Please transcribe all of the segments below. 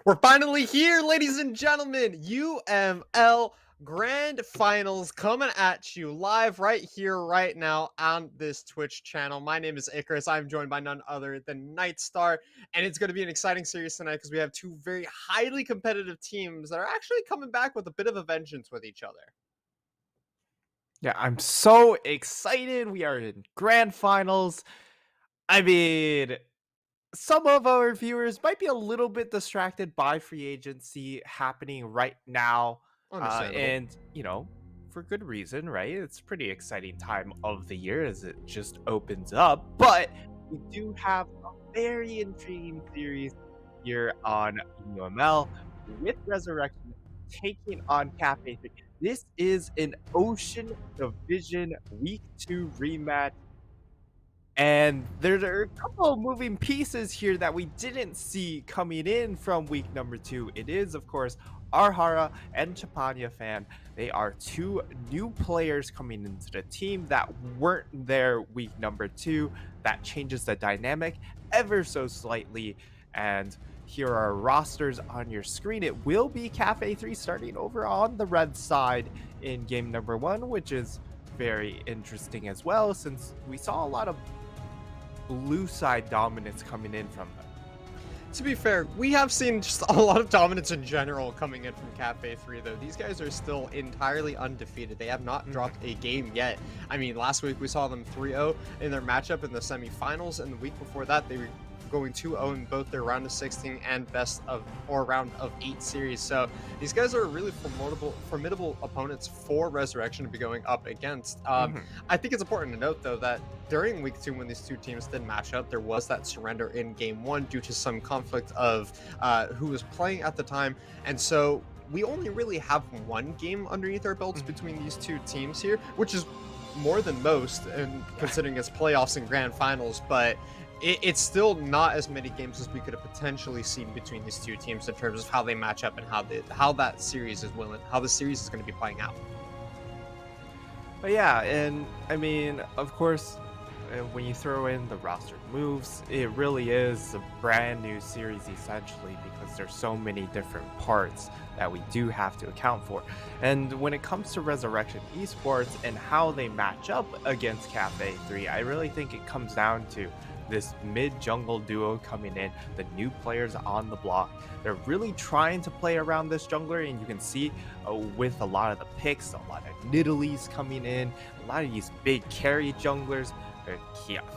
We're finally here, ladies and gentlemen. UML Grand Finals coming at you live right here, right now on this Twitch channel. My name is Icarus. I'm joined by none other than Nightstar, and it's going to be an exciting series tonight because we have two very highly competitive teams that are actually coming back with a bit of a vengeance with each other. Yeah, I'm so excited. We are in Grand Finals. I mean, some of our viewers might be a little bit distracted by free agency happening right now. Understandable. And, for good reason, right? It's a pretty exciting time of the year as it just opens up. But we do have a very intriguing series here on UML with Resurrection taking on Cafe 3. This is an Ocean Division Week 2 rematch. And there are a couple of moving pieces here that we didn't see coming in from week number 2. It is, of course, Arhara and Chapanya fan. They are two new players coming into the team that weren't there week number 2. That changes the dynamic ever so slightly. And here are rosters on your screen. It will be Cafe 3 starting over on the red side in game number 1, which is very interesting as well, since we saw a lot of blue side dominance coming in from them. To be fair, we have seen just a lot of dominance in general coming in from Cafe 3, though. These guys are still entirely undefeated. They have not dropped a game yet. I mean, last week we saw them 3-0 in their matchup in the semifinals, and the week before that they were going 2-0 in both their round of 16 and round of 8 series. So these guys are really formidable opponents for Resurrection to be going up against. I think it's important to note, though, that during week 2, when these two teams did match up, there was that surrender in game 1 due to some conflict of who was playing at the time. And so we only really have one game underneath our belts between these two teams here, which is more than most, and considering it's playoffs and grand finals. But it's still not as many games as we could have potentially seen between these two teams in terms of how they match up and how that series is how the series is going to be playing out. But yeah, and I mean, of course, when you throw in the roster moves, it really is a brand new series essentially because there's so many different parts that we do have to account for. And when it comes to Resurrection Esports and how they match up against Cafe 3, I really think it comes down to this mid-jungle duo coming in, the new players on the block. They're really trying to play around this jungler, and you can see with a lot of the picks, a lot of Nidalees coming in, a lot of these big carry junglers,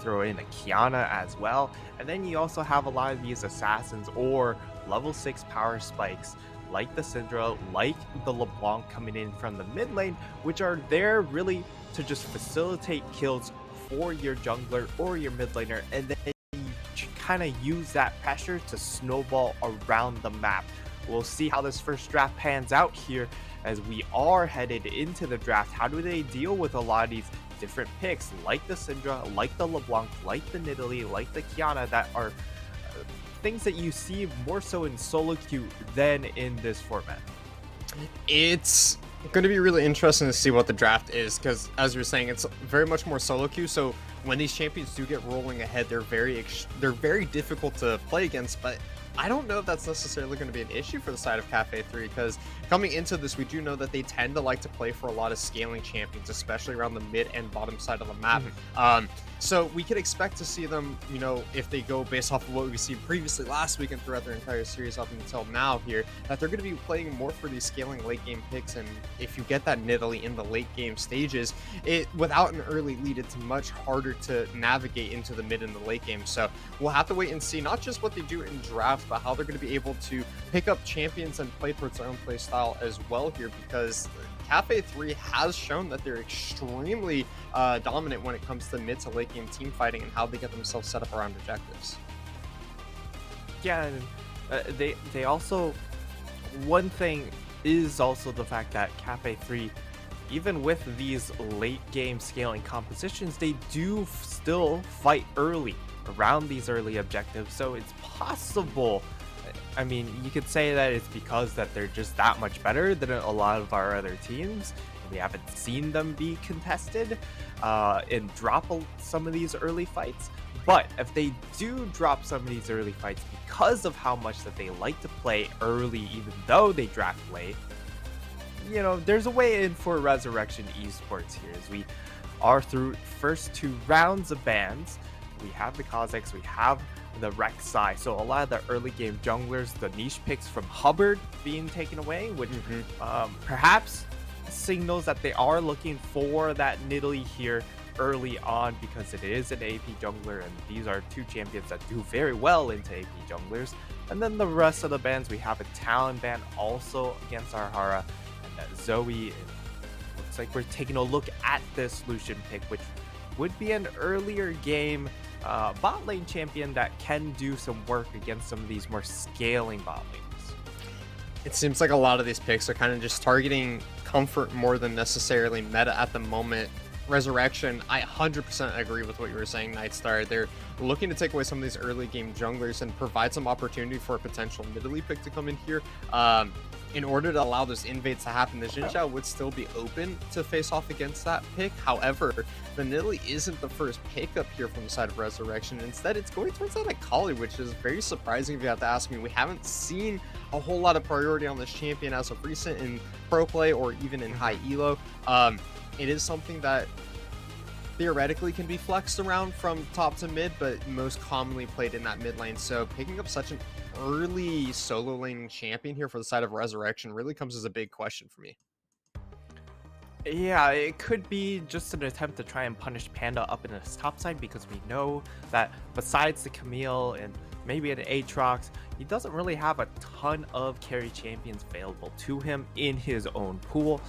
throw in a Kiana as well, and then you also have a lot of these assassins or level 6 power spikes like the Syndra, like the LeBlanc coming in from the mid lane, which are there really to just facilitate kills for your jungler or your mid laner, and then you kind of use that pressure to snowball around the map. We'll see how this first draft pans out here as we are headed into the draft. How do they deal with a lot of these different picks like the Syndra, like the LeBlanc, like the Nidalee, like the Kiana that are things that you see more so in solo queue than in this format? It's going to be really interesting to see what the draft is because, as you're saying, it's very much more solo queue. So when these champions do get rolling ahead, they're very difficult to play against. But I don't know if that's necessarily going to be an issue for the side of Cafe 3 because coming into this, we do know that they tend to like to play for a lot of scaling champions, especially around the mid and bottom side of the map. So we could expect to see them, if they go based off of what we've seen previously last week and throughout their entire series up until now here, that they're going to be playing more for these scaling late game picks. And if you get that Nidalee in the late game stages, without an early lead, it's much harder to navigate into the mid and the late game. So we'll have to wait and see not just what they do in draft, but how they're going to be able to pick up champions and play towards their own play style as well here, because Cafe 3 has shown that they're extremely dominant when it comes to mid to late game team fighting and how they get themselves set up around objectives. Yeah, and they also, one thing is also the fact that Cafe 3, even with these late game scaling compositions, they do still fight early around these early objectives, so it's possible. I mean, you could say that it's because that they're just that much better than a lot of our other teams. We haven't seen them be contested and drop some of these early fights. But if they do drop some of these early fights because of how much that they like to play early, even though they draft late, there's a way in for Resurrection Esports here as we are through first 2 rounds of bans. We have the Kazakhs, we have the Rek'Sai, so a lot of the early game junglers, the niche picks from Hubbard being taken away, which perhaps signals that they are looking for that Nidalee here early on because it is an AP jungler, and these are 2 champions that do very well into AP junglers. And then the rest of the bans, we have a Talon ban also against Arhara, and that Zoe. It looks like we're taking a look at this Lucian pick, which would be an earlier game bot lane champion that can do some work against some of these more scaling bot lanes. It seems like a lot of these picks are kind of just targeting comfort more than necessarily meta at the moment. Resurrection, I 100% agree with what you were saying, Nightstar. They're looking to take away some of these early game junglers and provide some opportunity for a potential Nidalee pick to come in here. In order to allow those invades to happen, the Xin would still be open to face off against that pick. However, the Nidalee isn't the first pick up here from the side of Resurrection. Instead, it's going towards that Akali, which is very surprising if you have to ask me. We haven't seen a whole lot of priority on this champion as of recent in pro play or even in high elo. It is something that theoretically can be flexed around from top to mid, but most commonly played in that mid lane. So picking up such an early solo lane champion here for the side of Resurrection really comes as a big question for me. Yeah, it could be just an attempt to try and punish Panda up in his top side, because we know that besides the Camille and maybe an Aatrox, he doesn't really have a ton of carry champions available to him in his own pool.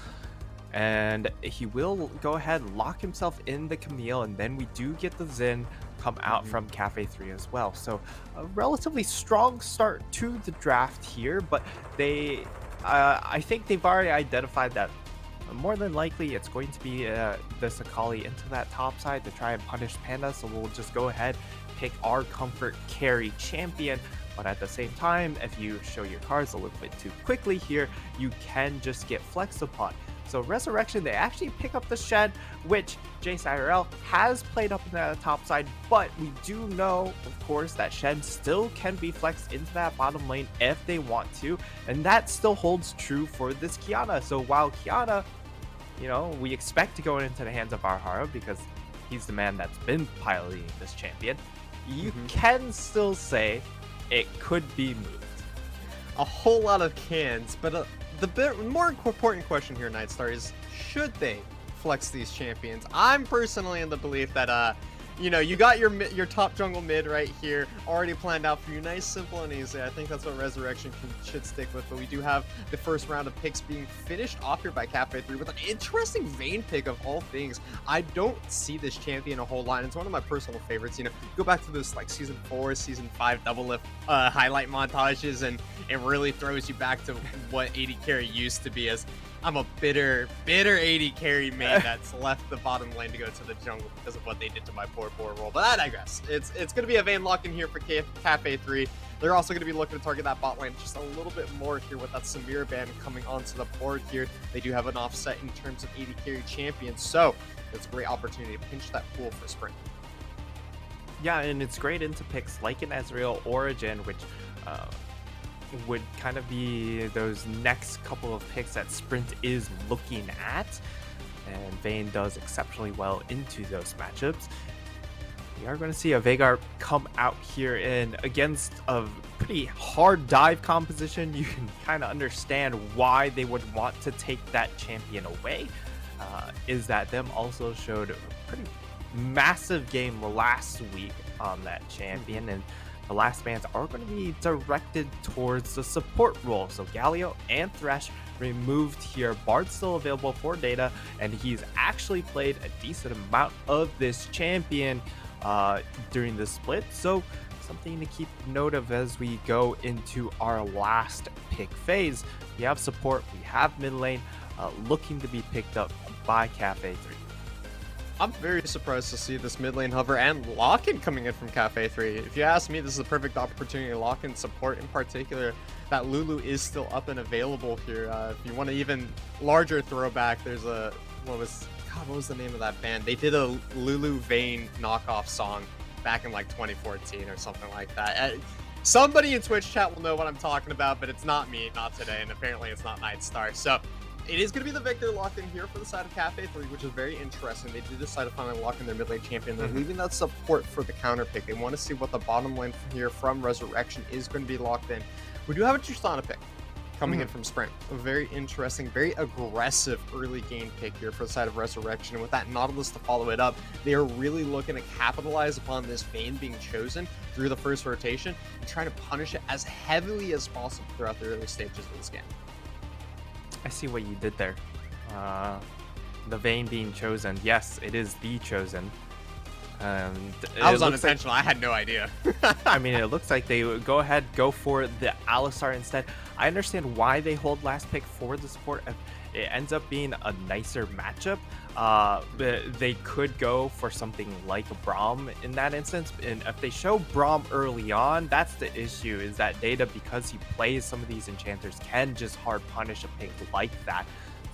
And he will go ahead, lock himself in the Camille, and then we do get the Xin come out from Cafe 3 as well. So a relatively strong start to the draft here, but they, I think they've already identified that more than likely it's going to be this Akali into that top side to try and punish Panda. So we'll just go ahead, pick our comfort carry champion. But at the same time, if you show your cards a little bit too quickly here, you can just get flexed upon. So Resurrection, they actually pick up the Shed, which Jace IRL has played up in the top side, but we do know, of course, that Shed still can be flexed into that bottom lane if they want to, and that still holds true for this Kiana. So while Kiana, you know, we expect to go into the hands of Arhara because he's the man that's been piloting this champion, you can still say it could be moved. A whole lot of cans, but the more important question here, Nightstar, is should they flex these champions? I'm personally in the belief that you know, you got your top jungle mid right here already planned out for you, nice, simple, and easy. I think that's what Resurrection should stick with. But we do have the first round of picks being finished off here by Cafe 3 with an interesting Vayne pick of all things. I don't see this champion a whole lot. It's one of my personal favorites. You know, go back to those like season 4, season 5 double lift highlight montages, and it really throws you back to what AD carry used to be, as I'm a bitter AD carry main that's left the bottom lane to go to the jungle because of what they did to my poor role. But I digress. It's going to be a Vayne lock in here for Cafe 3. They're also going to be looking to target that bot lane just a little bit more here with that Samira ban coming onto the board here. They do have an offset in terms of AD carry champions, so it's a great opportunity to pinch that pool for Sprint. Yeah, and it's great into picks like an Ezreal Origin, which would kind of be those next couple of picks that Sprint is looking at, and Vayne does exceptionally well into those matchups. We are going to see a Veigar come out here in against a pretty hard dive composition. You can kind of understand why they would want to take that champion away. Is that them also showed a pretty massive game last week on that champion, and the last bans are going to be directed towards the support role. So Galio and Thresh removed here. Bard's still available for data, and he's actually played a decent amount of this champion during the split. So something to keep note of as we go into our last pick phase. We have support, we have mid lane looking to be picked up by Cafe 3. I'm very surprised to see this mid lane hover and lock-in coming in from Cafe 3. If you ask me, this is a perfect opportunity to lock in support, in particular that Lulu is still up and available here. If you want an even larger throwback, there's a, what was the name of that band? They did a Lulu Vayne knockoff song back in like 2014 or something like that. Somebody in Twitch chat will know what I'm talking about, but it's not me, not today, and apparently it's not Nightstar. So it is going to be the Victor locked in here for the side of Cafe 3, which is very interesting. They did decide to finally lock in their mid lane champion. They're leaving that support for the counter pick. They want to see what the bottom lane here from Resurrection is going to be locked in. We do have a Tristana pick coming in from Sprint. A very interesting, very aggressive early game pick here for the side of Resurrection. And with that Nautilus to follow it up, they are really looking to capitalize upon this Vayne being chosen through the first rotation and trying to punish it as heavily as possible throughout the early stages of this game. I see what you did there. The Vayne being chosen. Yes, it is the chosen. And I was unintentional. I had no idea. I mean, it looks like they would go for the Alistar instead. I understand why they hold last pick for the support. It ends up being a nicer matchup. They could go for something like Braum in that instance. And if they show Braum early on, that's the issue, is that Data, because he plays some of these enchanters, can just hard punish a pick like that.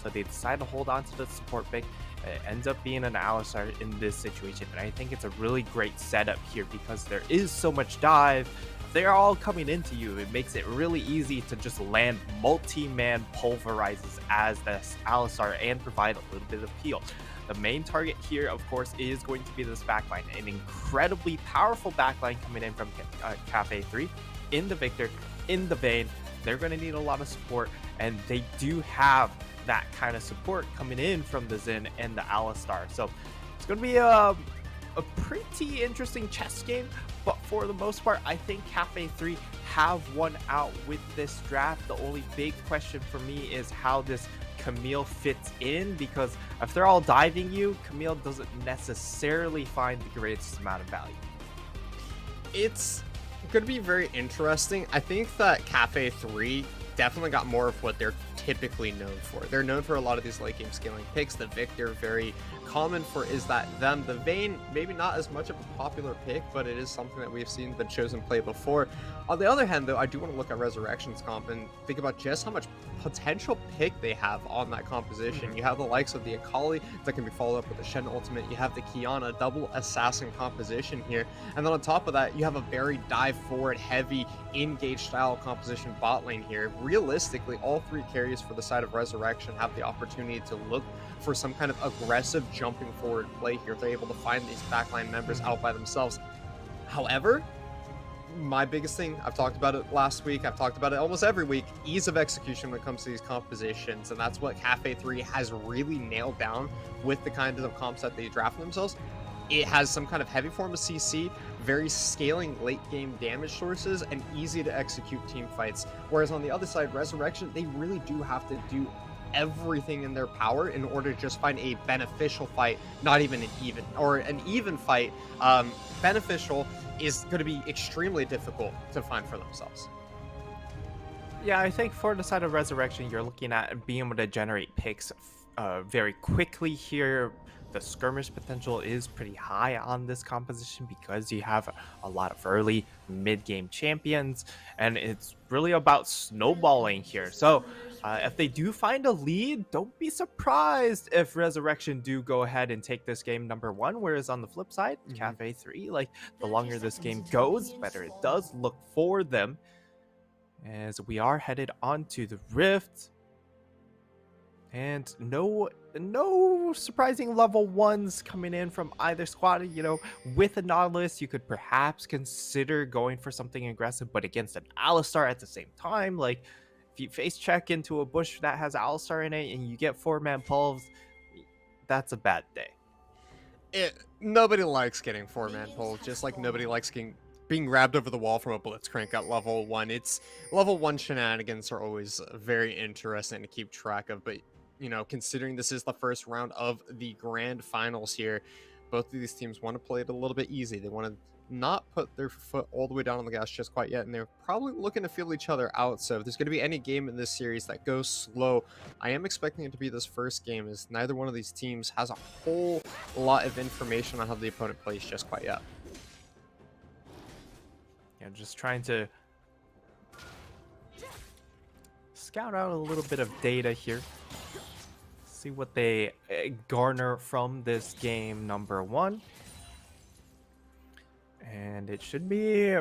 So they decide to hold on to the support pick. It ends up being an Alistar in this situation. And I think it's a really great setup here because there is so much dive. If they're all coming into you, it makes it really easy to just land multi-man pulverizes as this Alistar and provide a little bit of heal. The main target here, of course, is going to be this backline. An incredibly powerful backline coming in from Cafe 3 in the Victor, in the Vayne. They're going to need a lot of support, and they do have that kind of support coming in from the Xin and the Alistar. So it's going to be a pretty interesting chess game, but for the most part, I think Cafe 3 have won out with this draft. The only big question for me is how this Camille fits in, because if they're all diving you, Camille doesn't necessarily find the greatest amount of value. It's going to be very interesting. I think that Cafe 3 definitely got more of what they're typically known for. They're known for a lot of these late game scaling picks. The Victor, very common for is that them. The Vayne, maybe not as much of a popular pick, but it is something that we've seen the Chosen play before. On the other hand, though, I do want to look at Resurrection's comp and think about just how much potential pick they have on that composition. You have the likes of the Akali that can be followed up with the Shen ultimate. You have the Kiana double assassin composition here. And then on top of that, you have a very dive forward, heavy, engage style composition bot lane here. Realistically, all three carries for the side of Resurrection have the opportunity to look for some kind of aggressive jumping forward play here if they're able to find these backline members out by themselves. However, my biggest thing, I've talked about it last week, I've talked about it almost every week, ease of execution when it comes to these compositions, and that's what Cafe 3 has really nailed down with the kinds of comps that they draft themselves. It has some kind of heavy form of CC, very scaling late game damage sources, and easy to execute team fights. Whereas on the other side, Resurrection, they really do have to do everything in their power in order to just find a beneficial fight, not even an even, or an even fight. Beneficial is going to be extremely difficult to find for themselves. Yeah, I think for the side of Resurrection, you're looking at being able to generate picks very quickly here. The skirmish potential is pretty high on this composition because you have a lot of early mid-game champions, and it's really about snowballing here. So if they do find a lead, don't be surprised if Resurrection do go ahead and take this game number one, whereas on the flip side, Cafe 3, like, the longer this game goes, the better it does look for them, as we are headed onto the Rift. And no surprising level ones coming in from either squad. You know, with a Nautilus, you could perhaps consider going for something aggressive, but against an Alistar at the same time, like, if you face check into a bush that has Alistar in it and you get 4-man pulls, that's a bad day. Nobody likes getting 4-man pulled, just like nobody likes being grabbed over the wall from a Blitzcrank at level 1. It's level 1 shenanigans are always very interesting to keep track of, but you know, considering this is the first round of the grand finals here, both of these teams want to play it a little bit easy. They want to not put their foot all the way down on the gas just quite yet, and they're probably looking to feel each other out. So if there's going to be any game in this series that goes slow, I am expecting it to be this first game, as neither one of these teams has a whole lot of information on how the opponent plays just quite yet. Yeah, just trying to scout out a little bit of data here, see what they garner from this game number one. And it should be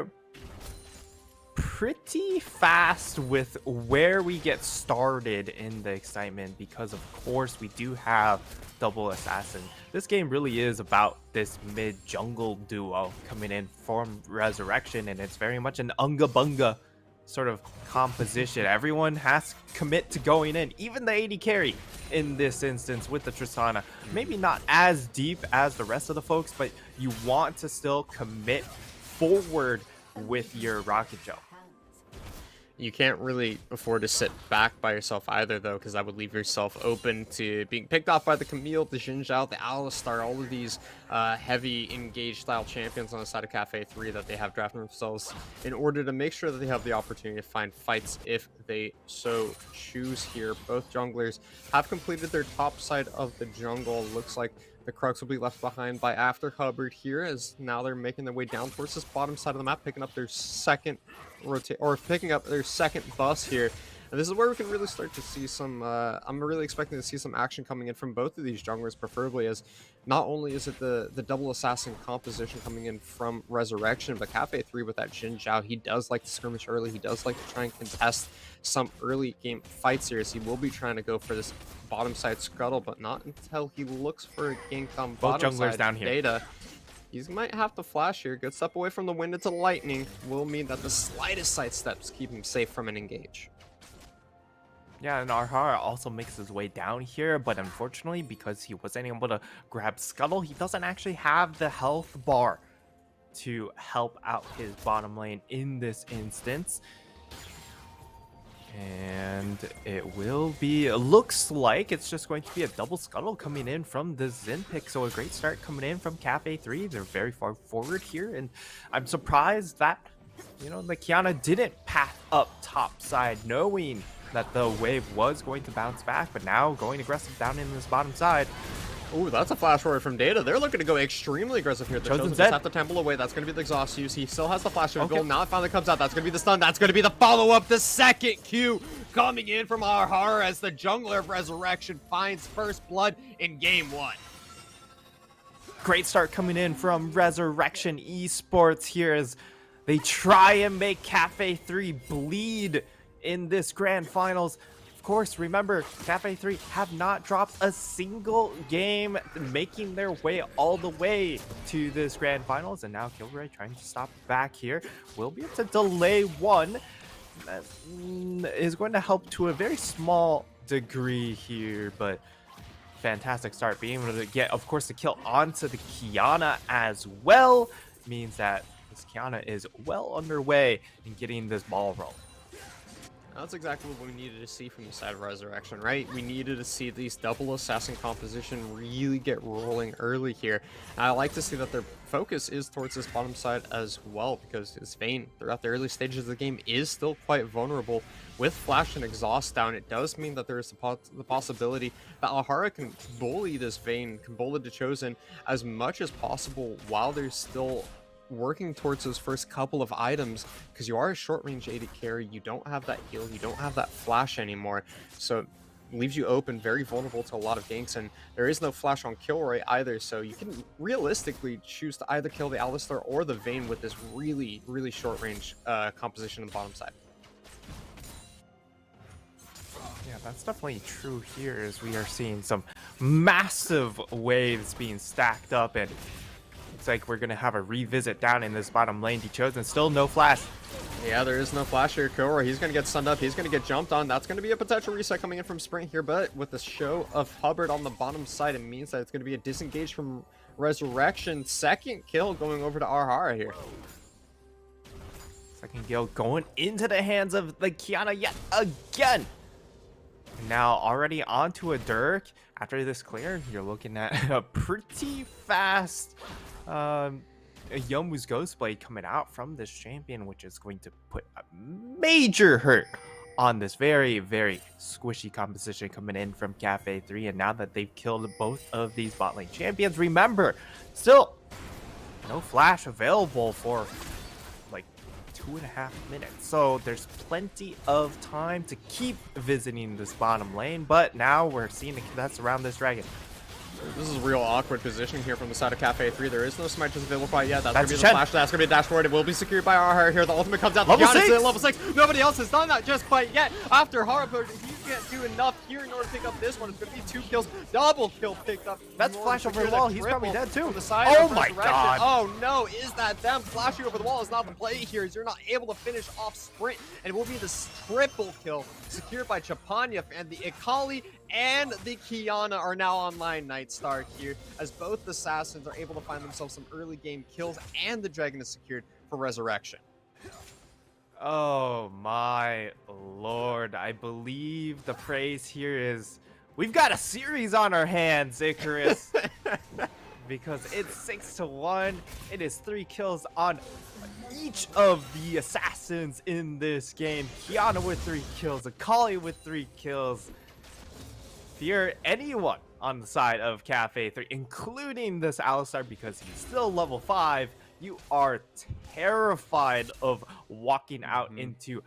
pretty fast with where we get started in the excitement, because of course we do have double assassin. This game really is about this mid jungle duo coming in from Resurrection, and it's very much an unga bunga sort of composition. Everyone has to commit to going in, even the AD carry in this instance with the Tristana. Maybe not as deep as the rest of the folks, but you want to still commit forward with your Rocket Gel. You can't really afford to sit back by yourself either, though, because that would leave yourself open to being picked off by the Camille, the Xin Zhao, the Alistar, all of these heavy engaged style champions on the side of Cafe 3 that they have drafted themselves in order to make sure that they have the opportunity to find fights if they so choose here. Both junglers have completed their top side of the jungle. Looks like the Krugs will be left behind by After Hubbard here, as now they're making their way down towards this bottom side of the map, picking up their second bus here. And this is where we can really start to see some, I'm really expecting to see some action coming in from both of these junglers, preferably, as not only is it the double assassin composition coming in from Resurrection, but Cafe 3 with that Xin Zhao, he does like to skirmish early, he does like to try and contest some early game fights here, so he will be trying to go for this bottom side scuttle, but not until he looks for a gank on bottom junglers side down here. data. He might have to flash here. Good step away from the wind into lightning will mean that the slightest side steps keep him safe from an engage. Yeah, and Arhara also makes his way down here, but unfortunately, because he wasn't able to grab Scuttle, he doesn't actually have the health bar to help out his bottom lane in this instance. And it will be, it looks like it's just going to be a double Scuttle coming in from the Zen pick. So a great start coming in from Cafe 3. They're very far forward here, and I'm surprised that, you know, the Kiana didn't path up top side, knowing that the wave was going to bounce back, but now going aggressive down in this bottom side. Ooh, that's a flash forward from Data. They're looking to go extremely aggressive here. The Chosen just have to temple away. That's going to be the exhaust use. He still has the flash of gold. Now it finally comes out. That's going to be the stun. That's going to be the follow-up. The second Q coming in from Arhara as the jungler of Resurrection finds first blood in game 1. Great start coming in from Resurrection Esports here as they try and make Cafe 3 bleed in this grand finals. Of course, remember, Cafe 3 have not dropped a single game, making their way all the way to this grand finals. And now Kilroy trying to stop back here. Will be able to delay one. That is going to help to a very small degree here, but fantastic start. Being able to get, of course, the kill onto the Kiana as well means that this Kiana is well underway in getting this ball rolling. That's exactly what we needed to see from the side of Resurrection, right? We needed to see these double assassin composition really get rolling early here. And I like to see that their focus is towards this bottom side as well, because his Vayne throughout the early stages of the game is still quite vulnerable. With Flash and Exhaust down, it does mean that there is the possibility that Alhara can bully this Vayne, can bully the Chosen as much as possible while there's still working towards those first couple of items, because you are a short range AD carry. You don't have that heal, you don't have that flash anymore, so it leaves you open, very vulnerable to a lot of ganks, and there is no flash on Kilroy either, so you can realistically choose to either kill the Alistar or the Vayne with this really short range composition on the bottom side. Yeah, that's definitely true here, as we are seeing some massive waves being stacked up, and looks like we're gonna have a revisit down in this bottom lane. The Chosen still no flash. Yeah, there is no flash here. Kilroy, he's gonna get stunned up, he's gonna get jumped on. That's gonna be a potential reset coming in from Sprint here, but with the show of Hubbard on the bottom side, it means that it's gonna be a disengage from Resurrection. Second kill going over to Arhara here. Second kill going into the hands of the Kiana yet again. Now already onto a Dirk. After this clear, you're looking at a pretty fast Yomu's Ghostblade coming out from this champion, which is going to put a major hurt on this very squishy composition coming in from Cafe 3. And now that they've killed both of these bot lane champions, remember, still no flash available for like 2.5 minutes, so there's plenty of time to keep visiting this bottom lane. But now we're seeing the cadets around this dragon. This is real awkward positioning here from the side of Cafe 3. There is no smite just available quite yet. That's gonna be the flash. That's gonna be a dash forward. It will be secured by Arhara here. The ultimate comes out. Level 6! Level 6. Nobody else has done that just quite yet. After Harper, he can't do enough here in order to pick up this one. It's gonna be 2 kills. Double kill picked up. That's flash over the wall. He's probably dead too. The side oh my god. Oh no, is that them? Flashing over the wall is not the play here, as you're not able to finish off Sprint. And it will be the triple kill secured by Chapanya, and the Akali and the Kiana are now online. Nightstar here, as both assassins are able to find themselves some early game kills, and the dragon is secured for Resurrection. Oh my lord, I believe the praise here is we've got a series on our hands, Icarus. Because it's 6-1. It is 3 kills on each of the assassins in this game. Kiana with 3 kills, Akali with 3 kills. If you're anyone on the side of Cafe 3, including this Alistar, because he's still level 5, you are terrified of walking out into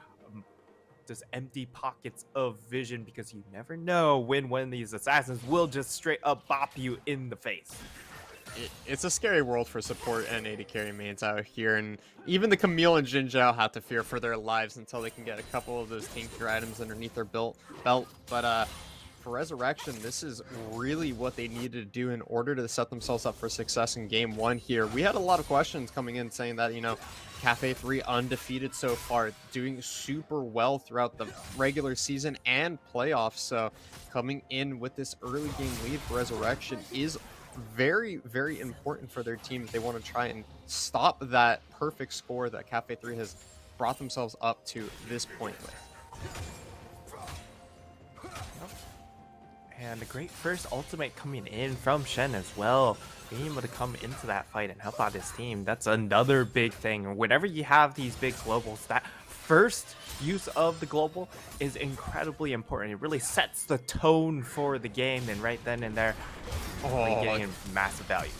just empty pockets of vision, because you never know when one of these assassins will just straight up bop you in the face. It's a scary world for support and AD carry mains out here, and even the Camille and Jin Zhao have to fear for their lives until they can get a couple of those tankier items underneath their belt. But for Resurrection, this is really what they needed to do in order to set themselves up for success in game 1 here. We had a lot of questions coming in saying that, you know, Cafe 3 undefeated so far, doing super well throughout the regular season and playoffs. So coming in with this early game lead for Resurrection is very important for their team if they want to try and stop that perfect score that Cafe 3 has brought themselves up to this point with. And a great first ultimate coming in from Shen as well. Being able to come into that fight and help out his team, that's another big thing. Whenever you have these big globals, that first use of the global is incredibly important. It really sets the tone for the game, and right then and there, really getting in massive value.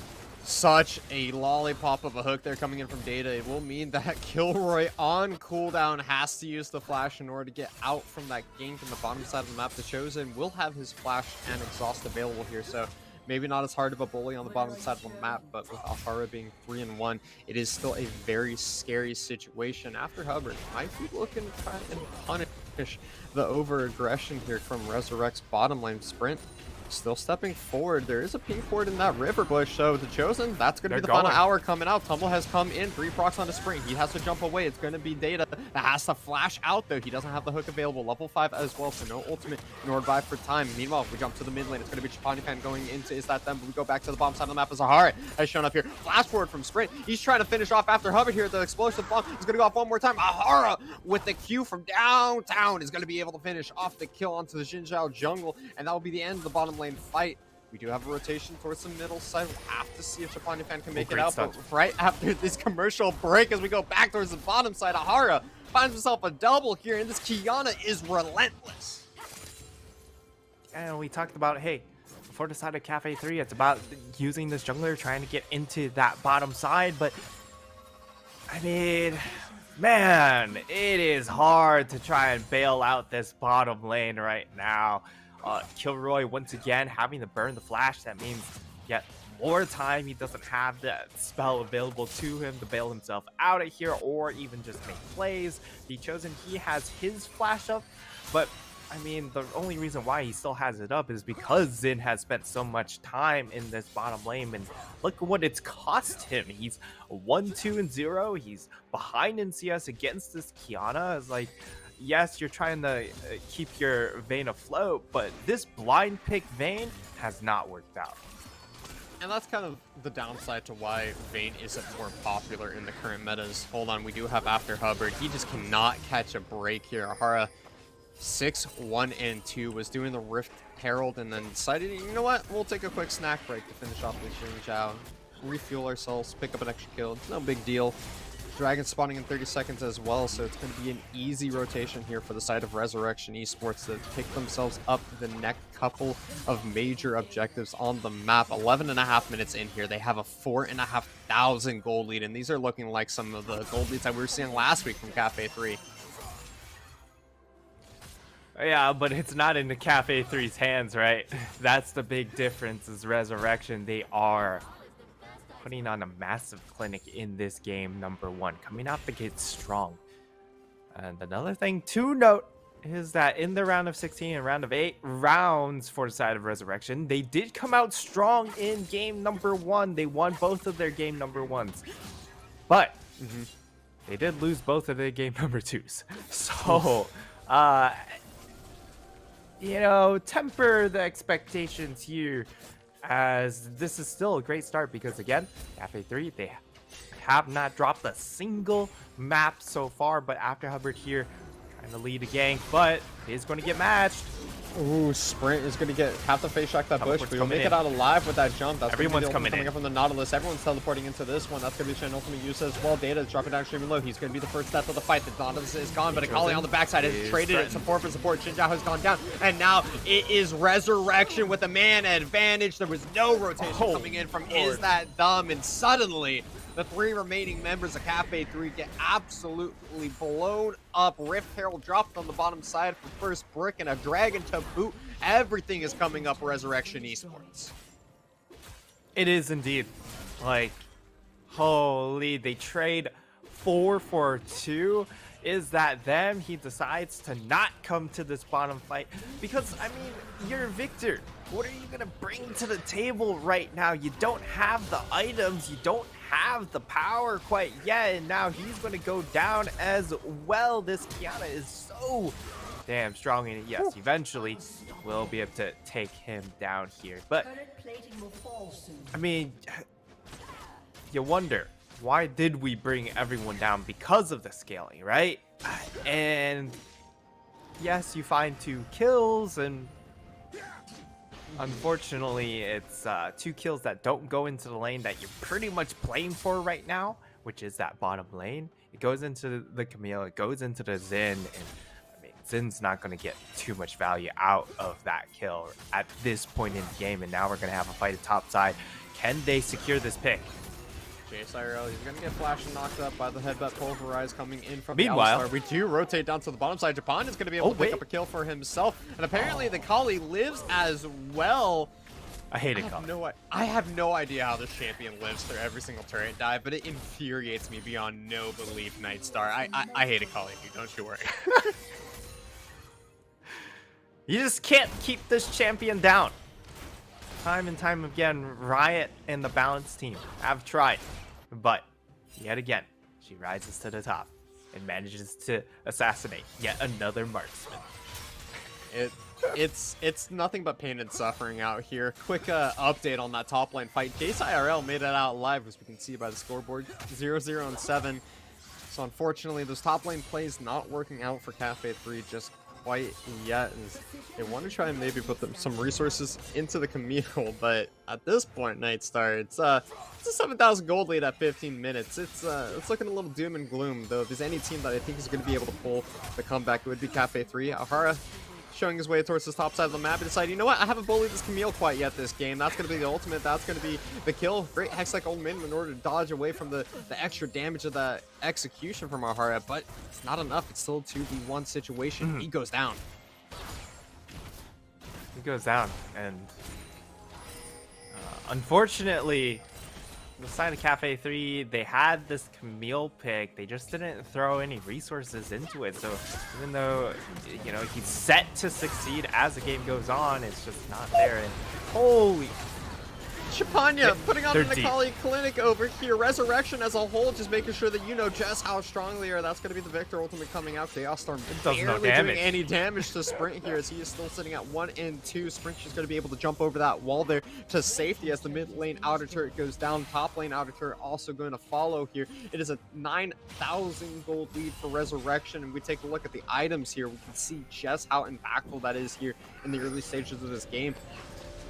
Such a lollipop of a hook there coming in from Data. It will mean that Kilroy on cooldown has to use the flash in order to get out from that gank in the bottom side of the map. The Chosen will have his flash and exhaust available here, so maybe not as hard of a bully on the bottom side of the map, but with Ahara being 3-1, it is still a very scary situation. After Hubbard might be looking to try and punish the over-aggression here from Resurrect's bottom lane. Sprint still stepping forward. There is a pink ward in that river bush, so the Chosen, that's going to be the final hour coming out. Tumble has come in, 3 procs on the Spring. He has to jump away. It's going to be Data that has to flash out, though. He doesn't have the hook available. Level 5 as well, so no ultimate nor buy for time. Meanwhile, if we jump to the mid lane, it's going to be Chapani Fan going into Is That Them, but we go back to the bottom side of the map as Ahara has shown up here. Flash forward from Sprint. He's trying to finish off after Hubbard here. The explosive bomb is going to go off one more time. Ahara with the Q from downtown is going to be able to finish off the kill onto the Xin Zhao jungle, and that will be the end of the bottom lane fight. We do have a rotation towards the middle side. We'll have to see if Chapani Fan can make it out. But right after this commercial break, as we go back towards the bottom side, Ahara finds himself a double here, and this Kiana is relentless. And we talked about, hey, before the side of Cafe 3, it's about using this jungler, trying to get into that bottom side. But, I mean, man, it is hard to try and bail out this bottom lane right now. Kilroy once again having to burn the flash. That means yet more time. He doesn't have that spell available to him to bail himself out of here or even just make plays. The Chosen, he has his flash up, but I mean, the only reason why he still has it up is because Xin has spent so much time in this bottom lane, and look at what it's cost him. He's 1-2-0. He's behind in CS against this Kiana. It's like, yes, you're trying to keep your Vayne afloat, but this blind pick Vayne has not worked out. And that's kind of the downside to why Vayne isn't more popular in the current metas. Hold on, we do have After Hubbard. He just cannot catch a break here. Ahara 6-1-2 was doing the Rift Herald and then decided, you know what, we'll take a quick snack break to finish off this Xin Zhao, refuel ourselves, pick up an extra kill. It's no big deal. Dragon spawning in 30 seconds as well, so it's going to be an easy rotation here for the side of Resurrection Esports to pick themselves up the next couple of major objectives on the map. 11.5 minutes in here, they have a 4,500 gold lead, and these are looking like some of the gold leads that we were seeing last week from Cafe 3. Yeah, but it's not in the Cafe 3's hands, right? That's the big difference is Resurrection. They are putting on a massive clinic in this game, number 1. Coming out the gate strong. And another thing to note is that in the round of 16 and round of 8 rounds for the side of Resurrection, they did come out strong in game number 1. They won both of their game number 1s. But they did lose both of their game number 2s. So, you know, temper the expectations here, as this is still a great start because, again, Cafe 3, they have not dropped a single map so far, but After Hubbard here trying to lead a gank, but he's going to get matched. Ooh, Sprint is going to have to face shock that bush, but he'll make it out alive with that jump. That's Everyone's coming up from the Nautilus. Everyone's teleporting into this one. That's going to be Shen ultimate use as well. Data is dropping down extremely low. He's going to be the first death of the fight. The Nautilus is gone, but Akali on the backside has traded it support for support. Xin Zhao has gone down, and now it is Resurrection with a man advantage. There was no rotation coming in from Is That Dumb, and suddenly the 3 remaining members of Cafe 3 get absolutely blown up. Rift Herald dropped on the bottom side for first brick and a dragon to boot. Everything is coming up Resurrection Esports. It is indeed. Like, holy, they trade 4 for 2. Is that them? He decides to not come to this bottom fight because, I mean, you're Victor. What are you going to bring to the table right now? You don't have the items. You don't have the power quite yet, and now he's going to go down as well. This Kiana is so damn strong, and yes, eventually we'll be able to take him down here. But, I mean, you wonder, why did we bring everyone down? Because of the scaling, right? And yes, you find 2 kills, and unfortunately, it's 2 kills that don't go into the lane that you're pretty much playing for right now which is that bottom lane. It goes into the Camille, it goes into the Xin, and I mean, Zin's not going to get too much value out of that kill at this point in the game, and now we're going to have a fight at top side. Can they secure this pick? JSIRL, he's going to get flashed and knocked up by the headbutt pulverize coming in from Meanwhile, the Alistar. We do rotate down to the bottom side. Japan is going to be able to pick up a kill for himself. And apparently the Kali lives as well. I hate it, Kali. I have no idea how this champion lives through every single turret dive, but it infuriates me beyond no belief, Nightstar. I hate it, Kali, don't you worry. You just can't keep this champion down. Time and time again, Riot and the Balance team have tried, but yet again, she rises to the top and manages to assassinate yet another marksman. It's nothing but pain and suffering out here. Quick update on that top lane fight. JSIRL made it out live, as we can see by the scoreboard, 0-0 and 7. So unfortunately, those top lane plays not working out for Cafe 3 just quite yet. They want to try and maybe put some resources into the Camille, but at this point, Nightstar, it's a 7,000 gold lead at 15 minutes. It's looking a little doom and gloom, though. If there's any team that I think is going to be able to pull the comeback, it would be Cafe 3. Ahara showing his way towards the top side of the map and decide, you know what, I haven't bullied this Camille quite yet this game. That's going to be the ultimate. That's going to be the kill. Great Hex like old man in order to dodge away from the extra damage of the execution from Ahara, but it's not enough. It's still a 2v1 situation. He goes down. He goes down, and unfortunately, the side of Cafe 3, they had this Camille pick. They just didn't throw any resources into it. So even though, you know, he's set to succeed as the game goes on, it's just not there. And holy... Chapanya putting on an deep. Akali clinic over here. Resurrection as a whole, just making sure that you know just how strong they are. That's going to be the Victor ultimate coming out. Chaos Storm barely doing any damage to Sprint here, as he is still sitting at 1 and 2. Sprint is going to be able to jump over that wall there to safety as the mid lane outer turret goes down. Top lane outer turret also going to follow here. It is a 9,000 gold lead for Resurrection, and we take a look at the items here. We can see just how impactful that is here in the early stages of this game.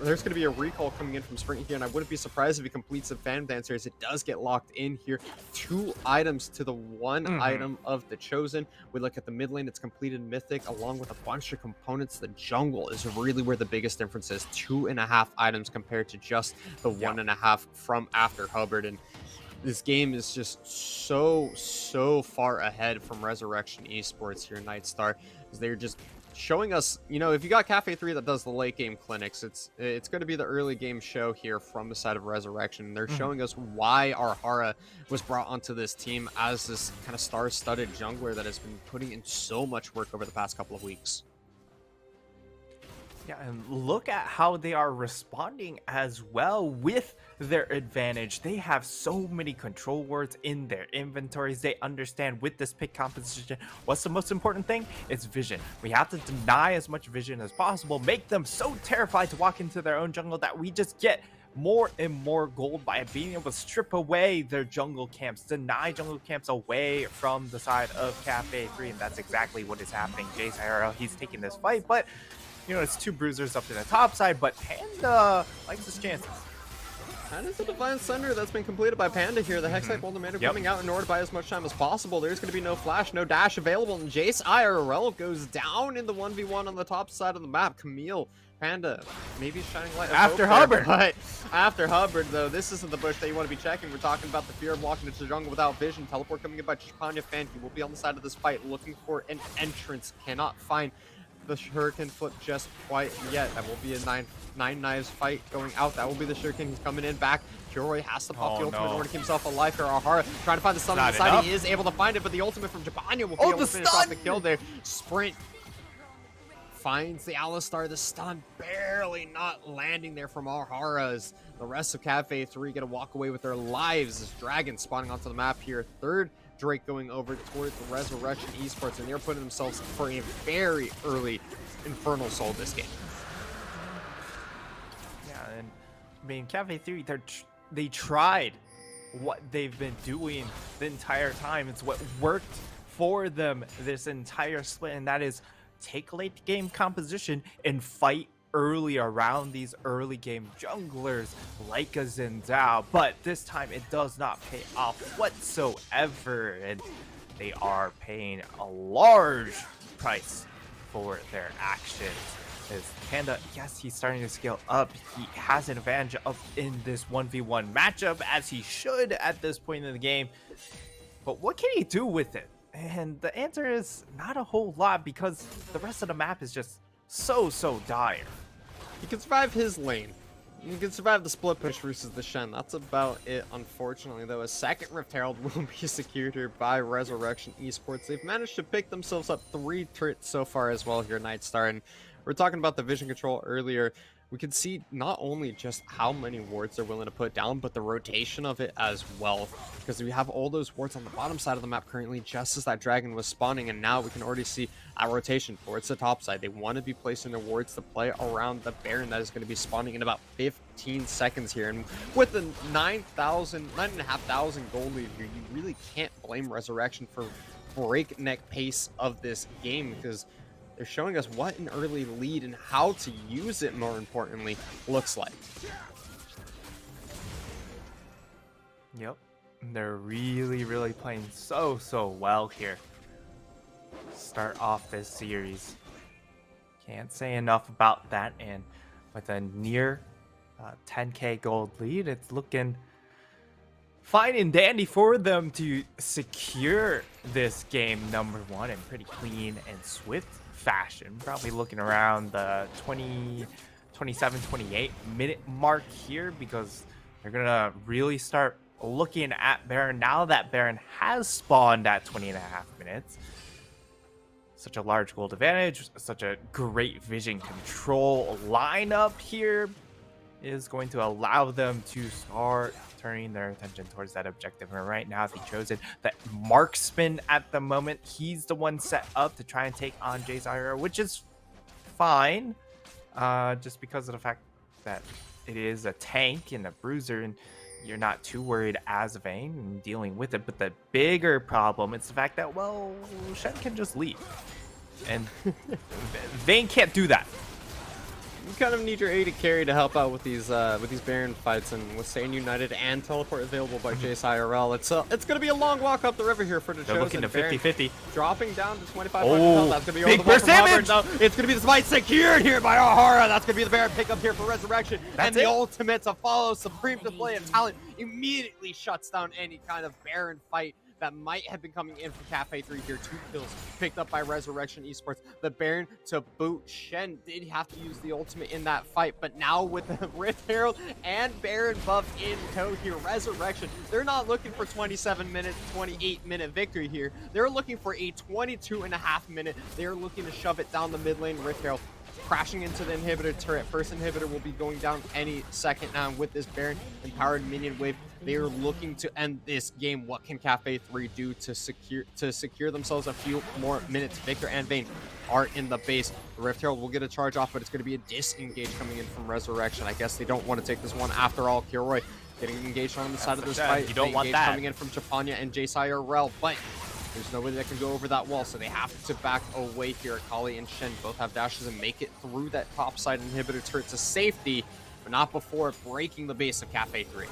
There's going to be a recall coming in from Sprint here, and I wouldn't be surprised if he completes the Fan Dancer, as it does get locked in here. 2 items to the 1 item of the Chosen. We look at the mid lane, it's completed Mythic, along with a bunch of components. The jungle is really where the biggest difference is. 2.5 items compared to just the 1.5 from after Hubbard. And this game is just so far ahead from Resurrection Esports here, Nightstar, because they're just showing us, you know, if you got Cafe 3 that does the late game clinics, it's going to be the early game show here from the side of Resurrection. They're showing us why Ahara was brought onto this team as this kind of star-studded jungler that has been putting in so much work over the past couple of weeks. Yeah, and look at how they are responding as well with their advantage. They have so many control wards in their inventories. They understand with this pick composition, what's the most important thing? It's vision. We have to deny as much vision as possible, make them so terrified to walk into their own jungle that we just get more and more gold by being able to strip away their jungle camps, deny jungle camps away from the side of Cafe 3, and that's exactly what is happening. JSIRL, he's taking this fight, but you know, it's 2 bruisers up to the top side, but Panda likes his chances. That is a Divine Thunder that's been completed by Panda here. The Hex-type Ultimatum coming out in order to buy as much time as possible. There's going to be no flash, no dash available, and Jace IRL goes down in the 1v1 on the top side of the map. Camille, Panda, maybe shining light after Hubbard. But after Hubbard, though, this isn't the bush that you want to be checking. We're talking about the fear of walking into the jungle without vision. Teleport coming in by Chipanya Fan. He will be on the side of this fight looking for an entrance. Cannot find the Shuriken flip just quite yet. That will be a nine knives fight going out. That will be the Shuriken. He's coming in back. Kuroi has to pop the ultimate in order to keep himself alive here. Ahara trying to find the stun on the side. He is able to find it, but the ultimate from Jabanya will be able to finish off the kill there. Sprint finds the Alistar. The stun barely not landing there from Ahara's. The rest of Cafe 3 gonna walk away with their lives as Dragon spawning onto the map here. Third Drake going over towards the Resurrection Esports, and they're putting themselves for a very early Infernal Soul this game. Yeah, and I mean, Cafe 3, they tried what they've been doing the entire time. It's what worked for them this entire split, and that is take late game composition and fight early around these early game junglers like a Zendao, but this time it does not pay off whatsoever, and they are paying a large price for their actions. As Panda, yes, he's starting to scale up. He has an advantage in this 1v1 matchup, as he should at this point in the game. But what can he do with it? And the answer is not a whole lot, because the rest of the map is just so dire. He can survive his lane. You can survive the split push versus the Shen. That's about it, unfortunately, though. A second Rift Herald will be secured here by Resurrection Esports. They've managed to pick themselves up 3 turrets so far as well here, Nightstar. And we're talking about the vision control earlier. We can see not only just how many wards they're willing to put down, but the rotation of it as well. Because we have all those wards on the bottom side of the map currently, just as that dragon was spawning, and now we can already see a rotation towards the top side. They want to be placing their wards to play around the Baron that is going to be spawning in about 15 seconds here. And with the 9,500 gold lead here, you really can't blame Resurrection for breakneck pace of this game, because they're showing us what an early lead and how to use it, more importantly, looks like. Yep. They're really playing so well here. Start off this series. Can't say enough about that. And with a near 10k gold lead, it's looking fine and dandy for them to secure this game number 1 in pretty clean and swift fashion. Probably looking around the 27-28 minute mark here, because they're gonna really start looking at Baron now that Baron has spawned at 20.5 minutes. Such a large gold advantage, such a great vision control lineup here is going to allow them to start turning their attention towards that objective. And right now, they've chosen that marksman at the moment. He's the one set up to try and take on J-Zyra, which is fine, just because of the fact that it is a tank and a bruiser, and you're not too worried as a Vayne in dealing with it. But the bigger problem is the fact that, well, Shen can just leave, and Vayne can't do that. You kind of need your AD carry to help out with these Baron fights, and with Staying United and teleport available by JSIRL, it's gonna be a long walk up the river here for the They're looking to 50-50. Dropping down to 2,500 health. That's gonna be big burst damage. No, it's gonna be the smite secured here by Ahara. That's gonna be the Baron pickup here for Resurrection, and the ultimate to follow. Supreme display of talent immediately shuts down any kind of Baron fight that might have been coming in from Cafe 3 here. 2 kills picked up by Resurrection Esports. The Baron to boot. Shen did have to use the ultimate in that fight, but now with the Rift Herald and Baron buff in tow here, Resurrection, they're not looking for 27-minute, 28-minute victory here. They're looking for a 22.5 minute. They're looking to shove it down the mid lane. Rift Herald crashing into the inhibitor turret. First inhibitor will be going down any second now. With this Baron empowered minion wave, they are looking to end this game. What can Cafe 3 do to secure themselves a few more minutes? Victor and Vayne are in the base. The Rift Herald will get a charge off, but it's going to be a disengage coming in from Resurrection. I guess they don't want to take this one after all. Kilroy getting engaged on the side of this fight. You don't want that. Coming in from Chapanya and JSIRL, but there's nobody that can go over that wall, so they have to back away here. Akali and Shen both have dashes and make it through that top side inhibitor turret to safety, but not before breaking the base of Cafe 3.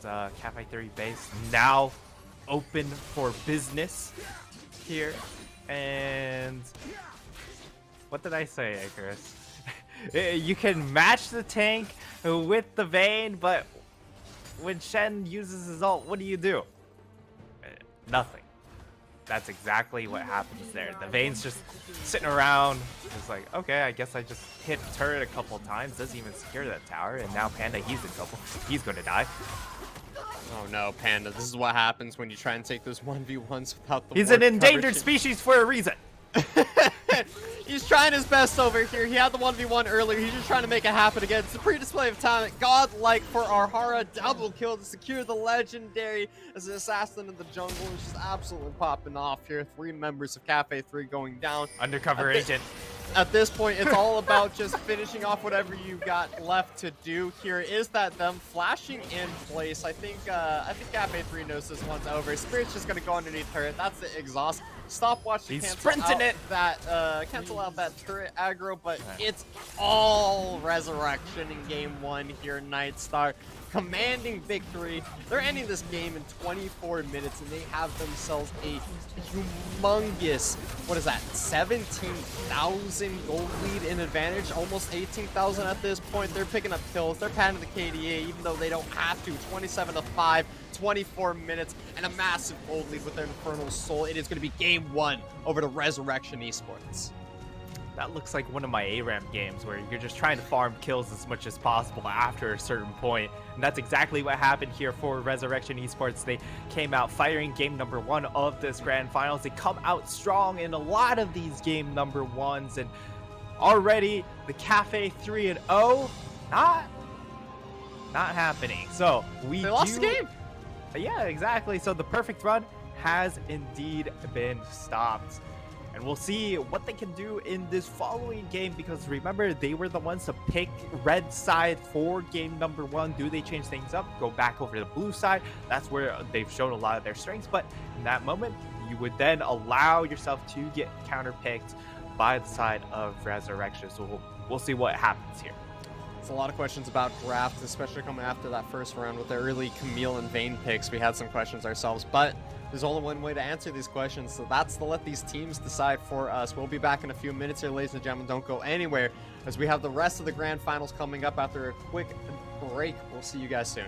That's Cafe 3 base now open for business here. And what did I say, Icarus? You can match the tank with the Vayne, but when Shen uses his ult, what do? Nothing. That's exactly what happens there. The Vayne's just sitting around, just like, okay, I guess I just hit turret a couple times, doesn't even secure that tower, and now Panda, he's in trouble. He's gonna die. Oh no, Panda, this is what happens when you try and take those 1v1s without the He's an endangered species for a reason. He's trying his best over here. He had the 1v1 earlier. He's just trying to make it happen again. It's a pre-display of talent. Godlike for Ahara. Double kill to secure the legendary as an assassin in the jungle. Is just absolutely popping off here. 3 members of Cafe 3 going down. Undercover agent. At this point, it's all about just finishing off whatever you got left to do here. Is that them flashing in place? I think Cafe 3 knows this one's over. Spirit's just gonna go underneath turret. That's the exhaust. Stopwatch to He's cancel sprinting out that turret aggro, but it's all resurrection in game 1 here. Nightstar commanding victory. They're ending this game in 24 minutes, and they have themselves a humongous, what is that, 17,000 gold lead in advantage, almost 18,000 at this point. They're picking up kills. They're patting the KDA, even though they don't have to. 27-5, 24 minutes, and a massive gold lead with their Infernal Soul. It is going to be game 1 over to Resurrection Esports. That looks like one of my ARAM games where you're just trying to farm kills as much as possible after a certain point. And that's exactly what happened here for Resurrection Esports. They came out firing game number 1 of this grand finals. They come out strong in a lot of these game number 1s. And already the Cafe 3-0, not happening. So they lost the game. Yeah, exactly. So the perfect run has indeed been stopped. And we'll see what they can do in this following game, because remember, they were the ones to pick red side for game number 1. Do they change things up, go back over to the blue side? That's where they've shown a lot of their strengths. But in that moment, you would then allow yourself to get counterpicked by the side of Resurrection. So we'll see what happens here. It's a lot of questions about draft, especially coming after that first round with the early Camille and Vayne picks. We had some questions ourselves, but there's only one way to answer these questions, so that's to let these teams decide for us. We'll be back in a few minutes here, ladies and gentlemen. Don't go anywhere, as we have the rest of the grand finals coming up after a quick break. We'll see you guys soon.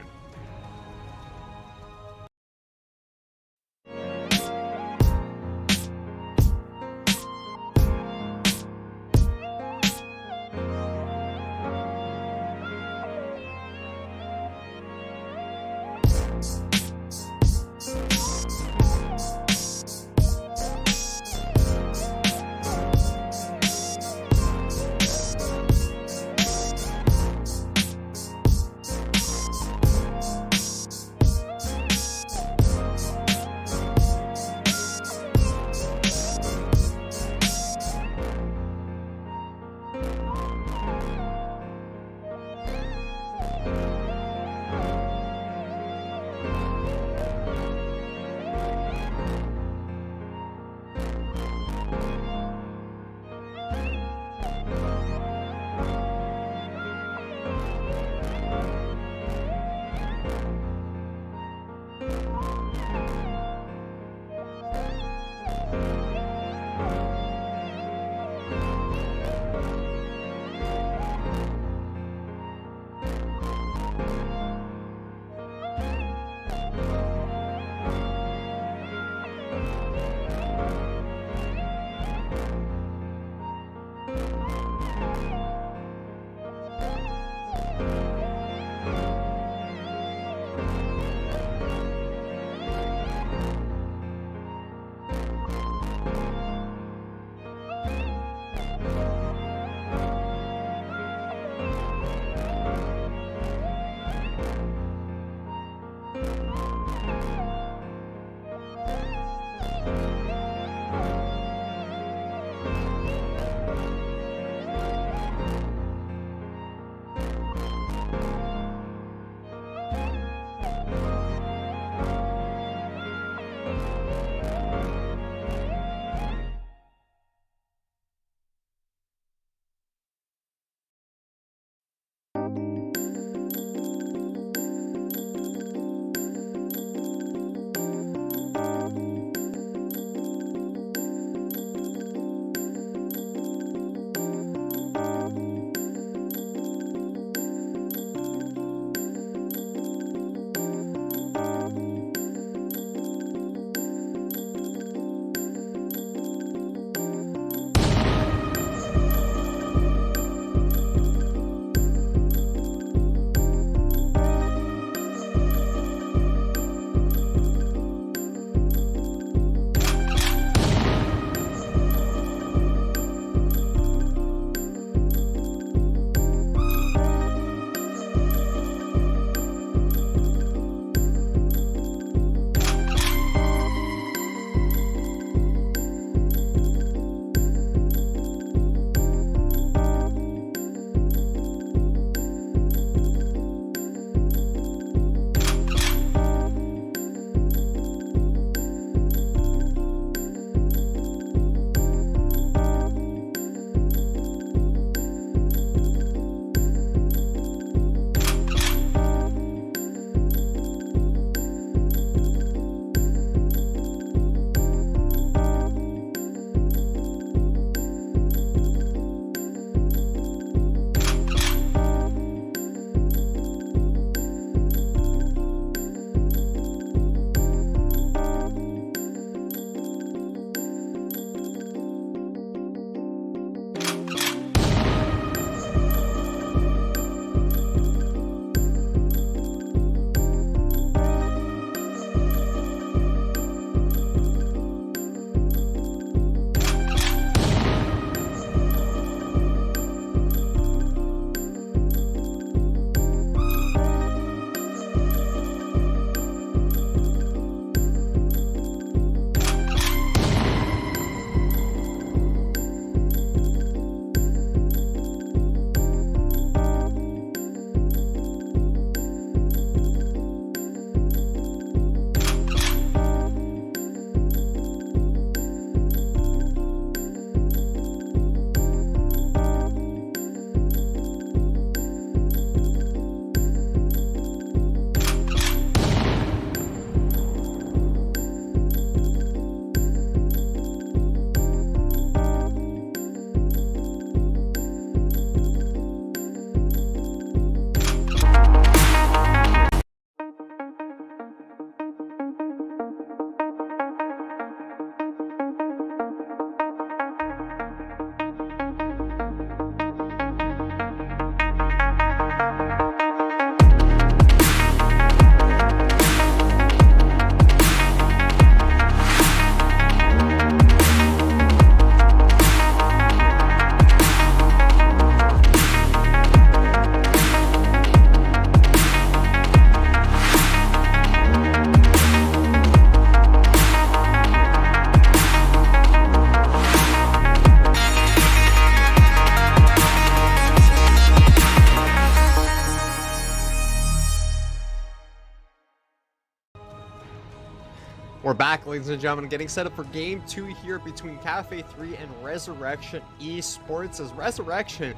We're back, ladies and gentlemen, getting set up for game 2 here between Cafe 3 and Resurrection Esports, as Resurrection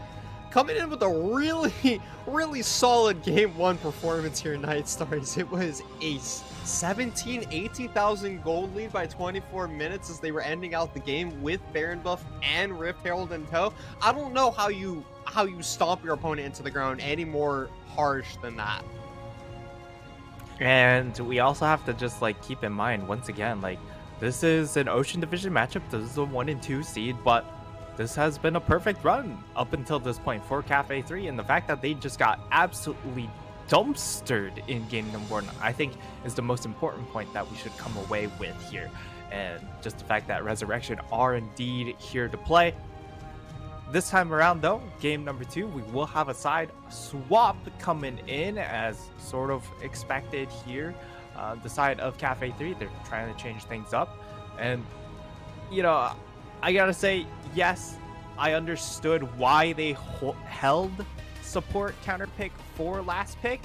coming in with a really solid game 1 performance here, Night Stars. It was a 18,000 gold lead by 24 minutes as they were ending out the game with Baron buff and Rift Herald in tow. I don't know how you stomp your opponent into the ground any more harsh than that. And we also have to just like keep in mind once again, like this is an Ocean Division matchup. This is a 1 and 2 seed, but this has been a perfect run up until this point for Cafe 3, and the fact that they just got absolutely dumpstered in game number 1, I think is the most important point that we should come away with here. And just the fact that Resurrection are indeed here to play. This time around though, game number 2, we will have a side swap coming in as sort of expected here. The side of Cafe 3, they're trying to change things up. And, you know, I gotta say, yes, I understood why they held support counter pick for last pick,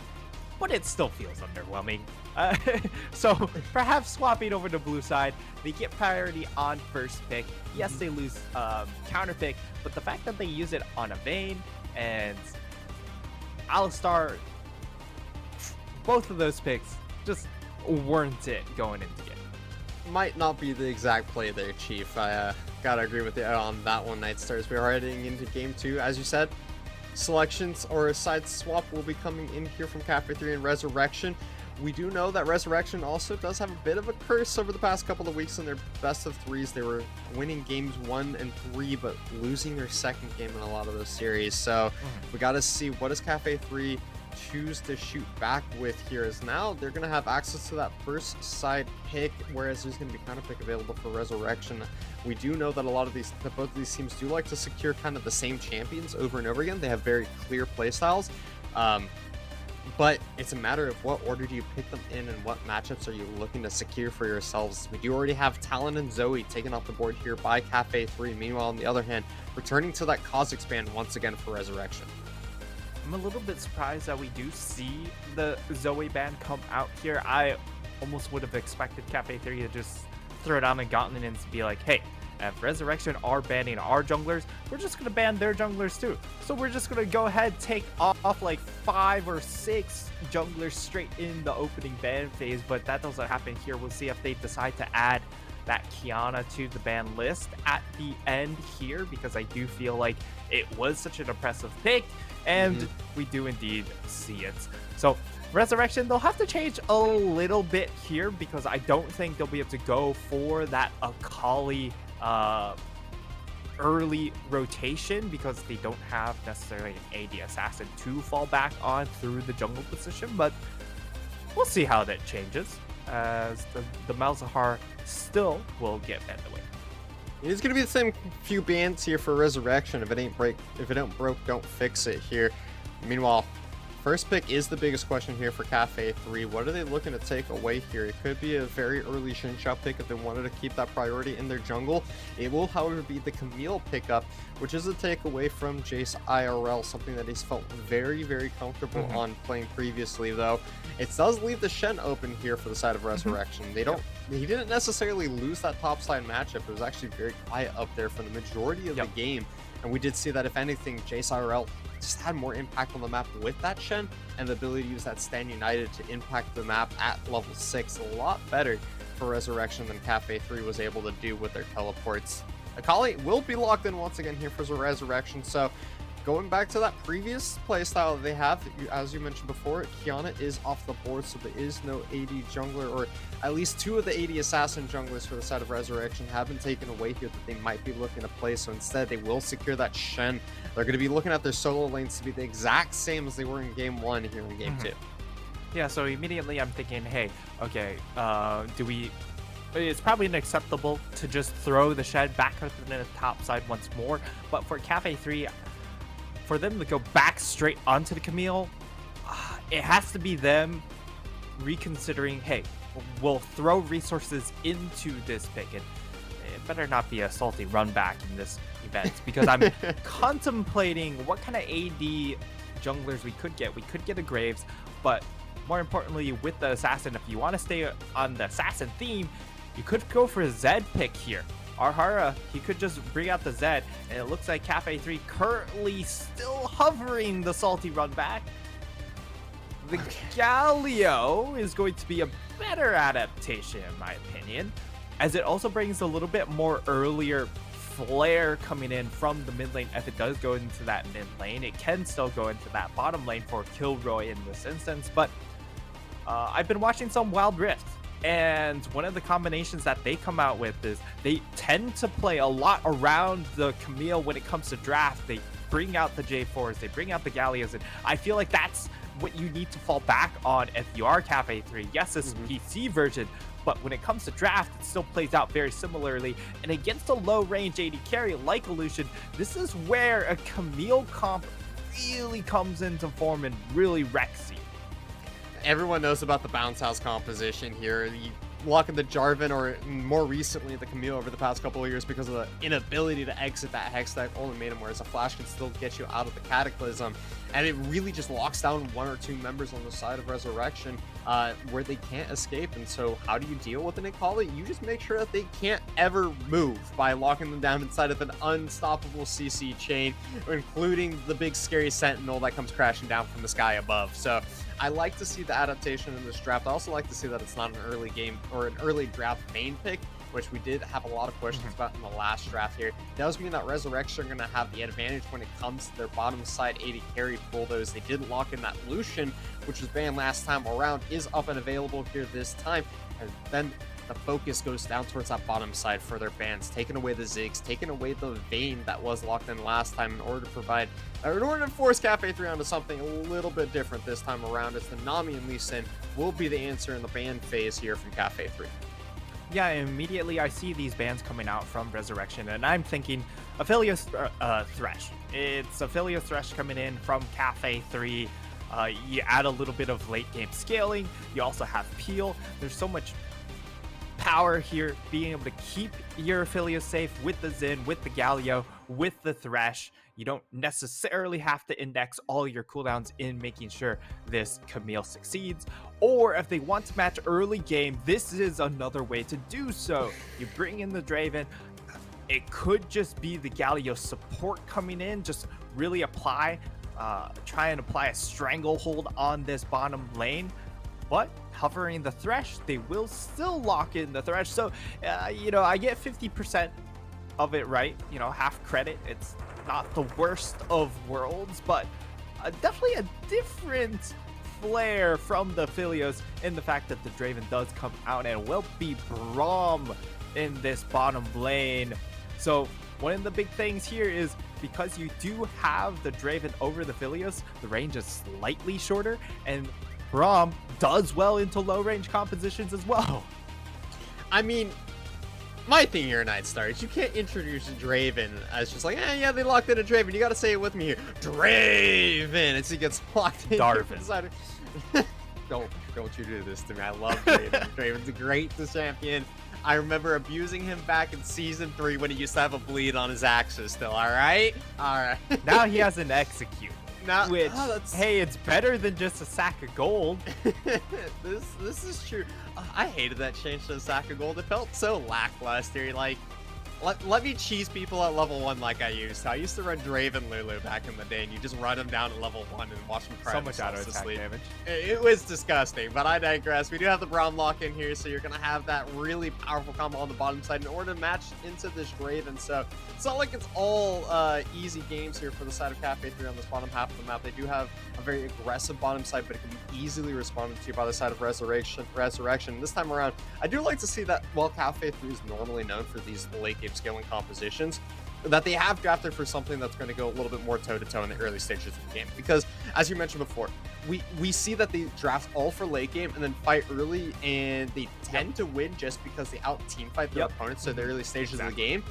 but it still feels underwhelming. So perhaps swapping over to blue side, they get priority on first pick. Yes, they lose counter pick, but the fact that they use it on a Vayne and Alistar, both of those picks just weren't it going into game. Might not be the exact play there, Chief. I gotta agree with you on that one, Night Stars. We are heading into game 2, as you said. Selections or a side swap will be coming in here from Cafe 3 and Resurrection. We do know that Resurrection also does have a bit of a curse over the past couple of weeks in their best of 3s. They were winning games 1 and 3, but losing their second game in a lot of those series. So we got to see what does Cafe 3 choose to shoot back with here, as now they're going to have access to that first side pick, whereas there's going to be counter pick available for Resurrection. We do know that both of these teams do like to secure kind of the same champions over and over again. They have very clear playstyles. But it's a matter of what order do you pick them in and what matchups are you looking to secure for yourselves. We do already have Talon and Zoe taken off the board here by Cafe 3. Meanwhile, on the other hand, returning to that cause expand once again for Resurrection. I'm a little bit surprised that we do see the Zoe ban come out here. I almost would have expected Cafe 3 to just throw down a gauntlet and be like, hey, if Resurrection are banning our junglers, we're just going to ban their junglers too. So we're just going to go ahead, take off like 5 or 6 junglers straight in the opening ban phase, but that doesn't happen here. We'll see if they decide to add that Kiana to the ban list at the end here, because I do feel like it was such an impressive pick, and we do indeed see it. So Resurrection, they'll have to change a little bit here, because I don't think they'll be able to go for that Akali early rotation, because they don't have necessarily an AD assassin to fall back on through the jungle position. But we'll see how that changes, as the Malzahar still will get banned away. It's gonna be the same few bans here for Resurrection. If it don't broke, don't fix it here. Meanwhile, first pick is the biggest question here for Cafe 3. What are they looking to take away here? It could be a very early Xinqiao pick if they wanted to keep that priority in their jungle. It will, however, be the Camille pickup, which is a takeaway from Jace IRL, something that he's felt very comfortable on playing previously, though. It does leave the Shen open here for the side of Resurrection. He didn't necessarily lose that top side matchup. It was actually very quiet up there for the majority of the game. And we did see that, if anything, Jace IRL just had more impact on the map with that Shen, and the ability to use that Stand United to impact the map at level 6 a lot better for Resurrection than Cafe 3 was able to do with their teleports. Akali will be locked in once again here for Resurrection, so going back to that previous playstyle that they have, as you mentioned before, Kiana is off the board, so there is no AD jungler, or at least 2 of the AD assassin junglers for the side of Resurrection have been taken away here that they might be looking to play. So instead, they will secure that Shen. They're going to be looking at their solo lanes to be the exact same as they were in game 1 here in game 2. Yeah, so immediately I'm thinking, hey, okay, it's probably unacceptable to just throw the Shed back up in the top side once more, but for Cafe 3, for them to go back straight onto the Camille, it has to be them reconsidering, hey, we'll throw resources into this pick, and it better not be a salty run back in this event, because I'm contemplating what kind of AD junglers we could get. We could get a Graves, but more importantly, with the assassin, if you want to stay on the assassin theme, You could go for a Zed pick here. Arhara, he could just bring out the Zed, and it looks like Cafe 3 currently still hovering the salty run back. The Galio is going to be a better adaptation, in my opinion, as it also brings a little bit more earlier flare coming in from the mid lane. If it does go into that mid lane, it can still go into that bottom lane for Kilroy in this instance. But I've been watching some Wild Rift, and one of the combinations that they come out with is they tend to play a lot around the Camille when it comes to draft. They bring out the J4s, they bring out the Gallios, and I feel like that's what you need to fall back on if you are Cafe 3. Yes, this is PC version, but when it comes to draft, it still plays out very similarly. And against a low range AD carry like Illusion, this is where a Camille comp really comes into form and really wrecks you. Everyone knows about the bounce house composition here. You lock in the Jarvan, or more recently the Camille over the past couple of years, because of the inability to exit that hex stack only made him, whereas a flash can still get you out of the Cataclysm. And it really just locks down one or two members on the side of Resurrection where they can't escape. And so how do you deal with an Akali? You just make sure that they can't ever move by locking them down inside of an unstoppable CC chain, including the big scary Sentinel that comes crashing down from the sky above. So I like to see the adaptation in this draft. I also like to see that it's not an early game or an early draft main pick, which we did have a lot of questions about in the last draft here. It does mean that Resurrection are going to have the advantage when it comes to their bottom side AD carry bulldoze. They didn't lock in that Lucian, which was banned last time around, is up and available here this time. And then the focus goes down towards that bottom side for their bans, taking away the Ziggs, taking away the Vayne that was locked in last time in order to force Cafe 3 onto something a little bit different this time around, as the Nami and Lee Sin will be the answer in the ban phase here from Cafe 3. Yeah, immediately I see these bans coming out from Resurrection, and I'm thinking Aphelios Thresh. It's Aphelios Thresh coming in from Cafe 3. You add a little bit of late game scaling. You also have Peel. There's so much power here, being able to keep your Aphelios safe with the Xin, with the Galio, with the Thresh. You don't necessarily have to index all your cooldowns in making sure this Camille succeeds. Or if they want to match early game, this is another way to do so. You bring in the Draven. It could just be the Galio support coming in, just really try and apply a stranglehold on this bottom lane. But hovering the Thresh, they will still lock in the Thresh. So, I get 50% of it right. Half credit. It's not the worst of worlds, but definitely a different flair from the Aphelios in the fact that the Draven does come out and will be Braum in this bottom lane. So one of the big things here is, because you do have the Draven over the Aphelios, the range is slightly shorter, and Braum does well into low range compositions as well. I mean, my thing here, Nightstar, is you can't introduce Draven as just like, yeah, they locked in a Draven. You got to say it with me here. Draven! As he gets locked in. Darvin. Don't you do this to me. I love Draven. Draven's a great champion. I remember abusing him back in Season 3 when he used to have a bleed on his axis still, alright? Alright. Now he has an execute. Which, that's... hey, it's better than just a sack of gold. This is true. I hated that change to a sack of gold. It felt so lackluster. Like, let me cheese people at level 1 like I used to. I used to run Draven Lulu back in the day, and you just run them down at level 1 and watch them cry. So much auto attack damage. It was disgusting, but I digress. We do have the Braum lock in here, so you're going to have that really powerful combo on the bottom side in order to match into this Draven. So it's not like it's all easy games here for the side of Cafe 3 on this bottom half of the map. They do have a very aggressive bottom side, but it can be easily responded to by the side of Resurrection. This time around, I do like to see that while Cafe 3 is normally known for these late game scaling compositions, that they have drafted for something that's going to go a little bit more toe-to-toe in the early stages of the game. Because, as you mentioned before, we see that they draft all for late game and then fight early, and they tend to win just because they out-team fight their opponents in the early stages of the game.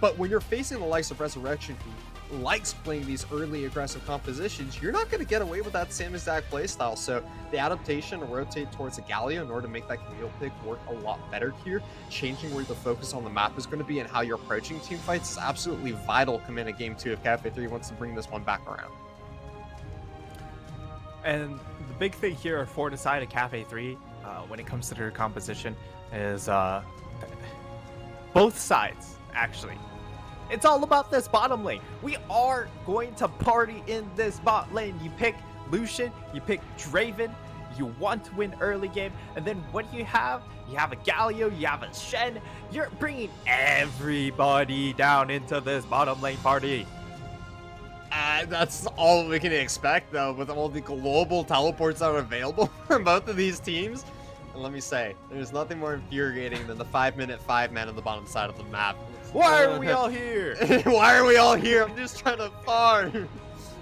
But when you're facing the likes of Resurrection, who likes playing these early aggressive compositions, you're not going to get away with that same exact playstyle. So the adaptation to rotate towards a Galio in order to make that Camille pick work a lot better here, changing where the focus on the map is going to be and how you're approaching team fights, is absolutely vital coming in Game 2 if Cafe 3 wants to bring this one back around. And the big thing here for the side of Cafe 3 when it comes to their composition is both sides, actually. It's all about this bottom lane. We are going to party in this bot lane. You pick Lucian, you pick Draven, you want to win early game, and then what do you have? You have a Galio, you have a Shen. You're bringing everybody down into this bottom lane party. That's all we can expect, though, with all the global teleports that are available for both of these teams. And let me say, there's nothing more infuriating than the 5-minute 5-man on the bottom side of the map. Why are we all here? Why are we all here? I'm just trying to farm.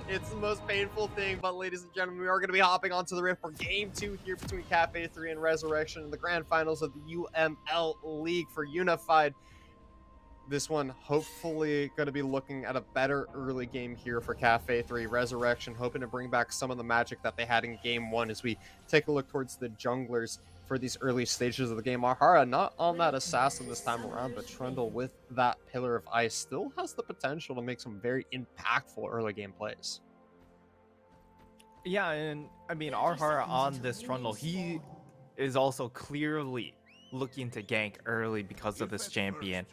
It's the most painful thing, but ladies and gentlemen, we are going to be hopping onto the Rift for Game 2 here between Cafe 3 and Resurrection in the grand finals of the UML League for Unified. This one hopefully going to be looking at a better early game here for Cafe 3. Resurrection hoping to bring back some of the magic that they had in Game 1 as we take a look towards the junglers for these early stages of the game. Ahara not on that assassin this time around, but Trundle with that Pillar of Ice still has the potential to make some very impactful early game plays. Yeah, and I mean, Ahara on this Trundle, he is also clearly looking to gank early because of this champion.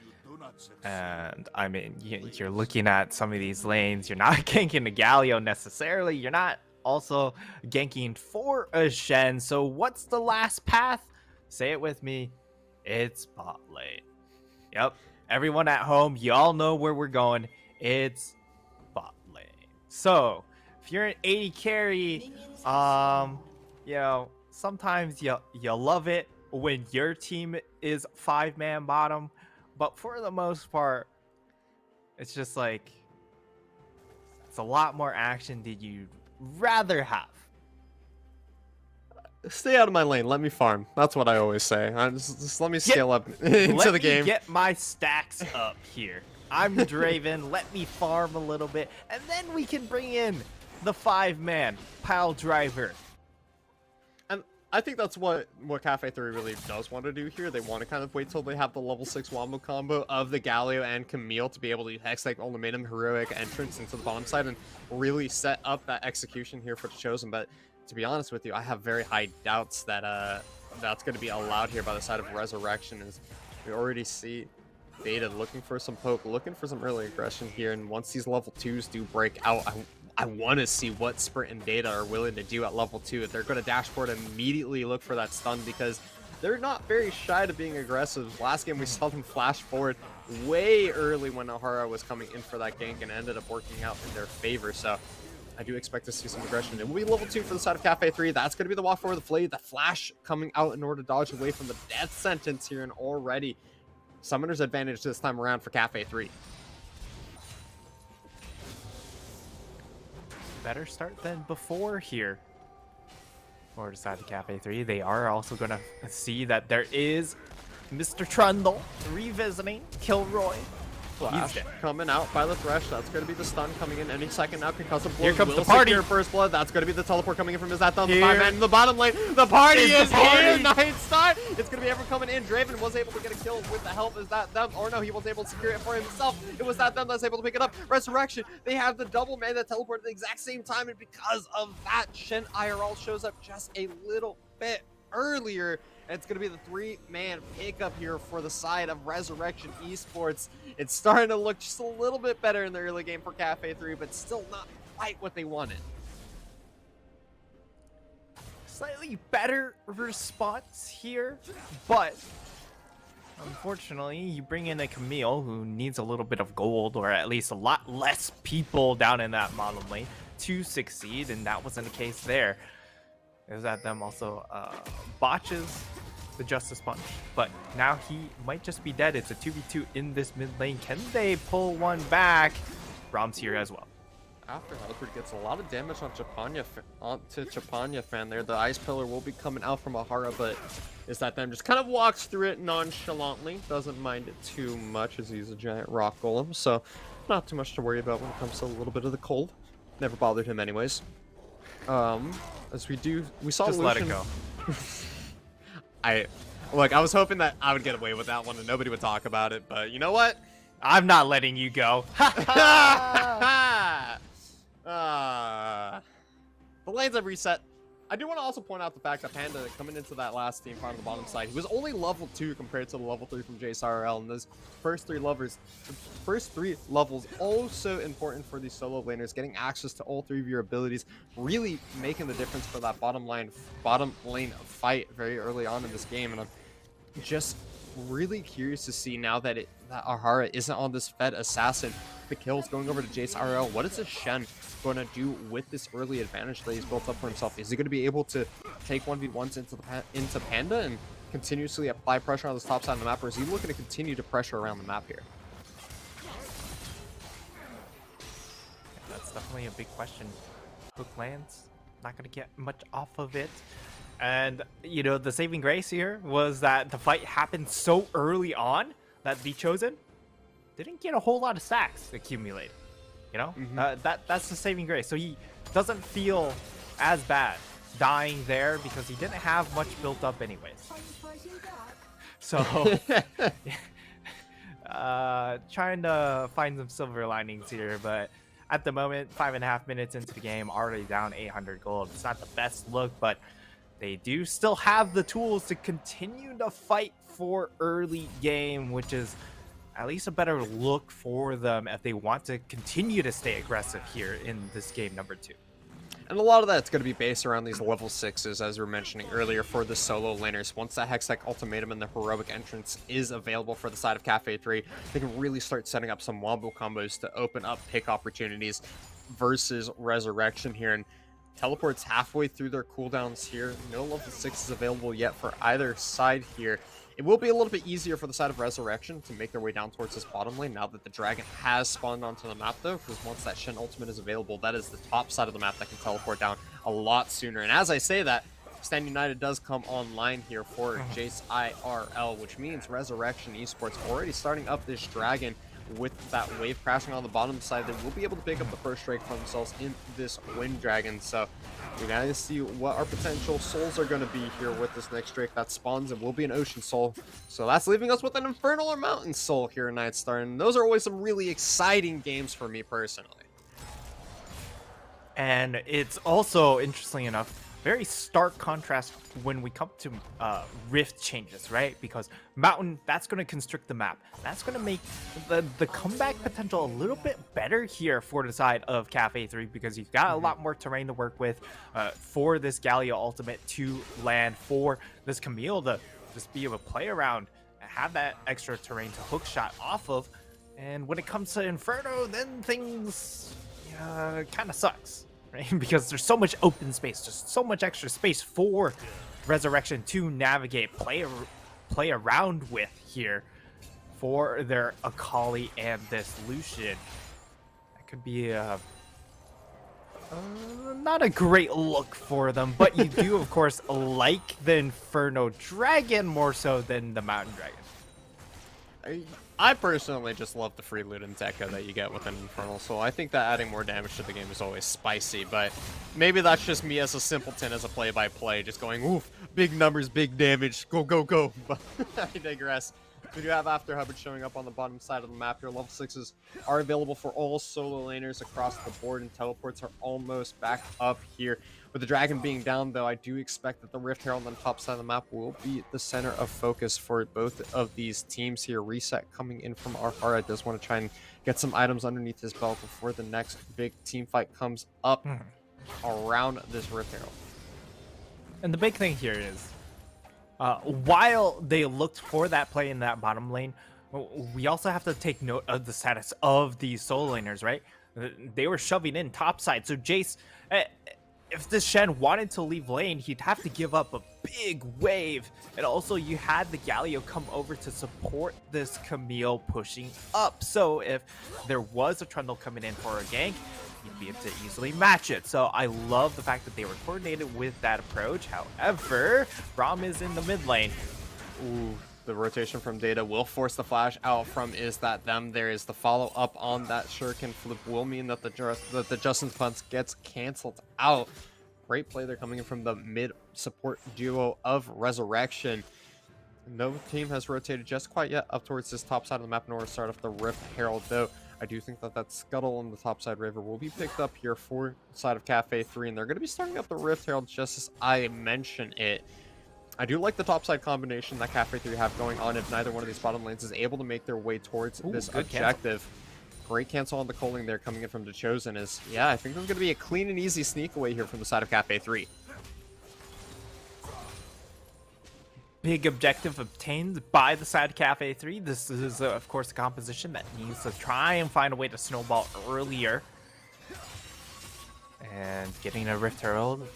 And I mean, you're looking at some of these lanes, you're not ganking the Galio necessarily, you're not also ganking for a Shen. So what's the last path? Say it with me. It's bot lane. Yep. Everyone at home, you all know where we're going. It's bot lane. So if you're an 80 carry, you know, sometimes you love it when your team is 5-man bottom, but for the most part, it's just like it's a lot more action than you'd rather have. Stay out of my lane. Let me farm. That's what I always say. Just let me scale up into the game. Get my stacks up here. I'm Draven. Let me farm a little bit, and then we can bring in the 5-man pile driver. And I think that's what Cafe 3 really does want to do here. They want to kind of wait till they have the level 6 wombo combo of the Galio and Camille to be able to hex like ultimatum heroic entrance into the bottom side and really set up that execution here for the Chosen. But to be honest with you, I have very high doubts that that's going to be allowed here by the side of Resurrection, as we already see Data looking for some poke, looking for some early aggression here. And once these level 2s do break out, I want to see what Sprint and Data are willing to do at level 2. If they're going to dashboard and immediately look for that stun, because they're not very shy to being aggressive. Last game we saw them flash forward way early when Ahara was coming in for that gank and ended up working out in their favor. So I do expect to see some aggression. It will be level 2 for the side of Cafe 3. That's going to be the walk forward, the Flay, the flash coming out in order to dodge away from the death sentence here, and already Summoner's advantage this time around for Cafe 3. Better start than before here for the side of Cafe 3. They are also going to see that there is Mr. Trundle revisiting Kilroy. Flash coming out by the Thresh. That's going to be the stun coming in any second now. Concussive blow. Here comes the party. First blood. That's going to be the teleport coming in from his Athon. The 5-man in the bottom lane. The party is here. Night Star. It's going to be ever coming in. Draven was able to get a kill with the help. Is that them? Or no, he was able to secure it for himself. It was that them that's able to pick it up. Resurrection. They have the double man that teleported at the exact same time. And because of that, Shen IRL shows up just a little bit earlier. It's going to be the 3-man pickup here for the side of Resurrection Esports. It's starting to look just a little bit better in the early game for Cafe 3, but still not quite what they wanted. Slightly better response here, but unfortunately, you bring in a Camille who needs a little bit of gold, or at least a lot less people down in that bottom lane to succeed, and that wasn't the case there. Is that them also botches the Justice Punch, but now he might just be dead. It's a 2v2 in this mid lane. Can they pull one back? Brom's here as well. After Halford gets a lot of damage on Chapanya fan there. The Ice Pillar will be coming out from Ahara, but is that them just kind of walks through it nonchalantly. Doesn't mind it too much as he's a giant rock golem, so not too much to worry about when it comes to a little bit of the cold. Never bothered him anyways. As we saw just Lucian. let it go. I was hoping that I would get away with that one and nobody would talk about it, but you know what? I'm not letting you go. The lanes have reset. I do want to also point out the fact that Panda, coming into that last team fight on the bottom side, he was only level 2 compared to the level 3 from JSRL, and those first three levels also important for these solo laners, getting access to all 3 of your abilities, really making the difference for that bottom lane fight very early on in this game. And I'm just really curious to see now that Ahara isn't on this Fed assassin. The kills going over to Jace RL. What is this Shen going to do with this early advantage that he's built up for himself? Is he going to be able to take 1v1s into Panda and continuously apply pressure on this top side of the map, or is he looking to continue to pressure around the map here? That's definitely a big question. Hook lands, not going to get much off of it. And, you know, the saving grace here was that the fight happened so early on that the Chosen didn't get a whole lot of stacks accumulated. You know, that's the saving grace. So he doesn't feel as bad dying there because he didn't have much built up anyways. So trying to find some silver linings here, but at the moment, 5.5 minutes into the game, already down 800 gold. It's not the best look, but they do still have the tools to continue to fight for early game, which is at least a better look for them if they want to continue to stay aggressive here in this game number 2. And a lot of that's going to be based around these level 6s, as we were mentioning earlier, for the solo laners. Once that Hextech Ultimatum and the Heroic Entrance is available for the side of Cafe 3, they can really start setting up some wombo combos to open up pick opportunities versus Resurrection here. And Teleport's halfway through their cooldowns here. No level 6s available yet for either side here. It will be a little bit easier for the side of Resurrection to make their way down towards this bottom lane now that the Dragon has spawned onto the map, though, because once that Shen ultimate is available, that is the top side of the map that can teleport down a lot sooner. And as I say that, Stand United does come online here for Jace IRL, which means Resurrection Esports already starting up this Dragon with that wave crashing on the bottom side. They will be able to pick up the first strike for themselves in this Wind Dragon. So we gotta see what our potential souls are going to be here with this next drake that spawns. It will be an Ocean Soul, so that's leaving us with an Infernal or Mountain Soul here in Nightstar, and those are always some really exciting games for me personally. And it's also, interestingly enough, very stark contrast when we come to rift changes, right? Because Mountain, that's going to constrict the map. That's going to make the comeback potential a little bit better here for the side of Cafe 3, because you've got a lot more terrain to work with for this Galio ultimate to land, for this Camille to just be able to play around and have that extra terrain to hook shot off of. And when it comes to Inferno, then things kind of sucks. Right? Because there's so much open space, just so much extra space for Resurrection to navigate, play around with here for their Akali and this Lucian. That could be not a great look for them, but you do, of course, like the Inferno Dragon more so than the Mountain Dragon. I personally just love the free loot and deco that you get with an Infernal Soul. I think that adding more damage to the game is always spicy, but maybe that's just me as a simpleton, as a play-by-play, just going, oof, big numbers, big damage, go, go, go. But I digress. We do have After Hubbard showing up on the bottom side of the map here. Level 6s are available for all solo laners across the board, and teleports are almost back up here. With the Dragon being down, though, I do expect that the Rift Herald on the top side of the map will be the center of focus for both of these teams here. Reset coming in from Arhara does want to try and get some items underneath his belt before the next big team fight comes up around this Rift Herald. And the big thing here is, while they looked for that play in that bottom lane, we also have to take note of the status of these solo laners, right? They were shoving in topside, so Jace, if this Shen wanted to leave lane, he'd have to give up a big wave. And also, you had the Galio come over to support this Camille pushing up. So if there was a Trundle coming in for a gank, you'd be able to easily match it. So I love the fact that they were coordinated with that approach. However, Braum is in the mid lane. Ooh. The rotation from Data will force the flash out from Is That Them. There is the follow-up on that Shuriken flip will mean that the Justin's Punch gets canceled out. Great play there coming in from the mid support duo of Resurrection. No team has rotated just quite yet up towards this top side of the map in order to start off the Rift Herald, though. I do think that that Scuttle on the top side River will be picked up here for the side of Cafe 3, and they're going to be starting up the Rift Herald just as I mentioned it. I do like the topside combination that Cafe 3 have going on if neither one of these bottom lanes is able to make their way towards this objective. Great cancel on the culling there coming in from the Chosen is, yeah, I think there's going to be a clean and easy sneak away here from the side of Cafe 3. Big objective obtained by the side of Cafe 3. This is, of course, a composition that needs to try and find a way to snowball earlier. And getting a Rift Herald,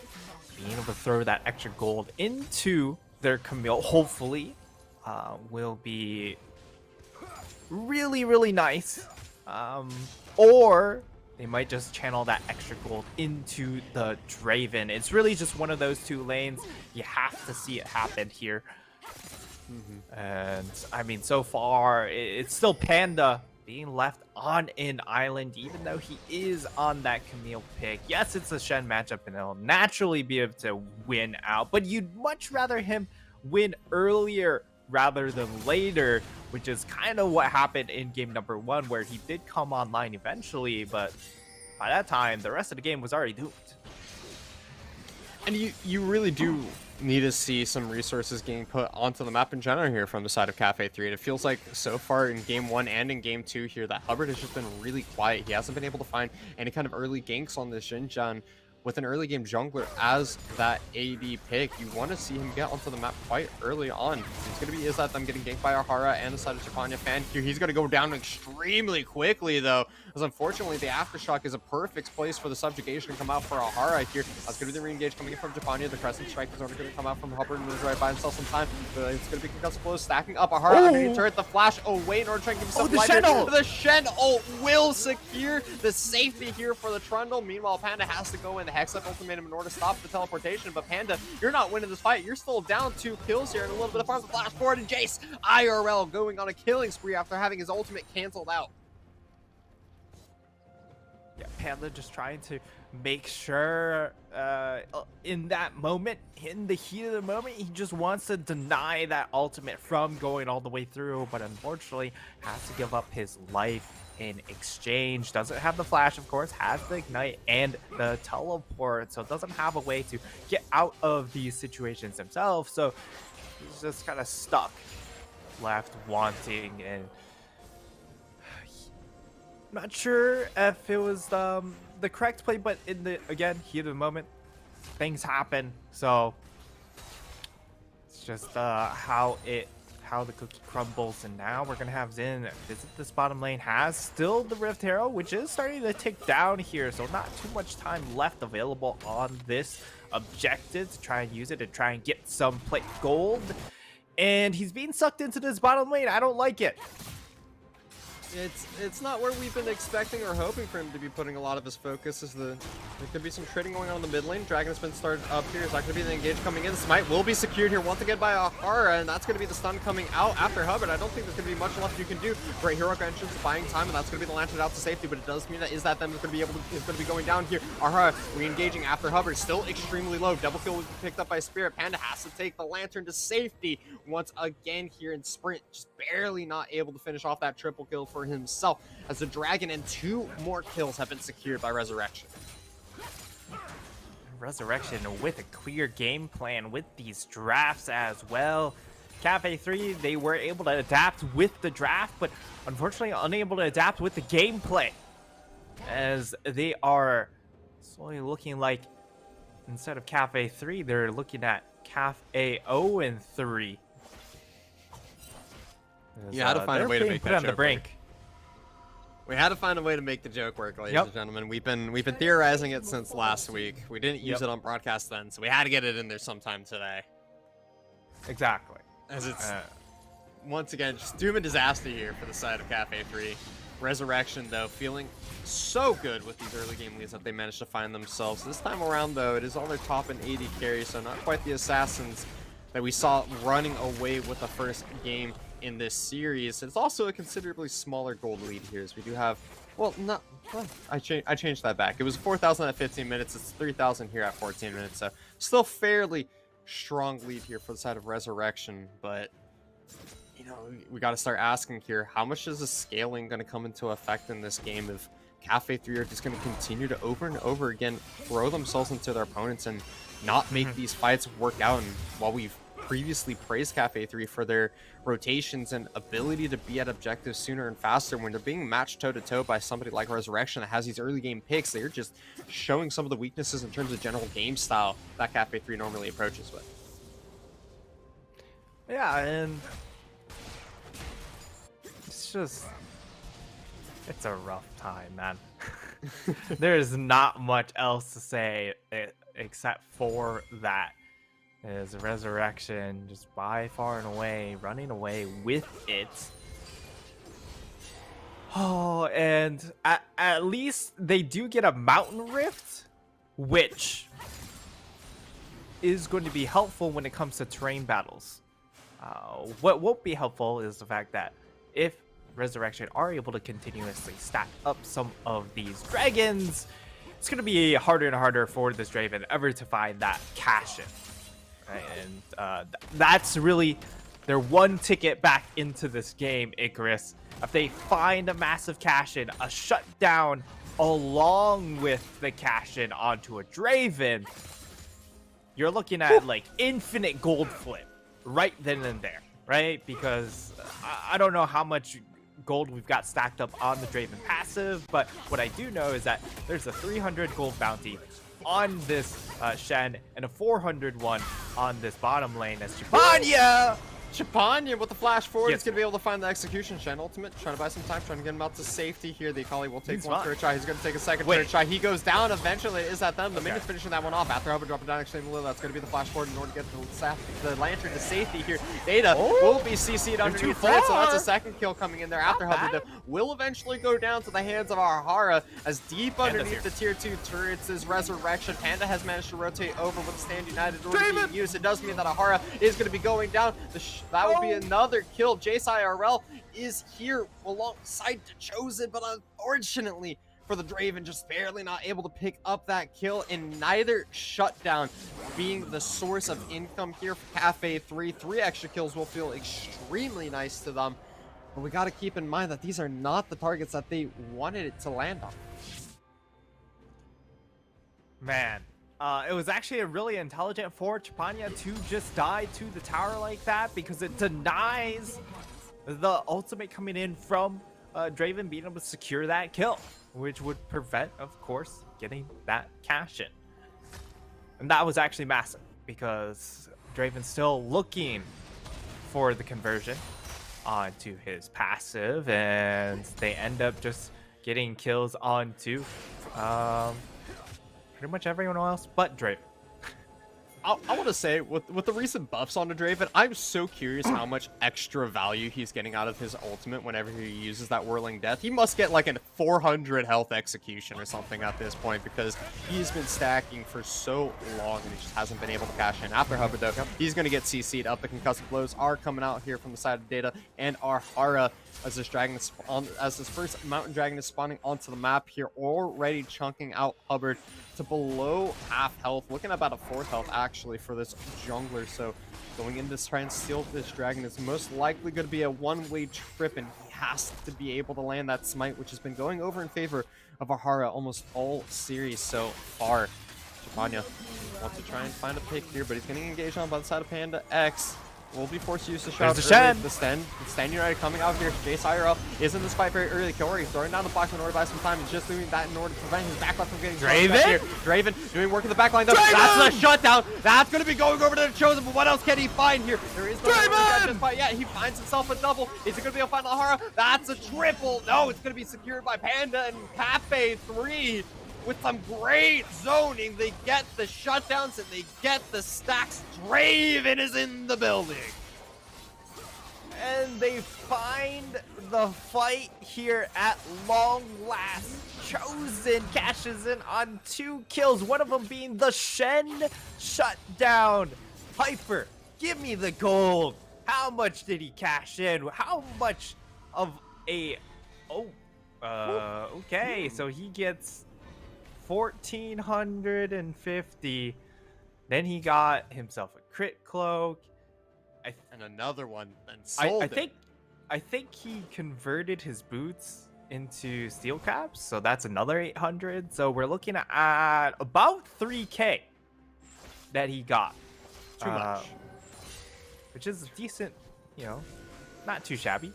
being able to throw that extra gold into their Camille, hopefully, will be really, really nice. Or they might just channel that extra gold into the Draven. It's really just one of those two lanes. You have to see it happen here. And I mean, so far, it's still Panda being left on an island, even though he is on that Camille pick. Yes, it's a Shen matchup, and he'll naturally be able to win out, but you'd much rather him win earlier rather than later, which is kind of what happened in game number 1, where he did come online eventually, but by that time, the rest of the game was already doomed. And you really do need to see some resources getting put onto the map in general here from the side of Cafe 3. And it feels like so far in game 1 and in game 2 here that Hubbard has just been really quiet. He hasn't been able to find any kind of early ganks on this Xinjiang. With an early game jungler as that AD pick, you want to see him get onto the map quite early on. It's going to be them getting ganked by Ahara and the side of Chapanya fan here. He's going to go down extremely quickly though, because unfortunately the Aftershock is a perfect place for the subjugation to come out for Ahara here. That's going to be the re-engage coming in from Chapanya. The Crescent Strike is only going to come out from Hubbard and is right by himself some time. But it's going to be concussive blows stacking up. Ahara underneath turret, the flash away in order to try and give himself light. The Shen ult will secure the safety here for the Trundle. Meanwhile, Panda has to go in the Hex Up ultimatum in order to stop the teleportation, but Panda, you're not winning this fight. You're still down 2 kills here and a little bit of farm. Flash forward, and Jace IRL going on a killing spree after having his ultimate canceled out. Yeah, Panda just trying to make sure in that moment, in the heat of the moment, he just wants to deny that ultimate from going all the way through, but unfortunately has to give up his life in exchange. Doesn't have the flash, of course, has the ignite and the teleport, so doesn't have a way to get out of these situations himself, so he's just kind of stuck, left wanting, and not sure if it was the correct play, but in the, again, heat of the moment, things happen, so it's just how the cookie crumbles. And now we're gonna have Xin visit this bottom lane, has still the Rift Herald, which is starting to tick down here, so not too much time left available on this objective to try and use it and try and get some plate gold, and he's being sucked into this bottom lane. I don't like it. It's not where we've been expecting or hoping for him to be putting a lot of his focus. There could be some trading going on in the mid lane. Dragon's been started up here. Is that going to be the engage coming in? Smite will be secured here once again by Ahara, and that's going to be the stun coming out after Hubbard. I don't think there's going to be much left you can do. Great heroic entrance, buying time, and that's going to be the lantern out to safety, but it does mean that is going to be going down here. Ahara re-engaging after Hubbard, still extremely low. Double kill was picked up by Spirit. Panda has to take the lantern to safety once again here in Sprint, just barely not able to finish off that triple kill for himself, as the Dragon and 2 more kills have been secured by Resurrection. Resurrection with a clear game plan with these drafts as well. Cafe 3, they were able to adapt with the draft, but unfortunately unable to adapt with the gameplay, as they are slowly looking like, instead of Cafe 3, they're looking at Cafe 0 and 3. You had to find a way to make that on the brink. Work. We had to find a way to make the joke work, ladies and gentlemen. We've been theorizing it since last week. We didn't use it on broadcast then, so we had to get it in there sometime today. Exactly. As it's once again just doom and disaster here for the side of Cafe 3. Resurrection, though, feeling so good with these early game leads that they managed to find themselves. This time around, though, it is all their top and AD carry, so not quite the assassins that we saw running away with the first game in this series. It's also a considerably smaller gold lead here, as we do have, I changed that back. It was 4,000 at 15 minutes. It's 3,000 here at 14 minutes, so still fairly strong lead here for the side of Resurrection, but we got to start asking here, how much is the scaling going to come into effect in this game if Cafe 3 are just going to continue to over and over again throw themselves into their opponents and not make these fights work out? And while we've previously praised Cafe 3 for their rotations and ability to be at objectives sooner and faster, when they're being matched toe-to-toe by somebody like Resurrection that has these early game picks, they're just showing some of the weaknesses in terms of general game style that Cafe 3 normally approaches with. Yeah, and it's a rough time, man. There's not much else to say except for that. Is Resurrection just by far and away running away with it. Oh, and at least they do get a Mountain Rift, which is going to be helpful when it comes to terrain battles. What won't be helpful is the fact that if Resurrection are able to continuously stack up some of these dragons, it's going to be harder and harder for this Draven ever to find that cash-in. Right? And that's really their one ticket back into this game, Icarus. If they find a massive cash-in, a shutdown along with the cash-in onto a Draven, you're looking at like infinite gold flip right then and there, right? Because I don't know how much gold we've got stacked up on the Draven passive, but what I do know is that there's a 300 gold bounty on this Shen and a 400 one on this bottom lane as Chapanya! Chapanya with the flash forward Yes. is going to be able to find the execution. Shen ultimate, trying to buy some time, trying to get him out to safety here. The Akali will take He's one fine. turret shot. He's going to take a second Wait. turret shot. He goes down eventually. Is that them? The Okay. minions finishing that one off. After Hubbard dropping down, actually, that's going to be the flash forward in order to get the lantern to safety here. Data will be CC'd underneath too turret, so that's a far. second kill coming in there. After Not Hubbard, bad. though, will eventually go down to the hands of our Hara as deep Panda's underneath here. the tier 2 turrets is Resurrection. Panda has managed to rotate over with Stand United in order to Draven! be used. It does mean that Ahara is going to be going down. That will be another kill. Jace IRL is here alongside the Chosen, but unfortunately for the Draven, just barely not able to pick up that kill, and neither shutdown being the source of income here for Cafe 3. 3 extra kills will feel extremely nice to them, but we got to keep in mind that these are not the targets that they wanted it to land on. Man, it was actually a really intelligent for Chapanya to just die to the tower like that because it denies the ultimate coming in from Draven being able to secure that kill, which would prevent, of course, getting that cash in. And that was actually massive because Draven's still looking for the conversion onto his passive, and they end up just getting kills onto pretty much everyone else but Draven. I want to say, with the recent buffs on the Draven, I'm so curious how much extra value he's getting out of his ultimate whenever he uses that Whirling Death. He must get like a 400 health execution or something at this point because he's been stacking for so long and he just hasn't been able to cash in. After Hubbard, though, he's going to get CC'd up. The concussive blows are coming out here from the side of Data and our Hara as this dragon is as this first mountain dragon is spawning onto the map here, already chunking out Hubbard to below half health, looking at about a 4th health actually for this jungler. So going in to try and steal this dragon is most likely going to be a one-way trip, and he has to be able to land that smite, which has been going over in favor of Ahara almost all series so far. Chapanya wants to try and find a pick here, but he's getting engaged on by the side of Panda X. Will be forced to use the shot. There's the Shen. The Stand United coming out here. Jace IRL is in this fight very early. Kori throwing down the box in order to buy some time. He's just doing that in order to prevent his backlap from getting Draven? back here. Draven doing work in the backline though. Draven! That's a shutdown. That's going to be going over to the Chosen, but what else can he find here? There is no Draven! just fight yet. He finds himself a double. Is it going to be a final Hara? That's a triple. No, it's going to be secured by Panda and Cafe 3. With some great zoning, they get the shutdowns and they get the stacks. Draven is in the building. And they find the fight here at long last. Chosen cashes in on 2 kills, one of them being the Shen shutdown. Hyper, give me the gold. How much did he cash in? How much of a... okay, so he gets 1,450. Then he got himself a crit cloak. And another one, and sold I think he converted his boots into steel caps, so that's another 800. So we're looking at about 3K that he got. Too much. Which is a decent, not too shabby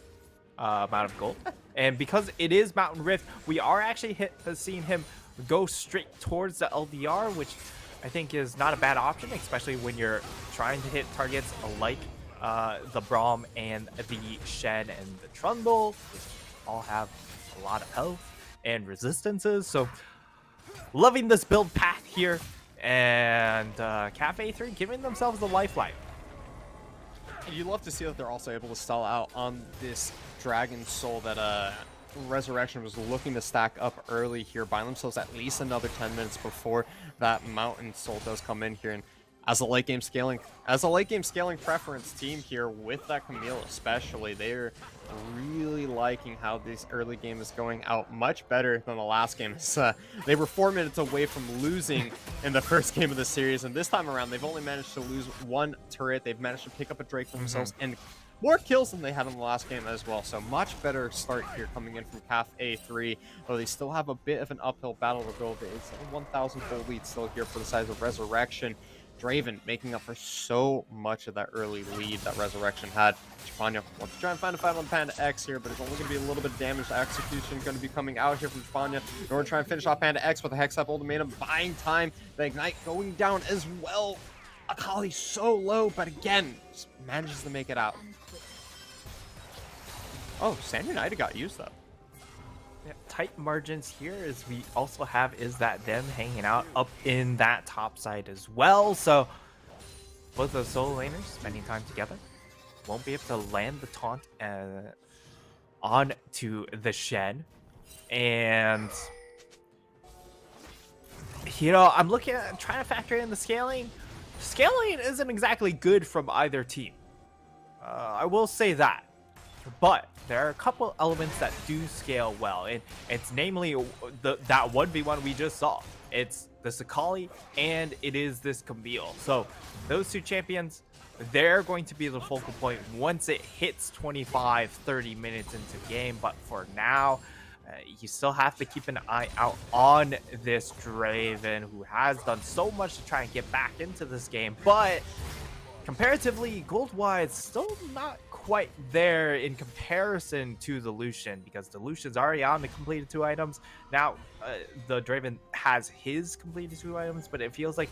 amount of gold. And because it is Mountain Rift, we are actually seeing him go straight towards the LDR, which I think is not a bad option, especially when you're trying to hit targets like the Braum and the Shen and the Trundle, which all have a lot of health and resistances. So loving this build path here, and Cafe 3 giving themselves the lifeline. You love to see that they're also able to stall out on this Dragon Soul that Resurrection was looking to stack up early here, buying themselves at least another 10 minutes before that Mountain Soul does come in here. And as a late game scaling preference team here with that Camille especially, they're really liking how this early game is going out much better than the last game. They were 4 minutes away from losing in the first game of the series, and this time around they've only managed to lose one turret. They've managed to pick up a Drake for themselves and more kills than they had in the last game as well. So much better start here coming in from Cafe 3, though they still have a bit of an uphill battle to go. It's a 1,000 gold lead still here for the size of Resurrection. Draven making up for so much of that early lead that Resurrection had. Chapanya wants to try and find a fight on Panda X here, but it's only going to be a little bit of damage. Execution going to be coming out here from Chapanya in order to try and finish off Panda X with a Hex Up Ultimatum, buying time. The Ignite going down as well. Akali so low, but again, just manages to make it out. Oh, Sand United got used though. Yeah, tight margins here as we also have is that them hanging out up in that top side as well. So both those solo laners spending time together won't be able to land the taunt onto the Shen. And I'm looking at trying to factor in the scaling. Scaling isn't exactly good from either team. I will say that. But there are a couple elements that do scale well, and it's namely that 1v1 we just saw. It's the Sakali and it is this Camille. So those two champions, they're going to be the focal point once it hits 25-30 minutes into game. But for now, you still have to keep an eye out on this Draven, who has done so much to try and get back into this game, but comparatively gold-wise, still not quite there in comparison to the Lucian, because the Lucian's already on the completed 2 items. Now the Draven has his completed 2 items, but it feels like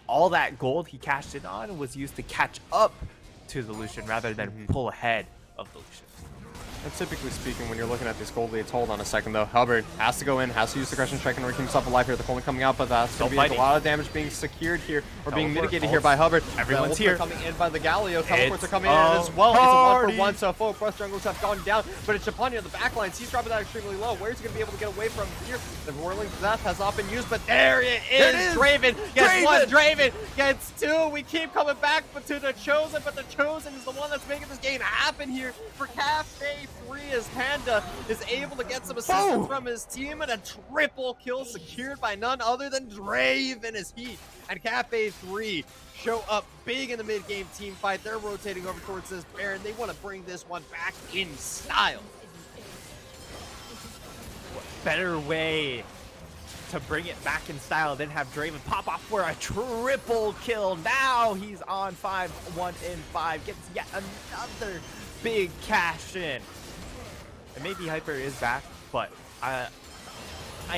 all that gold he cashed in on was used to catch up to the Lucian rather than pull ahead of the Lucian. And typically speaking, when you're looking at these gold leads, hold on a second though. Hubbard has to go in, has to use the Aggression Strike in order to keep himself alive here. The Colin coming out, but that's going to be a lot of damage being secured here, or being mitigated here by Hubbard. Everyone's here. Coming in by the Galio. Teleports are coming in as well. It's a 1-for-1, so 4 plus jungles have gone down, but it's Chapanya on the backlines. He's dropping that extremely low. Where's he going to be able to get away from here? The Whirling Death has not been used, but there it is. Draven gets 1. Draven gets 2. We keep coming back to the Chosen, but the Chosen is the one that's making this game happen here for Cafe 3 as Panda is able to get some assistance from his team, and a triple kill secured by none other than Draven as he and Cafe 3 show up big in the mid-game team fight. They're rotating over towards this Baron. They want to bring this one back in style. What better way to bring it back in style than have Draven pop off for a triple kill. Now he's on 5, 1 in 5, gets yet another big cash in. And maybe Hyper is back, but I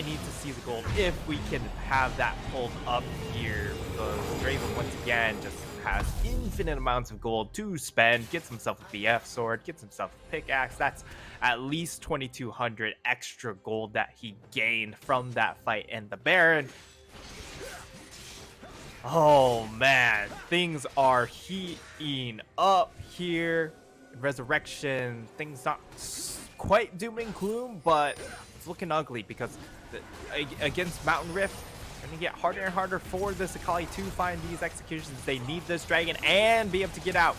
need to see the gold if we can have that pulled up here, because Draven once again just has infinite amounts of gold to spend, gets himself a BF sword, gets himself a pickaxe. That's at least 2,200 extra gold that he gained from that fight in the Baron. Oh man, things are heating up here. Resurrection, things not quite doom and gloom, but it's looking ugly because against Mountain Rift, it's going to get harder and harder for this Akali to find these executions. They need this dragon and be able to get out.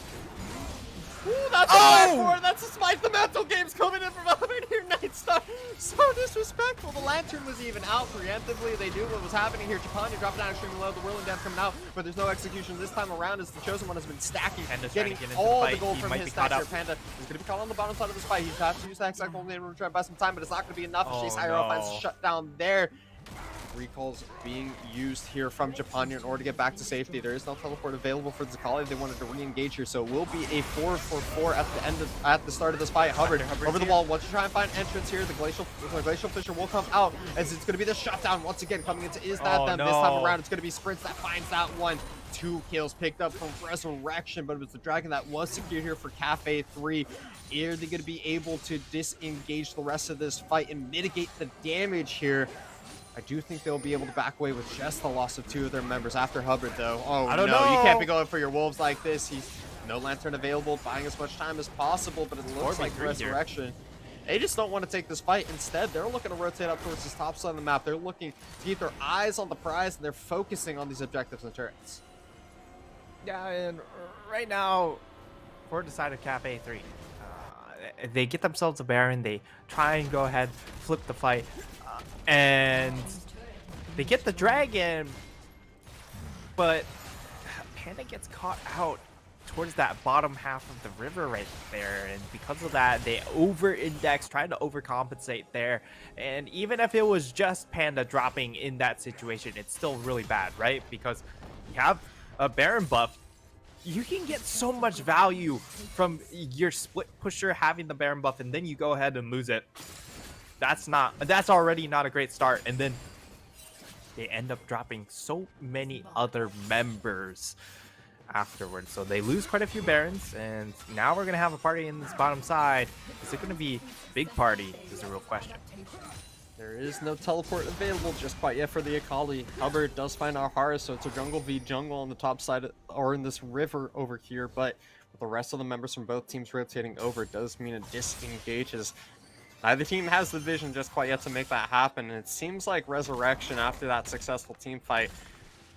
Ooh, that's a platform. That's a smite. The mental game's coming in from behind here. Nightstar, so disrespectful. The lantern was even out preemptively. They knew what was happening here. Japania dropping down extremely low. The whirling death coming out, but there's no execution this time around as the chosen one has been stacking, getting all the gold from his stacks here. Panda is going to be caught on the bottom side of this fight. He's has to use that exact gold name to try to buy some time, but it's not going to be enough. Chase Hyrule finds a shutdown there. Recalls being used here from Japania in order to get back to safety. There is no teleport available for Zakali. They wanted to re-engage here, so it will be a 4-for-4 at the start of this fight. Hubbard over the wall wants to try and find entrance here. The glacial Fisher will come out as it's going to be the shutdown once again coming into is that them this time around. It's going to be Sprints that finds that one. 2 kills picked up from Resurrection, but it was the dragon that was secured here for Cafe 3. Are they going to be able to disengage the rest of this fight and mitigate the damage here? I do think they'll be able to back away with just the loss of 2 of their members after Hubbard, though. Oh, I don't no, know. You can't be going for your wolves like this. He's no lantern available, buying as much time as possible, but it looks like Resurrection. They just don't want to take this fight. Instead, they're looking to rotate up towards this top side of the map. They're looking to keep their eyes on the prize, and they're focusing on these objectives and turrets. Yeah, and right now, for the side of Cafe 3, they get themselves a Baron. They try and go ahead, flip the fight. And they get the dragon, but Panda gets caught out towards that bottom half of the river right there, and because of that they over-index, trying to overcompensate there. And even if it was just Panda dropping in that situation, it's still really bad, right? Because you have a Baron buff, you can get so much value from your split pusher having the Baron buff, and then you go ahead and lose it. That's already not a great start, and then they end up dropping so many other members afterwards. So they lose quite a few Barons, and now we're gonna have a party in this bottom side. Is it gonna be big party is the real question. There is no teleport available just quite yet for the Akali. Hubbard does find Arhara, so it's a jungle v jungle on the top side, or in this river over here, but with the rest of the members from both teams rotating over, it does mean it disengages. Neither team has the vision just quite yet to make that happen, and it seems like Resurrection, after that successful team fight,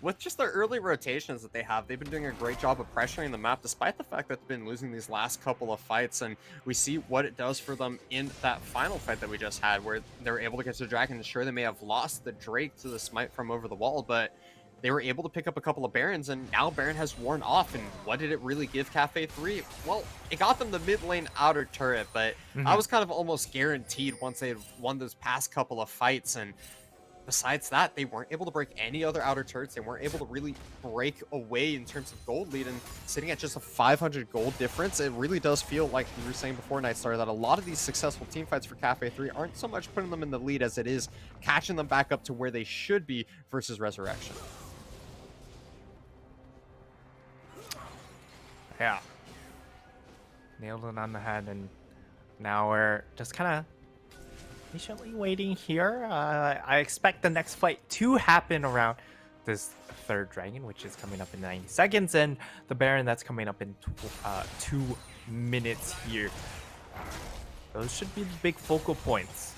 with just their early rotations that they have, they've been doing a great job of pressuring the map, despite the fact that they've been losing these last couple of fights, and we see what it does for them in that final fight that we just had, where they were able to get to the dragon. And sure, they may have lost the Drake to the smite from over the wall, but they were able to pick up a couple of Barons, and now Baron has worn off. And what did it really give Cafe 3? Well, it got them the mid lane outer turret, but I was kind of almost guaranteed once they had won those past couple of fights. And besides that, they weren't able to break any other outer turrets. They weren't able to really break away in terms of gold lead, and sitting at just a 500 gold difference, it really does feel like you were saying before, Nightstar, that a lot of these successful team fights for Cafe 3 aren't so much putting them in the lead as it is catching them back up to where they should be versus Resurrection. Yeah. Nailed it on the head, and now we're just kind of patiently waiting here. I expect the next fight to happen around this third dragon, which is coming up in 90 seconds, and the Baron that's coming up in 2 minutes here. Those should be the big focal points.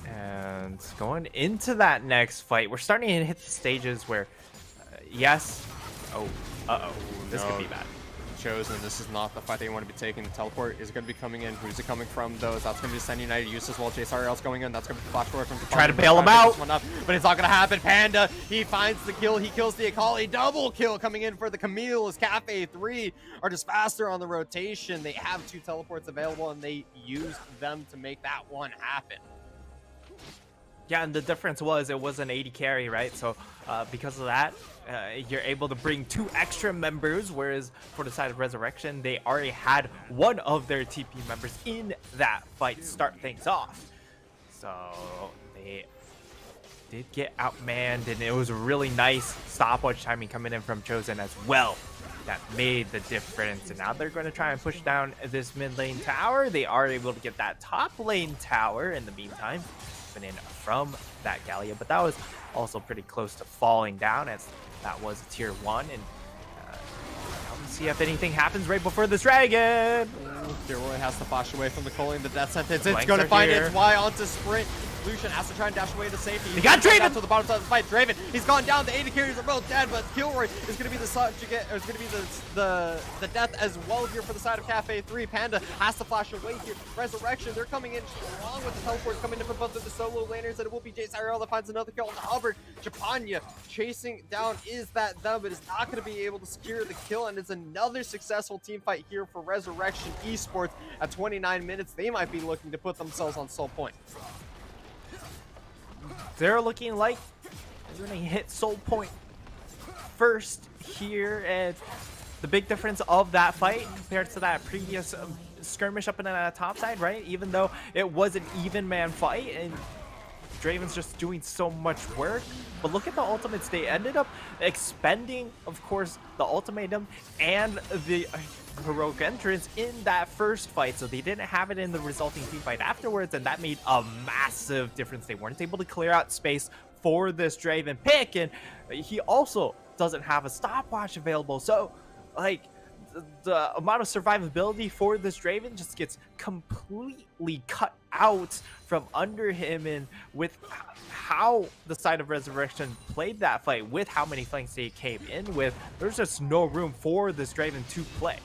And going into that next fight, we're starting to hit the stages where, yes, this could be bad. Chosen, this is not the fight that you want to be taking. The teleport is going to be coming in. Who's it coming from, though? That's going to be Sen United use as well. JSRL's going in. That's going to be flash forward from the try to bail him out, but it's not going to happen. Panda, he finds the kill. He kills the Akali. Double kill coming in for the Camille as Cafe 3 are just faster on the rotation. They have 2 teleports available, and they used them to make that one happen. Yeah, and the difference was it was an 80 carry, right? So because of that, you're able to bring 2 extra members, whereas for the side of Resurrection, they already had one of their TP members in that fight to start things off. So they did get outmanned, and it was a really nice stopwatch timing coming in from Chosen as well. That made the difference, and now they're going to try and push down this mid lane tower. They are able to get that top lane tower in the meantime, in from that Gallia, but that was also pretty close to falling down, as that was a tier 1. And let's see if anything happens right before this dragon. Deroy has to flash away from the Culling, the death sentence. It's going to find its way onto Sprint. Lucian has to try and dash away to safety. He got Draven! To the bottom side of the fight. Draven, he's gone down. The AD carriers are both dead, but Kilroy is going to be the subjugate, or is going to be the death as well here for the side of Cafe 3. Panda has to flash away here. Resurrection, they're coming in strong with the teleport coming in from both of the solo laners, and it will be Jace Irel that finds another kill on Hubbard. Japanya chasing down, is that them, but is not going to be able to secure the kill, and it's another successful team fight here for Resurrection Esports. At 29 minutes, they might be looking to put themselves on soul point. They're looking like they're going to hit soul point first here, and the big difference of that fight compared to that previous skirmish up in the top side, right? Even though it was an even man fight and Draven's just doing so much work, but look at the ultimates. They ended up expending, of course, the ultimatum and the heroic entrance in that first fight, so they didn't have it in the resulting team fight afterwards, and that made a massive difference. They weren't able to clear out space for this Draven pick, and he also doesn't have a stopwatch available, so like the amount of survivability for this Draven just gets completely cut out from under him. And with how the side of Resurrection played that fight, with how many flanks they came in with, there's just no room for this Draven to play.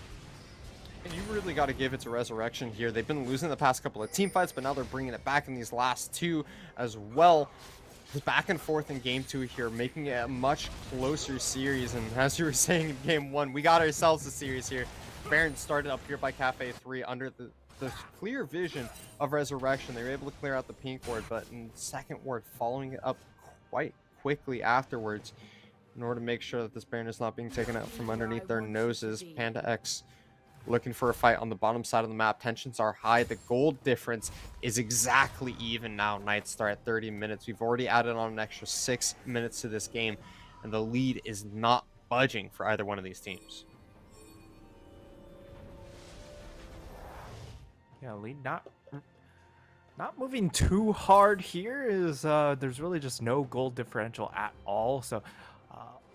And you really got to give it to Resurrection here. They've been losing the past couple of team fights, but now they're bringing it back in these last two as well. Back and forth in game 2 here, making it a much closer series. And as you were saying in game 1, we got ourselves a series here. Baron started up here by Cafe 3 under the clear vision of Resurrection. They were able to clear out the pink ward, but in the second ward, following it up quite quickly afterwards in order to make sure that this Baron is not being taken out from underneath their noses. Panda X looking for a fight on the bottom side of the map. Tensions are high. The gold difference is exactly even now. Nightstar at 30 minutes. We've already added on an extra 6 minutes to this game, and the lead is not budging for either one of these teams. Yeah, lead not moving too hard here. Is there's really just no gold differential at all, so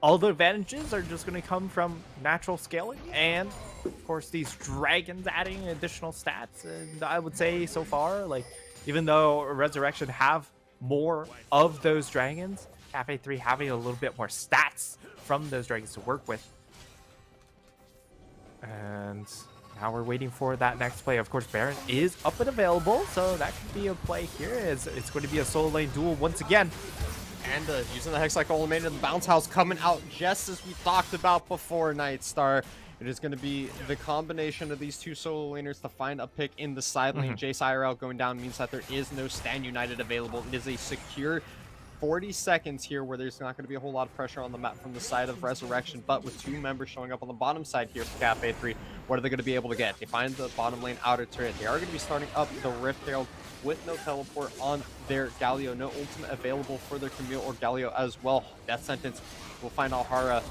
all the advantages are just going to come from natural scaling and, of course, these dragons adding additional stats. And I would say so far, like, even though Resurrection have more of those dragons, Cafe 3 having a little bit more stats from those dragons to work with. And now we're waiting for that next play. Of course, Baron is up and available, so that could be a play here. It's going to be a solo lane duel once again. And using the Hex-like Ultimate and the Bounce House coming out just as we talked about before, Nightstar. It is going to be the combination of these two solo laners to find a pick in the side lane. Jace IRL going down means that there is no Stand United available. It is a secure 40 seconds here where there's not going to be a whole lot of pressure on the map from the side of Resurrection, but with two members showing up on the bottom side here for Cafe 3, what are they going to be able to get? They find the bottom lane outer turret. They are going to be starting up the Rift Herald with no teleport on their Galio, no ultimate available for their Camille or Galio as well. Death Sentence will find Alhara.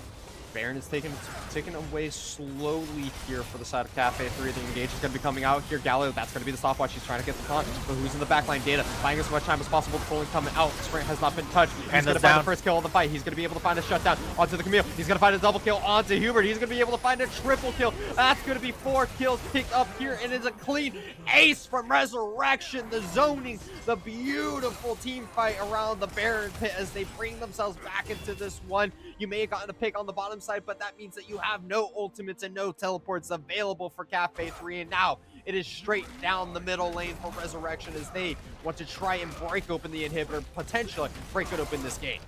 Baron is taken away slowly here for the side of Cafe 3. The engage is going to be coming out here. Galio, that's going to be the stopwatch. He's trying to get the taunt, but who's in the backline? Data buying as much time as possible. Trolling coming out. Sprint has not been touched. He's going to find the first kill on the fight. He's going to be able to find a shutdown onto the Camille. He's going to find a double kill onto Hubert. He's going to be able to find a triple kill. That's going to be 4 kills picked up here, and it's a clean ace from Resurrection. The zoning, the beautiful team fight around the Baron pit as they bring themselves back into this one. You may have gotten a pick on the bottom side, but that means that you have no ultimates and no teleports available for Cafe 3, and now it is straight down the middle lane for Resurrection as they want to try and break open the inhibitor, potentially break it open this game.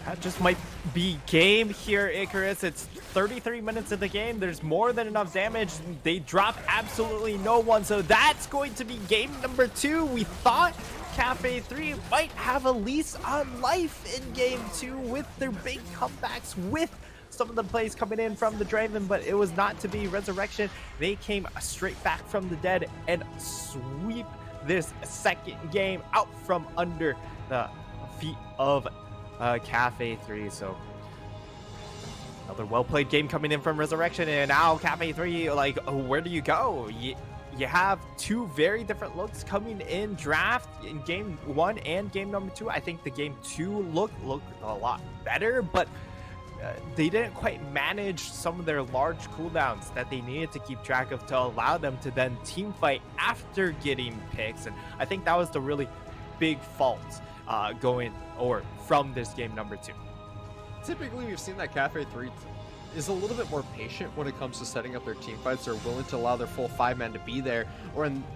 That just might be game here, Icarus. It's 33 minutes of the game. There's more than enough damage. They drop absolutely no one, so that's going to be game number 2. We thought Cafe 3 might have a lease on life in game 2 with their big comebacks, with some of the plays coming in from the Draven, but it was not to be. Resurrection, they came straight back from the dead and sweep this second game out from under the feet of Cafe 3. So another well-played game coming in from Resurrection, and now Cafe 3, like, where do you go? You have two very different looks coming in draft in game 1 and game number 2. I think the game 2 look a lot better, but they didn't quite manage some of their large cooldowns that they needed to keep track of to allow them to then team fight after getting picks. And I think that was the really big fault from this game number 2. Typically, we've seen that Cafe 3 is a little bit more patient when it comes to setting up their team fights. They're willing to allow their full 5-man to be there,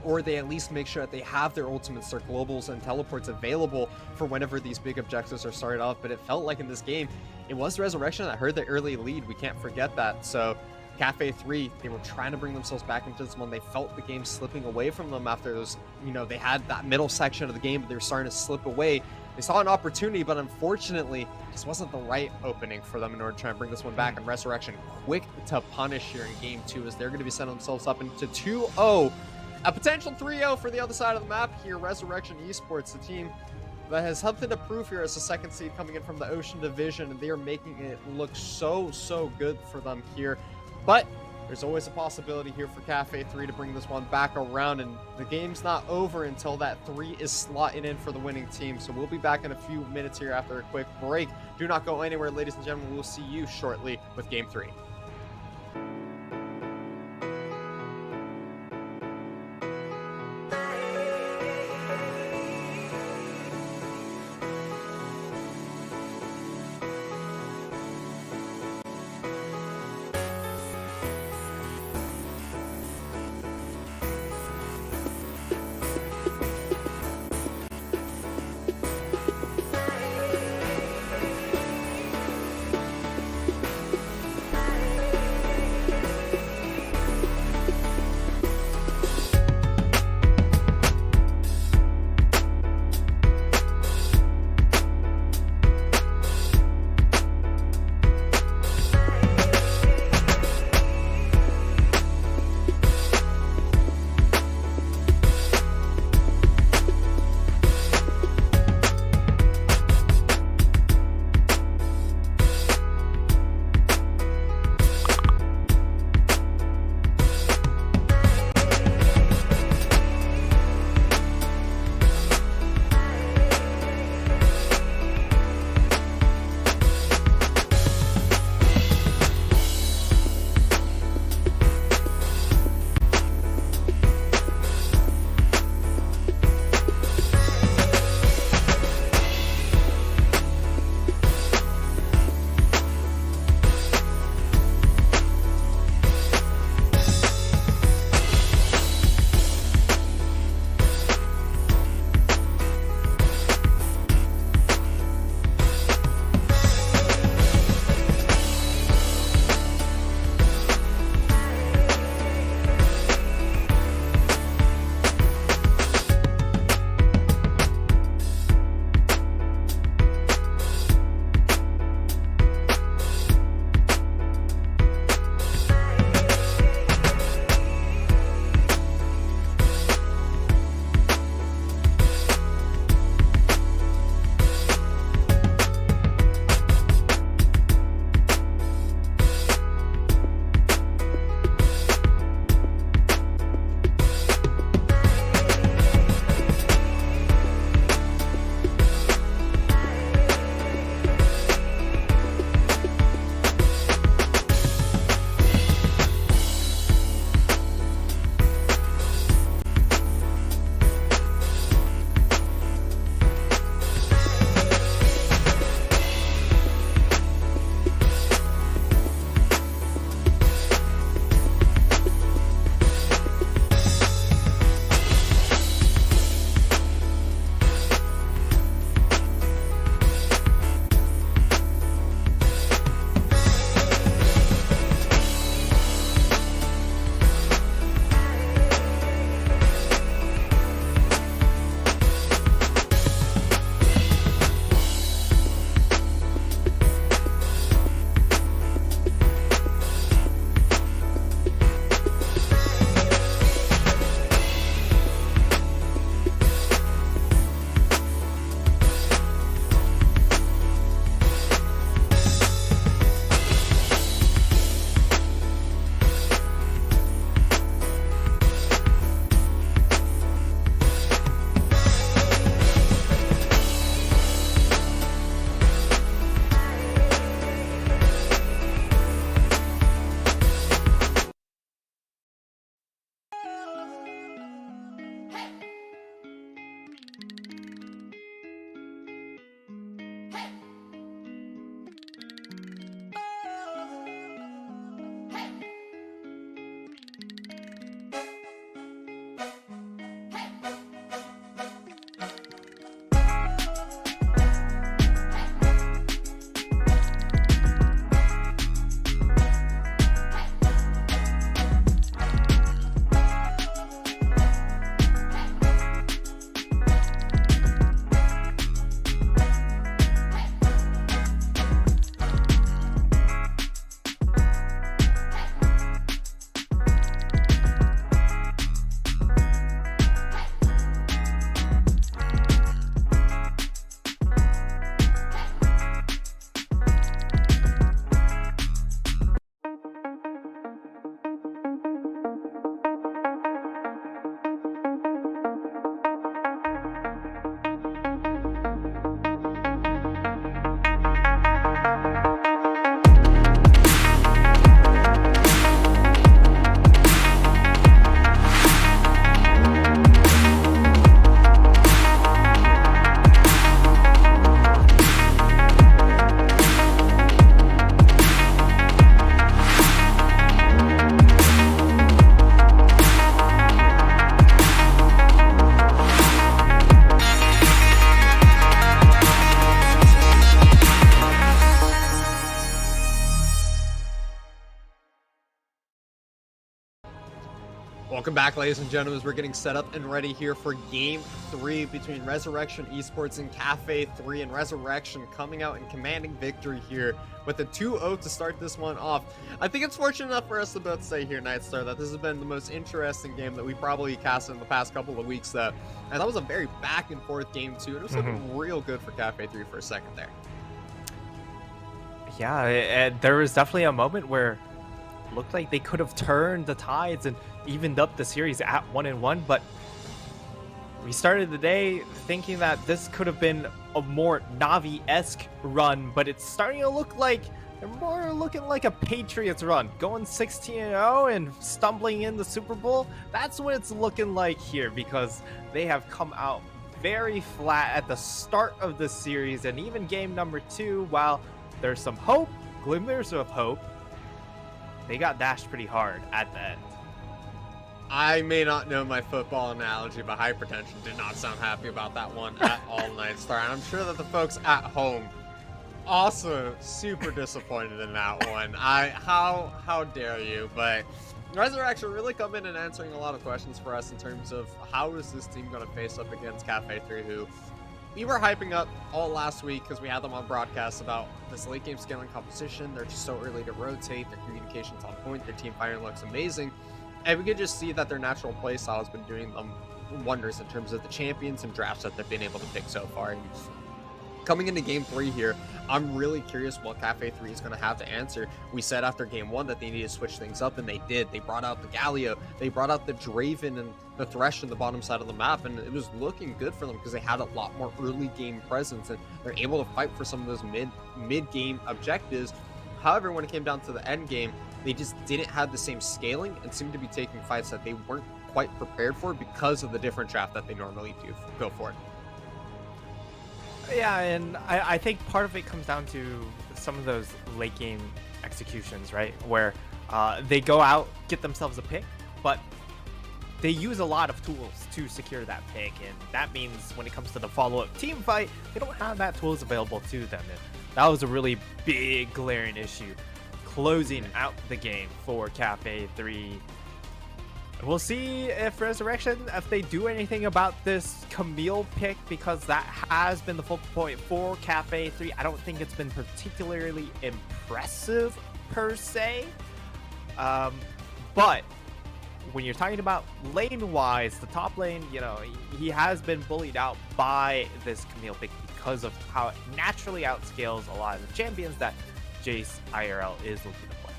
or they at least make sure that they have their ultimates, their globals, and teleports available for whenever these big objectives are started off. But it felt like in this game, it was Resurrection that heard the early lead. We can't forget that. So Cafe 3, they were trying to bring themselves back into this one. They felt the game slipping away from them after those, they had that middle section of the game, but they were starting to slip away. They saw an opportunity, but unfortunately, this wasn't the right opening for them in order to try and bring this one back. And Resurrection quick to punish here in game 2 as they're going to be setting themselves up into 2-0. A potential 3-0 for the other side of the map here. Resurrection Esports, the team that has something to prove here as the 2nd seed coming in from the Ocean Division, and they are making it look so good for them here. But there's always a possibility here for Cafe 3 to bring this one back around, and the game's not over until that 3 is slotted in for the winning team. So we'll be back in a few minutes here after a quick break. Do not go anywhere, ladies and gentlemen. We'll see you shortly with Game 3. Welcome back, ladies and gentlemen, as we're getting set up and ready here for Game 3 between Resurrection Esports and Cafe 3, and Resurrection coming out and commanding victory here with a 2-0 to start this one off. I think it's fortunate enough for us to both say here, Nightstar, that this has been the most interesting game that we probably casted in the past couple of weeks, though. And that was a very back and forth game, too. It was looking real good for Cafe 3 for a second there. Yeah, there was definitely a moment where it looked like they could have turned the tides and evened up the series at 1-1, but we started the day thinking that this could have been a more Navi-esque run, but it's starting to look like they're more looking like a Patriots run, going 16-0 and stumbling in the Super Bowl. That's what it's looking like here, because they have come out very flat at the start of the series, and even game number 2, while there's some hope, glimmers of hope, they got dashed pretty hard at the end. I may not know my football analogy, but Hypertension did not sound happy about that one at all, Nightstar. And I'm sure that the folks at home also super disappointed in that one. How dare you? But Resurrection really come in and answering a lot of questions for us in terms of how is this team going to face up against Cafe 3, who we were hyping up all last week because we had them on broadcast about this late game scaling composition. They're just so early to rotate. Their communication's on point. Their team firing looks amazing. And we could just see that their natural play style has been doing them wonders in terms of the champions and drafts that they've been able to pick so far. And coming into game 3 here, I'm really curious what Cafe 3 is going to have to answer. We said after game 1 that they needed to switch things up, and they did. They brought out the Galio, they brought out the Draven and the Thresh in the bottom side of the map, and it was looking good for them because they had a lot more early game presence, and they're able to fight for some of those mid-game objectives. However, when it came down to the end game, they just didn't have the same scaling and seemed to be taking fights that they weren't quite prepared for because of the different draft that they normally do go for. Yeah, and I think part of it comes down to some of those late game executions, right? Where they go out, get themselves a pick, but they use a lot of tools to secure that pick, and that means when it comes to the follow-up team fight, they don't have that tools available to them. And that was a really big glaring issue closing out the game for Cafe 3. We'll see if Resurrection, if they do anything about this Camille pick, because that has been the focal point for Cafe 3. I don't think it's been particularly impressive per se, but when you're talking about lane-wise, the top lane, you know, he has been bullied out by this Camille pick because of how it naturally outscales a lot of the champions that Jace IRL is looking to play.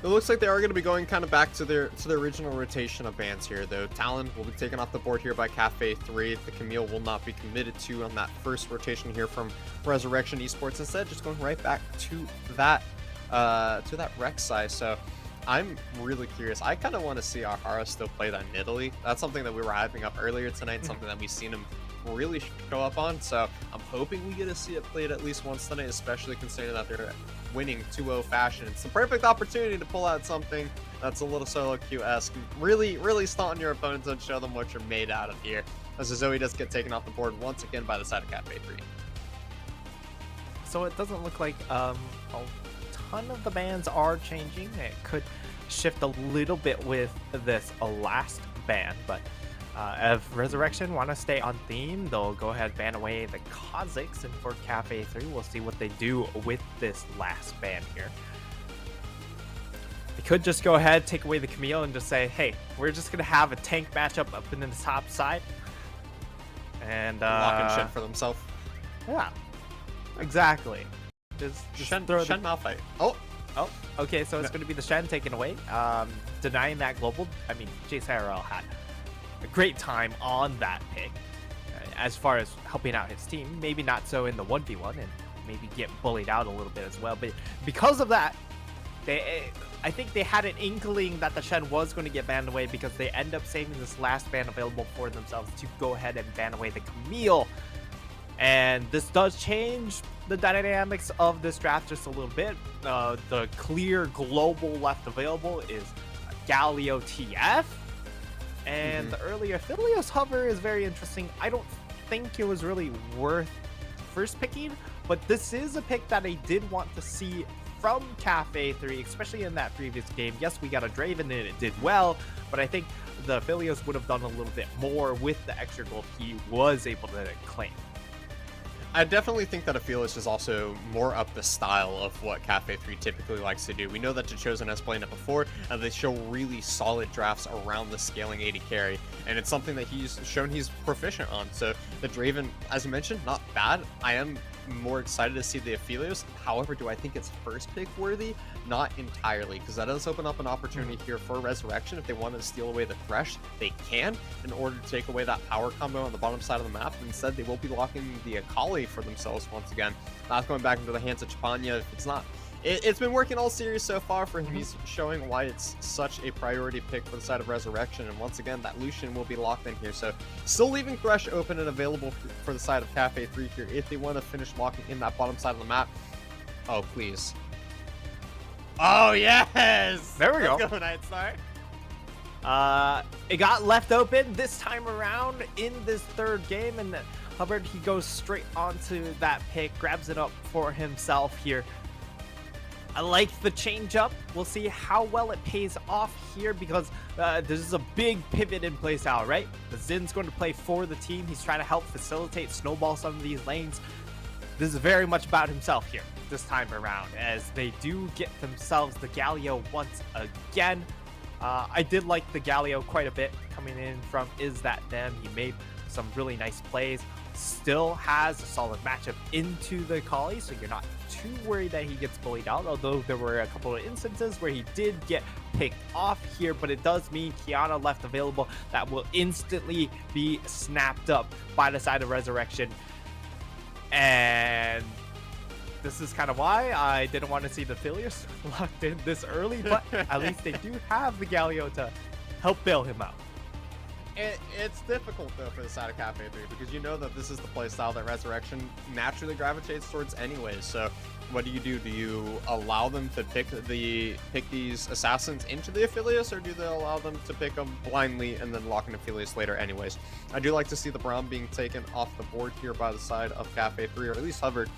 It looks like they are going to be going kind of back to their original rotation of bans here, though. Talon will be taken off the board here by Cafe 3. The Camille will not be committed to on that first rotation here from Resurrection Esports. Instead, just going right back to that Rek'Sai. So I'm really curious. I kind of want to see Ahara still play that Nidalee. That's something that we were hyping up earlier tonight, something that we've seen him really show up on. So I'm hoping we get to see it played at least once tonight, especially considering that they're winning 2-0 fashion. It's the perfect opportunity to pull out something that's a little solo queue-esque. Really stunt on your opponents and show them what you're made out of here. As Zoe does get taken off the board once again by the side of Cafe 3. So it doesn't look like a ton of the bans are changing. It could shift a little bit with this last ban, but if Resurrection want to stay on theme, they'll go ahead and ban away the Kazakhs, and for Cafe 3, we'll see what they do with this last ban here. They could just go ahead, take away the Camille, and just say, hey, we're just going to have a tank matchup up in the top side. And locking shit for themselves. Yeah, exactly. Just Shen throw the Malphite. Oh, okay, so it's going to be the Shen taken away. Denying that global. I mean, Jace IRL had a great time on that pick as far as helping out his team. Maybe not so in the 1v1 and maybe get bullied out a little bit as well. But because of that, I think they had an inkling that the Shen was going to get banned away, because they end up saving this last ban available for themselves to go ahead and ban away the Camille. And this does change the dynamics of this draft just a little bit. The clear global left available is Galio TF. And the earlier Philios Hover is very interesting. I don't think it was really worth first picking, but this is a pick that I did want to see from Cafe 3, especially in that previous game. Yes, we got a Draven and it did well, but I think the Aphelios would have done a little bit more with the extra gold he was able to claim. I definitely think that Aphelios is also more up the style of what Cafe 3 typically likes to do. We know that Chosen has played it before, and they show really solid drafts around the scaling 80 carry, and it's something that he's shown he's proficient on. So the Draven, as you mentioned, not bad. I am more excited to see the Aphelios. However, do I think it's first pick worthy? Not entirely, because that does open up an opportunity here for Resurrection. If they want to steal away the Thresh, they can, in order to take away that power combo on the bottom side of the map. Instead, they will be locking the Akali for themselves once again. That's going back into the hands of Chapanya. If it's not, it's been working all series so far for him. He's showing why it's such a priority pick for the side of Resurrection. And once again, that Lucian will be locked in here. So still leaving Thresh open and available for the side of Cafe 3 here if they want to finish locking in that bottom side of the map. Oh, please. Oh, yes! There we go. Let's go, Nightstar. It got left open this time around in this third game, and Hubbard, he goes straight onto that pick, grabs it up for himself here. I like the change up. We'll see how well it pays off here, because this is a big pivot in place out, right? The Zin's going to play for the team. He's trying to help facilitate, snowball some of these lanes. This is very much about himself here this time around, as they do get themselves the Galio once again. I did like the Galio quite a bit coming in from Is That Them. He made some really nice plays. Still has a solid matchup into the Akali, so you're not too worried that he gets bullied out, although there were a couple of instances where he did get picked off here. But it does mean Kiana left available that will instantly be snapped up by the side of Resurrection. And this is kind of why I didn't want to see the Aphelios locked in this early, but at least they do have the Galio to help bail him out. It's difficult, though, for the side of Cafe 3, because you know that this is the playstyle that Resurrection naturally gravitates towards anyways. So what do? Do you allow them to pick these assassins into the Aphelios, or do they allow them to pick them blindly and then lock in Aphelios later anyways? I do like to see the Braum being taken off the board here by the side of Cafe 3, or at least Hubbard,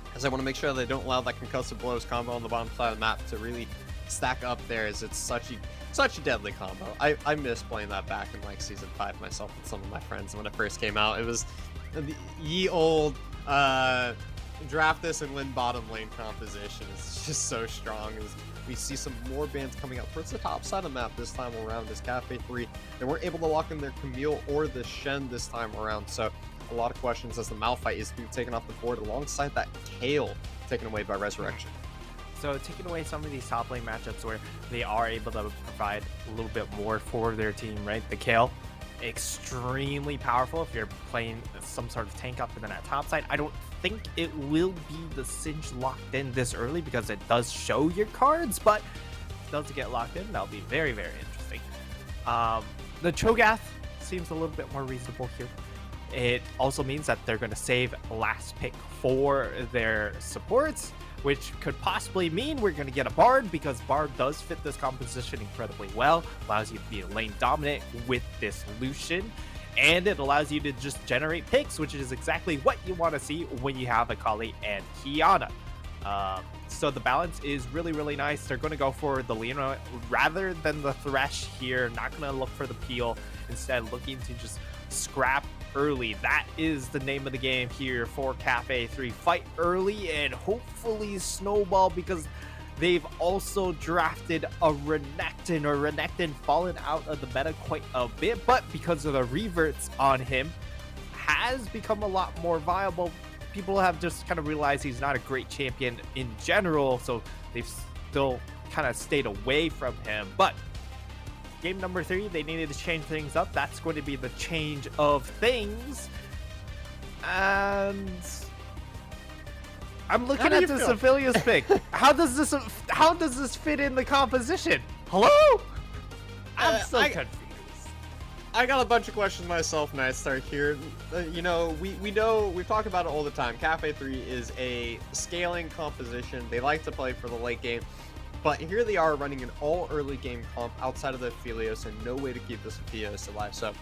because I want to make sure they don't allow that concussive blows combo on the bottom side of the map to really stack up there, as it's such a deadly combo. I miss playing that back in like season 5 myself with some of my friends when it first came out. It was the ye old draft this and win bottom lane composition. It's just so strong. We see some more bands coming out towards the top side of the map this time around as Cafe 3. They weren't able to lock in their Camille or the Shen this time around, so a lot of questions as the Malphite is being taken off the board alongside that Kale taken away by Resurrection. So taking away some of these top lane matchups where they are able to provide a little bit more for their team, right? The Kale, extremely powerful if you're playing some sort of tank up in that top side. I don't think it will be the Singe locked in this early, because it does show your cards, but if it does get locked in, that'll be very, very interesting. The Cho'Gath seems a little bit more reasonable here. It also means that they're going to save last pick for their supports, which could possibly mean we're going to get a Bard, because Bard does fit this composition incredibly well. Allows you to be lane dominant with this Lucian, and it allows you to just generate picks, which is exactly what you want to see when you have Akali and Kiana. So the balance is really, really nice. They're going to go for the Leona rather than the Thresh here. Not going to look for the Peel. Instead, looking to just scrap early. That is the name of the game here for Cafe 3. Fight early and hopefully snowball, because they've also drafted a Renekton, or Renekton fallen out of the meta quite a bit, but because of the reverts on him, has become a lot more viable. People have just kind of realized he's not a great champion in general, so they've still kind of stayed away from him. But game number 3, they needed to change things up. That's going to be the change of things. And I'm looking at this Aphelios pick. How does this fit in the composition? Hello? I'm so confused. I got a bunch of questions myself, Nightstar here. You know, we've talked about it all the time. Cafe 3 is a scaling composition. They like to play for the late game. But here they are running an all early game comp outside of the Aphelios, and no way to keep this Aphelios alive. So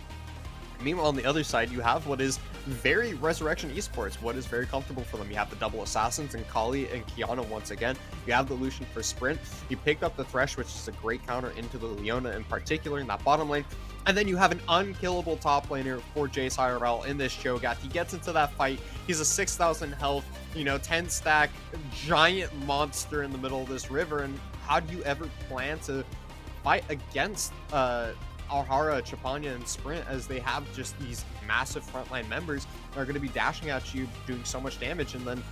Meanwhile, on the other side, you have what is very Resurrection Esports, what is very comfortable for them. You have the double assassins and Kali and Kiana once again. You have the Lucian for sprint. You picked up the Thresh, which is a great counter into the Leona in particular in that bottom lane. And then you have an unkillable top laner for Jace IRL in this Cho'Gath. He gets into that fight. He's a 6,000 health, 10 stack giant monster in the middle of this river. And how do you ever plan to fight against Alhara, Chapanya, and Sprint, as they have just these massive frontline members that are going to be dashing at you, doing so much damage, and then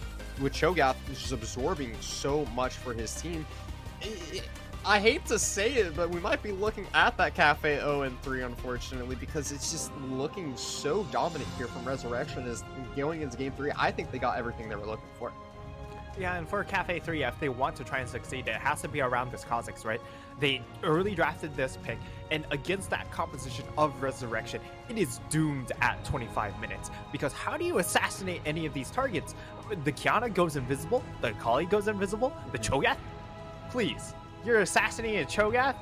with Cho'Gath, which is absorbing so much for his team. I hate to say it, but we might be looking at that Cafe 0-3, unfortunately, because it's just looking so dominant here from Resurrection as going into Game 3. I think they got everything they were looking for. Yeah, and for Cafe 3, if they want to try and succeed, it has to be around this Kha'Zix, right? They early drafted this pick, and against that composition of Resurrection, it is doomed at 25 minutes. Because how do you assassinate any of these targets? The Kiana goes invisible, the Kali goes invisible, the Cho'Gath? Please, you're assassinating a Cho'Gath?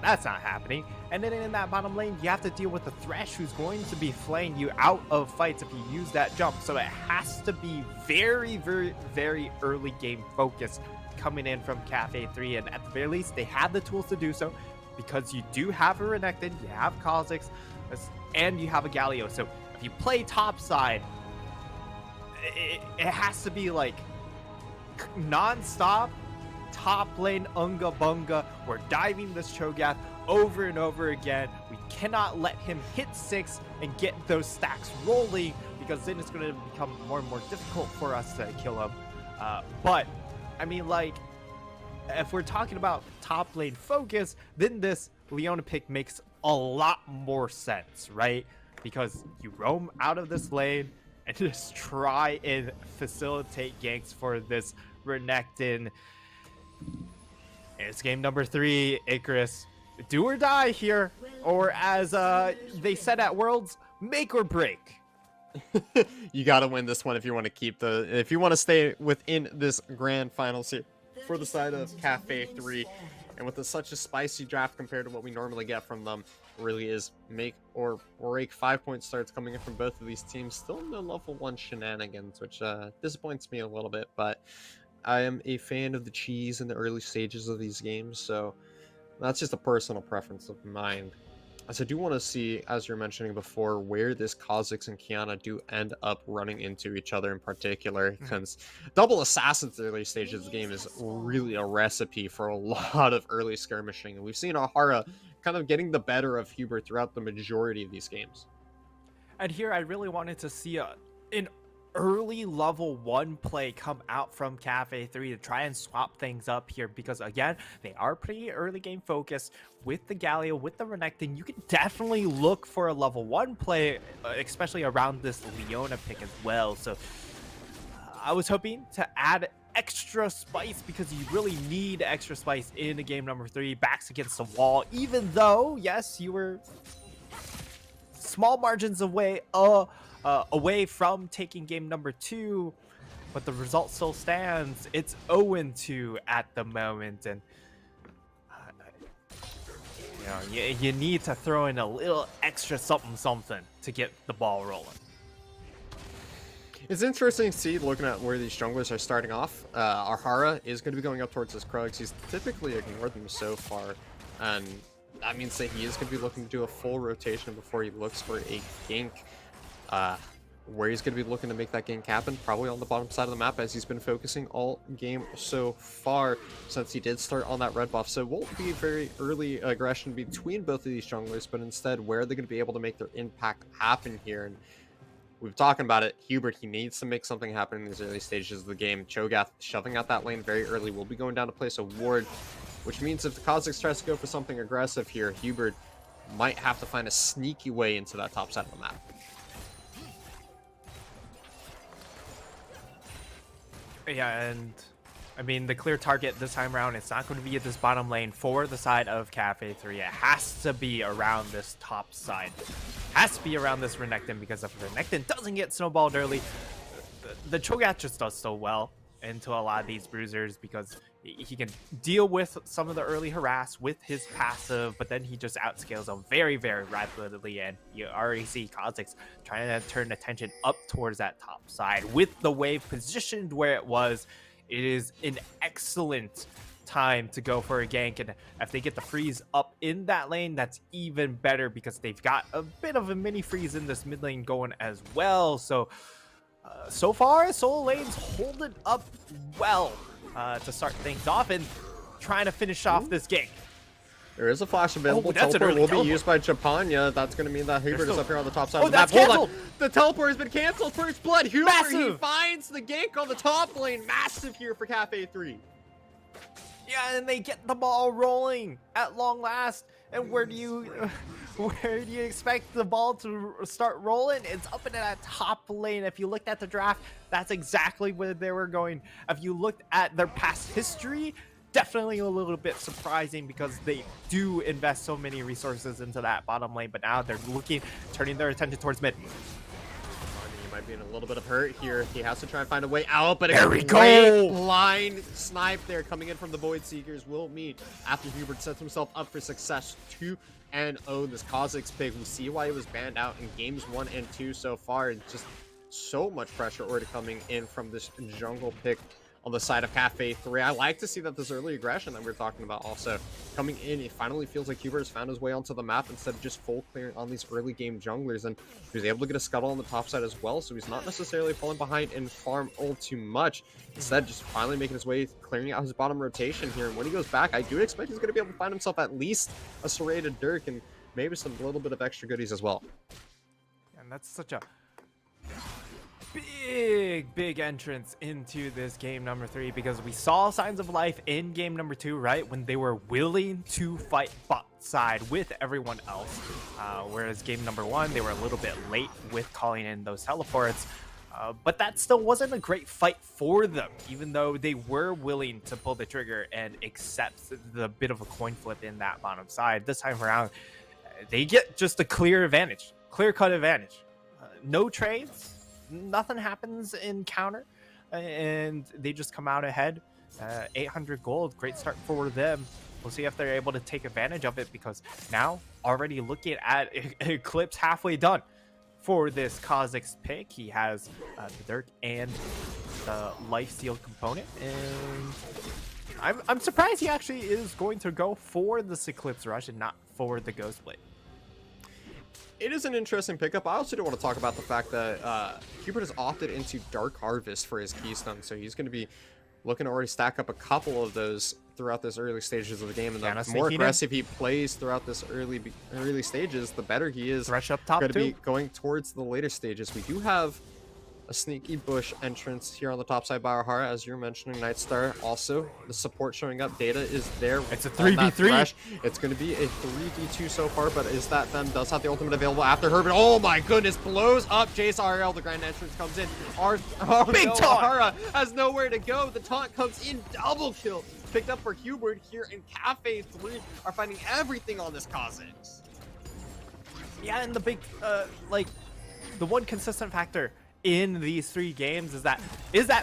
That's not happening. And then in that bottom lane, you have to deal with the Thresh, who's going to be flaying you out of fights if you use that jump. So it has to be very, very, very early game focus coming in from Cafe 3. And at the very least, they have the tools to do so, because you do have a Renekton, you have Kha'Zix, and you have a Galio. So if you play top side, it has to be like non-stop top lane unga bunga. We're diving this Cho'Gath over and over again. We cannot let him hit 6 and get those stacks rolling, because then it's going to become more and more difficult for us to kill him. But I mean, like, if we're talking about top lane focus, then this Leona pick makes a lot more sense, right? Because you roam out of this lane and just try and facilitate ganks for this Renekton. It's game number 3, Icarus. Do or die here, or as they said at Worlds, make or break. You got to win this one if you want to if you want to stay within this grand finals here for the side of Cafe 3. And with such a spicy draft compared to what we normally get from them, really is make or break. 5-point starts coming in from both of these teams. Still no level 1 shenanigans, which disappoints me a little bit, but I am a fan of the cheese in the early stages of these games, so that's just a personal preference of mine. As I do want to see, as you're mentioning before, where this Kha'Zix and Kiana do end up running into each other in particular, because double assassins in the early stages of the game is really a recipe for a lot of early skirmishing, and we've seen Alhara kind of getting the better of Hubert throughout the majority of these games. And here I really wanted to see an early level 1 play come out from Cafe 3 to try and swap things up here, because again, they are pretty early game focused with the Galio, with the Renekton. You can definitely look for a level 1 play, especially around this Leona pick as well. So I was hoping to add extra spice, because you really need extra spice in the game number 3, backs against the wall, even though, yes, you were small margins away from taking game number 2, but the result still stands. It's 0-2 at the moment, and you need to throw in a little extra something to get the ball rolling. It's interesting to see, looking at where these junglers are starting off. Alhara is going to be going up towards his Krugs. He's typically ignored them so far, and that means that he is going to be looking to do a full rotation before he looks for a gank. Where he's going to be looking to make that gank happen, probably on the bottom side of the map, as he's been focusing all game so far since he did start on that red buff. So it won't be very early aggression between both of these junglers, but instead where they're going to be able to make their impact happen here. And we've talking about it, Hubert, he needs to make something happen in these early stages of the game. Cho'Gath shoving out that lane very early will be going down to place a ward, which means if the Kha'Zix tries to go for something aggressive here, Hubert might have to find a sneaky way into that top side of the map. Yeah, and I mean, the clear target this time around, it's not going to be at this bottom lane for the side of Cafe 3. It has to be around this top side. It has to be around this Renekton, because if Renekton doesn't get snowballed early, the Cho'Gath just does so well into a lot of these bruisers, because He can deal with some of the early harass with his passive, but then he just outscales them very, very rapidly, and you already see Kha'Zix trying to turn attention up towards that top side. With the wave positioned where it was, it is an excellent time to go for a gank, and if they get the freeze up in that lane, that's even better because they've got a bit of a mini freeze in this mid lane going as well. So far, solo lane's holding up well to start things off and trying to finish off this gank. There is a flash available. That's an Teleport early will teleport. be used by Japanya. That's going to mean that Hubert is up here on the top side Oh, of the map. that's Hold on. canceled. The teleport has been canceled. First blood. Hubert, he Massive. finds the gank on the top lane. Massive here for Cafe 3. Yeah, and they get the ball rolling at long last. And where do you expect the ball to start rolling? It's up in that top lane. If you looked at the draft, that's exactly where they were going. If you looked at their past history, definitely a little bit surprising because they do invest so many resources into that bottom lane. But now they're turning their attention towards mid. He might be in a little bit of hurt here. He has to try and find a way out, but There we a go. great blind snipe there coming in from the Void Seekers will mean after Hubert sets himself up for success 2-0 this Kha'Zix pick. We see why he was banned out in games 1 and 2 so far, and just so much pressure already coming in from this jungle pick on the side of Cafe 3. I like to see that this early aggression that we were talking about also coming in. It finally feels like Hubert has found his way onto the map instead of just full clearing on these early game junglers, and he was able to get a scuttle on the top side as well, so he's not necessarily falling behind in farm all too much. Instead, just finally making his way, clearing out his bottom rotation here, and when he goes back, I do expect he's going to be able to find himself at least a serrated Dirk and maybe some little bit of extra goodies as well. And that's such a big entrance into this game number 3 because we saw signs of life in game number 2, right? When they were willing to fight bot side with everyone else. Whereas game number 1, they were a little bit late with calling in those teleports. But that still wasn't a great fight for them, even though they were willing to pull the trigger and accept the bit of a coin flip in that bottom side. This time around, they get just a clear-cut advantage. No trades. Nothing happens in counter, and they just come out ahead. 800 gold, great start for them. We'll see if they're able to take advantage of it because now already looking at Eclipse halfway done for this Kha'Zix pick. He has the Dirk and the lifesteal component, and I'm surprised he actually is going to go for this Eclipse Rush and not for the Ghost Blade. It is an interesting pickup. I also do want to talk about the fact that Hubert has opted into Dark Harvest for his Keystone, so he's going to be looking to already stack up a couple of those throughout this early stages of the game. And the more aggressive he plays throughout this early stages, the better he is Thresh up top going to be going towards the later stages. We do have a sneaky bush entrance here on the top side by Arhara, as you're mentioning, Nightstar. Also, the support showing up. Data is there. It's a 3v3. It's going to be a 3v2 so far, but is that them? Does have the ultimate available after Herbert. Oh my goodness, blows up Jace RL. The grand entrance comes in. Big taunt. Arhara has nowhere to go. The taunt comes in. Double kill picked up for Hubert here in Cafe 3. Are finding everything on this Kha'Zix. Yeah, and the big, the one consistent factor in these 3 games is that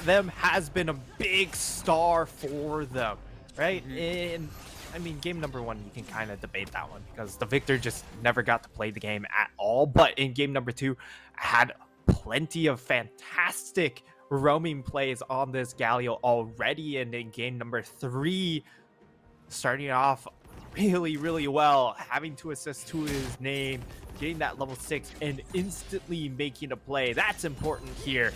them has been a big star for them, right? And I mean, game number 1, you can kind of debate that one because the Victor just never got to play the game at all. But in game number 2, had plenty of fantastic roaming plays on this Galio already. And in game number 3, starting off really well, having to assist to his name, getting that level 6 and instantly making a play. That's important here,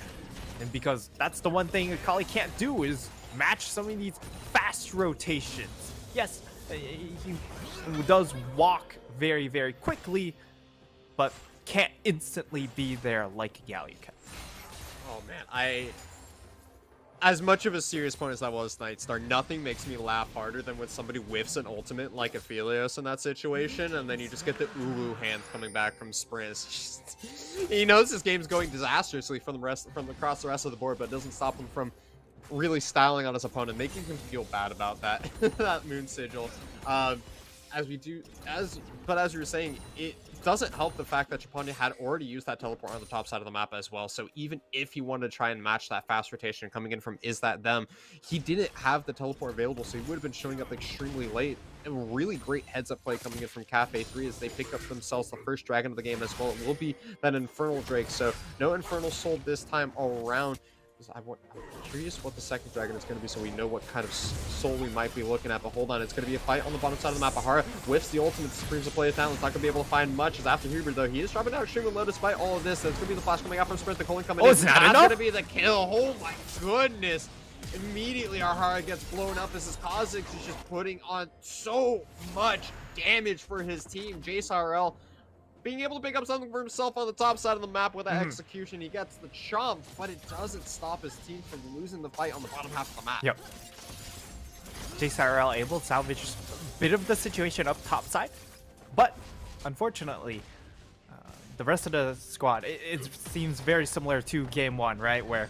and because that's the one thing Akali can't do is match some of these fast rotations. Yes, he does walk very quickly, but can't instantly be there like Galio can. Oh man, as much of a serious point as that was Nightstar, nothing makes me laugh harder than when somebody whiffs an ultimate like Aphelios in that situation, and then you just get the ooh hands coming back from Sprint. He knows this game's going disastrously from across the rest of the board, but it doesn't stop him from really styling on his opponent, making him feel bad about that that Moon Sigil. As you were saying, doesn't help the fact that Japania had already used that teleport on the top side of the map as well. So even if he wanted to try and match that fast rotation coming in from Is That Them, he didn't have the teleport available, so he would have been showing up extremely late. And really great heads-up play coming in from Cafe 3 as they pick up themselves the first dragon of the game as well. It will be that Infernal Drake, so no Infernal Soul this time around. I'm curious what the second dragon is going to be, so we know what kind of soul we might be looking at. But hold on, it's going to be a fight on the bottom side of the map. Ahara whiffs the ultimate, screams to play it down. It's not going to be able to find much. As after Hubert, though, he is dropping down extremely low despite all of this. That's going to be the flash coming out from Sprint. The Colin coming in. Is that That's enough? going to be the kill. Oh my goodness. Immediately, Ahara gets blown up as his Kha'Zix is just putting on so much damage for his team. JSRL being able to pick up something for himself on the top side of the map with that execution. He gets the chomp, but it doesn't stop his team from losing the fight on the bottom half of the map. Yep. JSRL able to salvage a bit of the situation up top side, but unfortunately, the rest of the squad, it seems very similar to game one, right? Where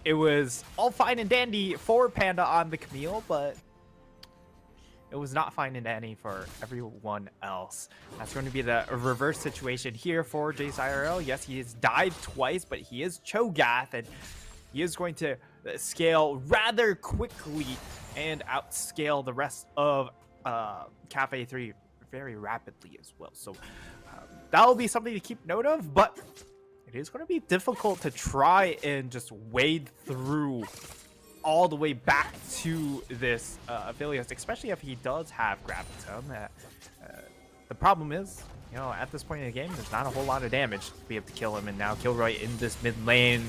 it was all fine and dandy for Panda on the Camille, but it was not fine and dandy for everyone else. That's going to be the reverse situation here for JSRL. Yes, he has died twice, but he is Cho'Gath, and he is going to scale rather quickly and outscale the rest of Cafe 3 very rapidly as well. So that'll be something to keep note of, but it is going to be difficult to try and just wade through all the way back to this Aphelios, especially if he does have Graviton. The problem is, you know, at this point in the game, there's not a whole lot of damage to be able to kill him, and now Kilroy in this mid lane.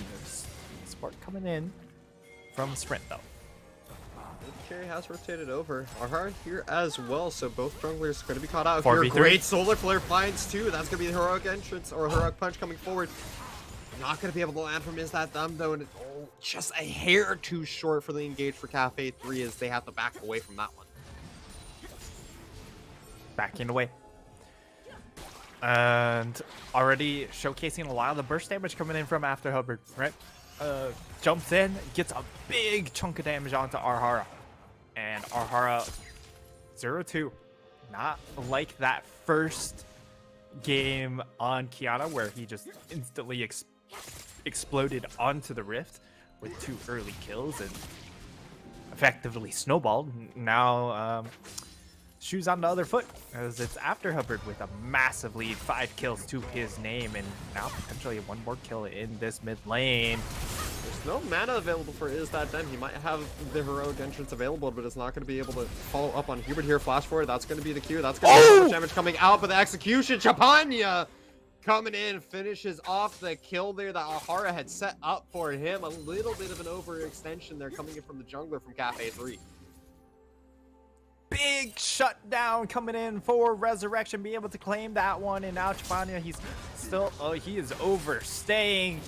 Support coming in from Sprint, though. Carry has rotated over. Ahara here as well, so both junglers are going to be caught out 4v3. here. Great Solar Flare finds too. That's going to be the heroic entrance or heroic punch coming forward. Not going to be able to land from Is That Them, though, and it's just a hair too short for the engage for Cafe 3 as they have to back away from that one. Backing away. And already showcasing a lot of the burst damage coming in from After Hubbard, right? Jumps in, gets a big chunk of damage onto Ahara. And Ahara 0-2. Not like that first game on Kiana where he just instantly exploded onto the rift with 2 early kills and effectively snowballed. Now shoes on the other foot as it's After Hubbard with a massive lead, 5 kills to his name, and now potentially 1 more kill in this mid lane. There's no mana available for Is That Them. He might have the heroic entrance available, but it's not going to be able to follow up on Hubert here. Flash forward, that's going to be the Q. That's going to be so much damage coming out, but the execution, Chapania coming in, finishes off the kill there that Ahara had set up for him. A little bit of an overextension there coming in from the jungler from Cafe 3. Big shutdown coming in for Resurrection, be able to claim that one, and now Chapania, he's still, he is overstaying.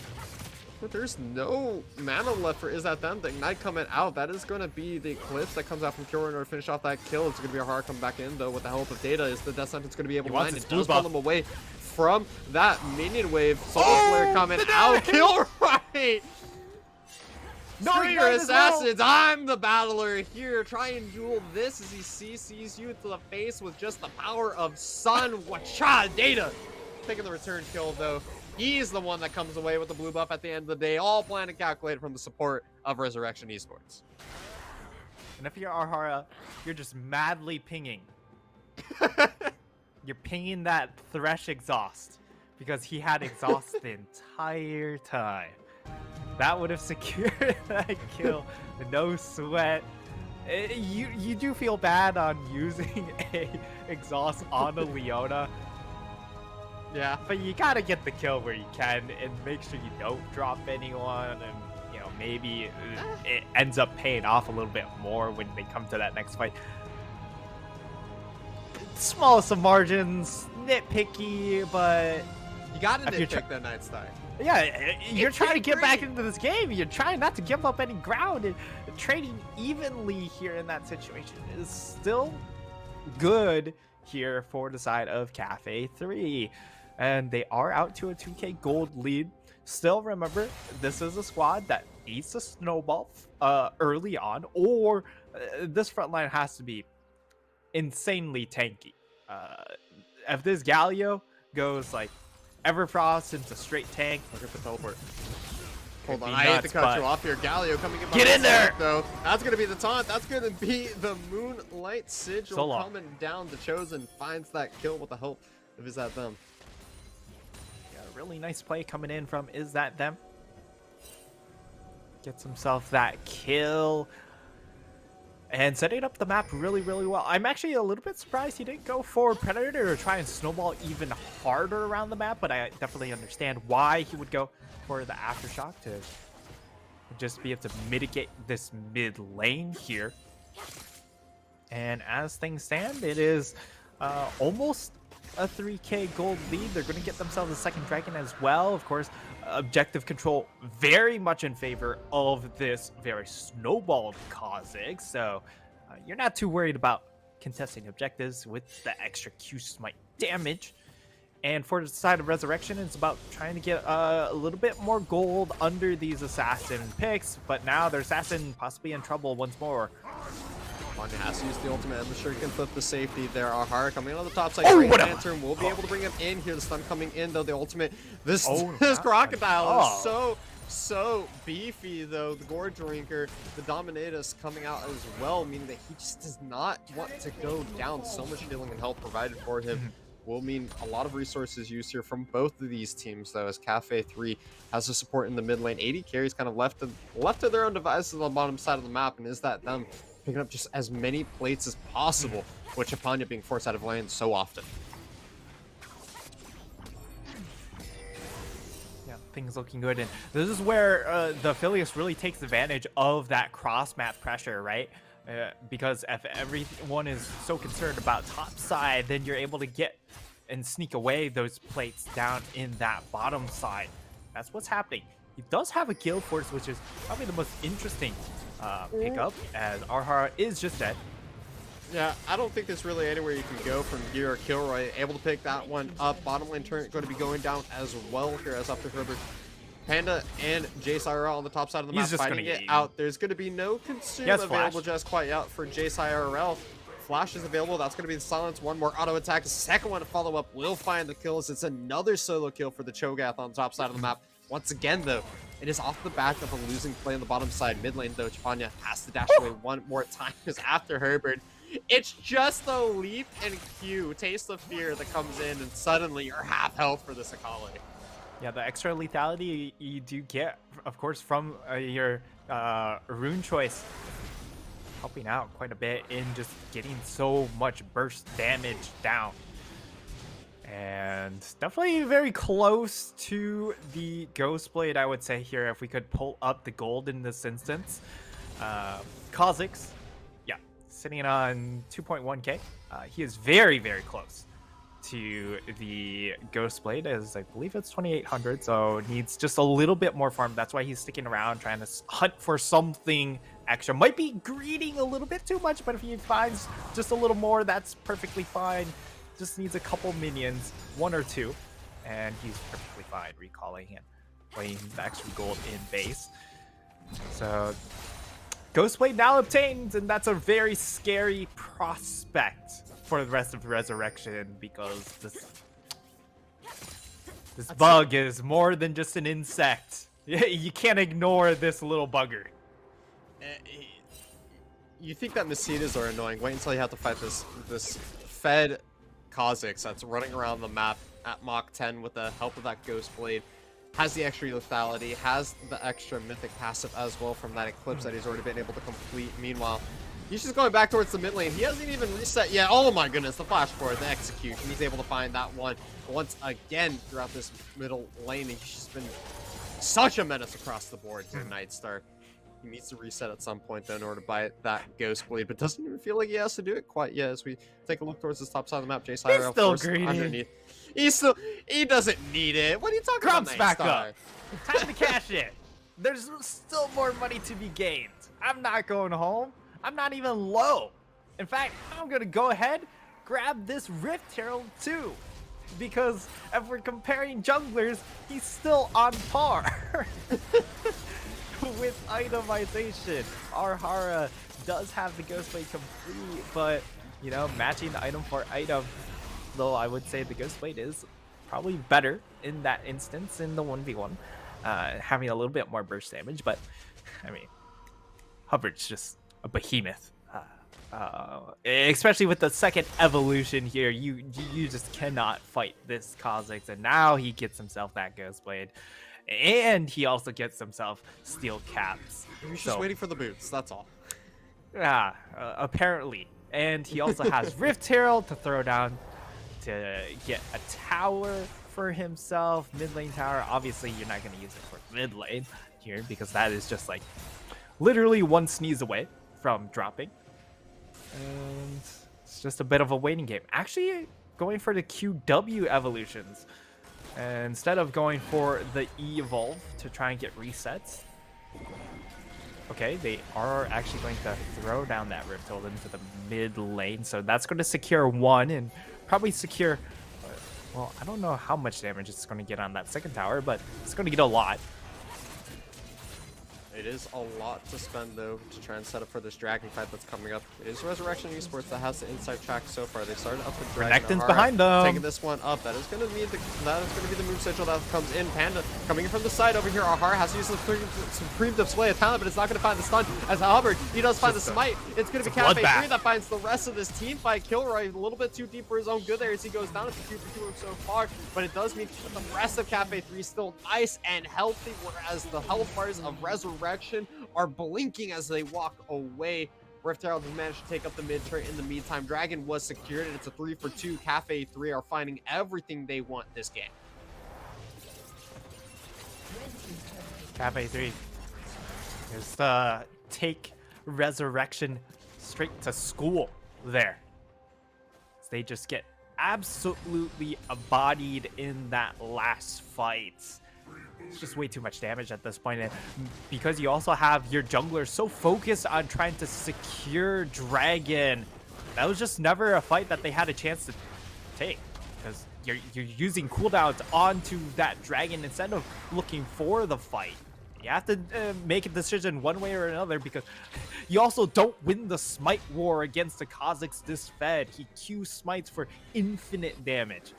But there's no mana left for Is That Them. The Ignite coming out. That is going to be the Eclipse that comes out from Kira in order to finish off that kill. It's going to be Ahara coming back in, though, with the help of Data. Is the Death Sentence going to be able to land? It does pull them away from that minion wave. Solar Flare coming out. Kill right! Stringer Assassins, I'm the battler here. Try and duel this as he CCs you to the face with just the power of Sun. Wacha Data taking the return kill, though. He's the one that comes away with the blue buff at the end of the day, all planned and calculated from the support of Resurrection Esports. And if you're Ahara, you're just madly pinging. You're pinging that Thresh exhaust because he had exhaust the entire time. That would have secured that kill. No sweat. You do feel bad on using a exhaust on a Leona. Yeah. But you gotta get the kill where you can and make sure you don't drop anyone, and you know, maybe it ends up paying off a little bit more when they come to that next fight. Smallest of margins, nitpicky, but You got to nitpick that Night Star. yeah, you're It's trying to get back great. into this game. You're trying not to give up any ground, and trading evenly here in that situation is still good here for the side of Cafe 3. And they are out to a 2k gold lead. Still, remember, this is a squad that needs to snowball early on, or this front line has to be insanely tanky if this Galio goes like Everfrost into straight tank, Look at the teleport. Hold Could on, be I hate to nuts, cut but- you off here. Galio coming in. Get in there! Though that's gonna be the taunt. That's gonna be the Moonlight Sigil So long. coming down. The Chosen finds that kill with the help of Is That Them. Yeah, really nice play coming in from Is That Them. Gets himself that kill. And setting up the map really, really well. I'm actually a little bit surprised he didn't go for Predator or try and snowball even harder around the map, but I definitely understand why he would go for the Aftershock to just be able to mitigate this mid lane here. And as things stand, it is almost a 3k gold lead. They're going to get themselves a second dragon as well. Of course, objective control very much in favor of this very snowballed Kha'Zix. So you're not too worried about contesting objectives with the extra Q smite damage. And for the side of Resurrection, it's about trying to get a little bit more gold under these assassin picks. But now their assassin possibly in trouble once more. Manya has to use the ultimate. I'm sure he can flip the safety. There are Hara coming on the top side. Oh, Green whatever. Lantern will be able to bring him in here. The stun coming in though. The ultimate. This Oh, this not crocodile enough. is so beefy though. The Gore Drinker, the Dominatus coming out as well, meaning that he just does not want to go down. So much healing and health provided for him. Will mean a lot of resources used here from both of these teams though, as Cafe 3 has the support in the mid lane. 80 carries kind of left to their own devices on the bottom side of the map, and Is That Them picking up just as many plates as possible, with Chapanya being forced out of lane so often. Yeah, things looking good. And this is where the Phileas really takes advantage of that cross-map pressure, right? Because if everyone is so concerned about top side, then you're able to get and sneak away those plates down in that bottom side. That's what's happening. He does have a guild force, which is probably the most interesting pickup, as Arhara is just dead. Yeah, I don't think there's really anywhere you can go from here. Kilroy able to pick that one up. Bottom lane turret going to be going down as well here, as after Herbert. Panda and Jace IRL on the top side of the map He's just fighting gonna get it eaten. out. There's going to be no consume He has available flash. just quite yet for Jace IRL. Flash is available. That's going to be the silence. One more auto attack. The second one to follow up will find the kills. It's another solo kill for the Cho'Gath on the top side of the map. Once again, though, it is off the back of a losing play on the bottom side. Mid lane, though, Chapanya has to dash away one more time because after Herbert, it's just the leap and Q, Taste of Fear, that comes in, and suddenly you're half health for this Akali. Yeah, the extra lethality you do get, of course, from your rune choice, helping out quite a bit in just getting so much burst damage down. And definitely very close to the Ghost Blade, I would say here, if we could pull up the gold in this instance. Kha'Zix, yeah, sitting on 2.1k. He is very, very close to the Ghost Blade, as I believe it's 2800, so needs just a little bit more farm. That's why he's sticking around, trying to hunt for something extra. Might be greeding a little bit too much, but if he finds just a little more, that's perfectly fine. Just needs a couple minions, one or two, and he's perfectly fine recalling and playing the extra gold in base. So Ghostblade now obtained, and that's a very scary prospect for the rest of Resurrection, because this bug is more than just an insect. You can't ignore this little bugger. You think that Masitas are annoying? Wait until you have to fight this fed Kha'Zix that's running around the map at Mach 10 with the help of that Ghost Blade. Has the extra lethality, has the extra mythic passive as well from that Eclipse that he's already been able to complete. Meanwhile, he's just going back towards the mid lane. He hasn't even reset yet. Oh my goodness, the flash forward, the execution. He's able to find that one once again throughout this middle lane. He's just been such a menace across the board here, Nightstar. He needs to reset at some point, though, in order to buy that Ghost Blade, but doesn't even feel like he has to do it quite yet. As we take a look towards this top side of the map, Jace IRL still forced greedy. underneath. He doesn't need it. What are you talking Crumbs about, back up. Nightstar? Time to cash it. There's still more money to be gained. I'm not going home. I'm not even low. In fact, I'm going to go ahead, grab this Rift Herald too. Because if we're comparing junglers, he's still on par with itemization. Arhara does have the Ghostblade complete, but, you know, matching the item for item though I would say the Ghost Blade is probably better in that instance in the 1v1, having a little bit more burst damage. But I mean, Hubbard's just a behemoth. Especially with the second evolution here, you just cannot fight this Kha'Zix, and now he gets himself that Ghost Blade, and he also gets himself steel caps. He's just waiting for the boots. That's all. Yeah, apparently. And he also has Rift Herald to throw down to get a tower for himself. Mid lane tower. Obviously, you're not going to use it for mid lane here because that is just like literally one sneeze away from dropping. And it's just a bit of a waiting game. Actually, going for the QW evolutions instead of going for the E evolve to try and get resets. Okay, they are actually going to throw down that Rift Hold into the mid lane, so that's going to secure one and probably secure. Well, I don't know how much damage it's going to get on that second tower, but it's going to get a lot. It is a lot to spend, though, to try and set up for this dragon fight that's coming up. It is Resurrection Esports that has the inside track so far. They started up with Dragon. Renekton's behind them. Taking this one up. That is going to be the move sigil that comes in. Panda coming in from the side over here. Ahara has to use the supreme display of talent, but it's not going to find the stun. As Hubbard, he does find the smite. It's going to be Cafe 3 that finds the rest of this team fight. Kilroy a little bit too deep for his own good there as he goes down. It's a 2-for-2 so far, but it does mean that the rest of Cafe 3 is still nice and healthy, whereas the health bars of Resurrection are blinking as they walk away. Rift Herald has managed to take up the mid turret in the meantime. Dragon was secured, and it's a 3-for-2. Cafe 3 are finding everything they want this game. Cafe 3 just take Resurrection straight to school there. They just get absolutely bodied in that last fight. It's just way too much damage at this point, and because you also have your jungler so focused on trying to secure Dragon, that was just never a fight that they had a chance to take, because you're using cooldowns onto that Dragon instead of looking for the fight. You have to make a decision one way or another, because you also don't win the smite war against the Kha'Zix this fed. He Q smites for infinite damage.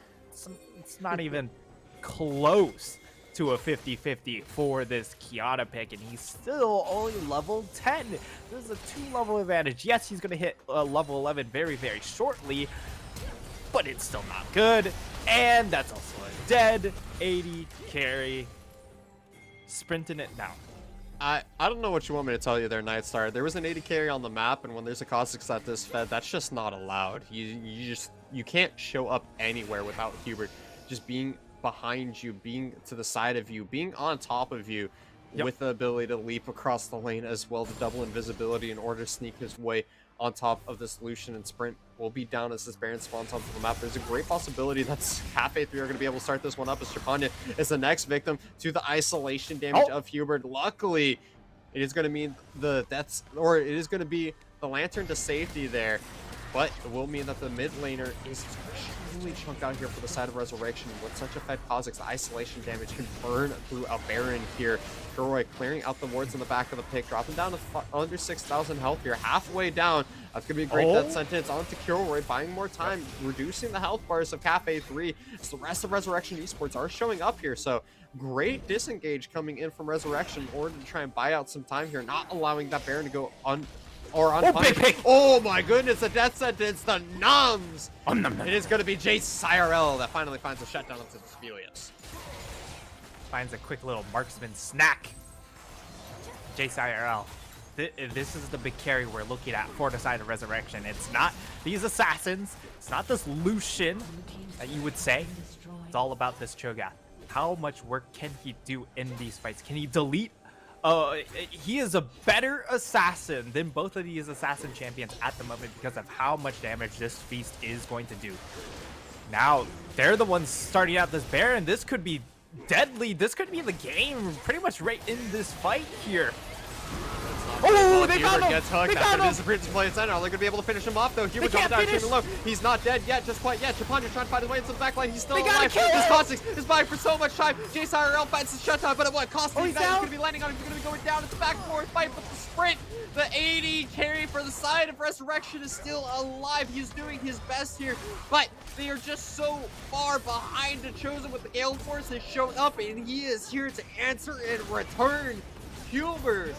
It's not even close to a 50-50 for this Kiana pick, and he's still only level 10. There's a 2-level advantage. Yes, he's going to hit level 11 very, very shortly, but it's still not good. And that's also a dead 80 carry. Sprinting it now. I don't know what you want me to tell you there, Nightstar. There was an 80 carry on the map, and when there's a Kha'Zix at this fed, that's just not allowed. You can't show up anywhere without Hubert just being behind you, being to the side of you, being on top of you, with the ability to leap across the lane as well, to double invisibility in order to sneak his way on top of this Lucian, and Sprint will be down as this Baron spawns onto the map. There's a great possibility that Cafe 3 are going to be able to start this one up, as Trapanya is the next victim to the isolation damage of Hubert. Luckily, it is going to mean it is going to be the Lantern to safety there, but it will mean that the mid laner is extremely chunked out here for the side of Resurrection. With such a fed Kha'Zix, the isolation damage can burn through a Baron here. Kilroy clearing out the wards in the back of the pick, dropping down to under 6,000 health here, halfway down. That's going to be a great death sentence onto Kilroy, buying more time, reducing the health bars of Cafe 3. So the rest of Resurrection Esports are showing up here, so great disengage coming in from Resurrection in order to try and buy out some time here, not allowing that Baron to go unpunished. Oh my goodness, a death sentence, the numbs! It is going to be Jace IRL that finally finds a shutdown of Furious. Finds a quick little marksman snack. Jace IRL. This is the big carry we're looking at for the side of Resurrection. It's not these assassins. It's not this Lucian that you would say. It's all about this Cho'Gath. How much work can he do in these fights? Can he delete? He is a better assassin than both of these assassin champions at the moment because of how much damage this feast is going to do. Now, they're the ones starting out this Baron. This could be deadly. This could be the game pretty much right in this fight here. It's not Oh, they Hubert found him! gets hooked They after found him! this appearance play at center. Are they going to be able to finish him off, though? Hubert can't jumping down, finish. extremely low. He's not dead yet, just quite yet. Trapanja trying to find his way into the back line. He's still They gotta alive. kill This him. Kha'Zix is buying for so much time. JSIRL finds the shutdown, but at what cost? Oh, He's he's down. going to be landing on him. He's going to be going down. It's a back and forth fight, but the sprint, the 80 carry for the side of Resurrection is still alive. He's doing his best here, but they are just so far behind the Chosen with the Gale Force has shown up, and he is here to answer in return. Hubert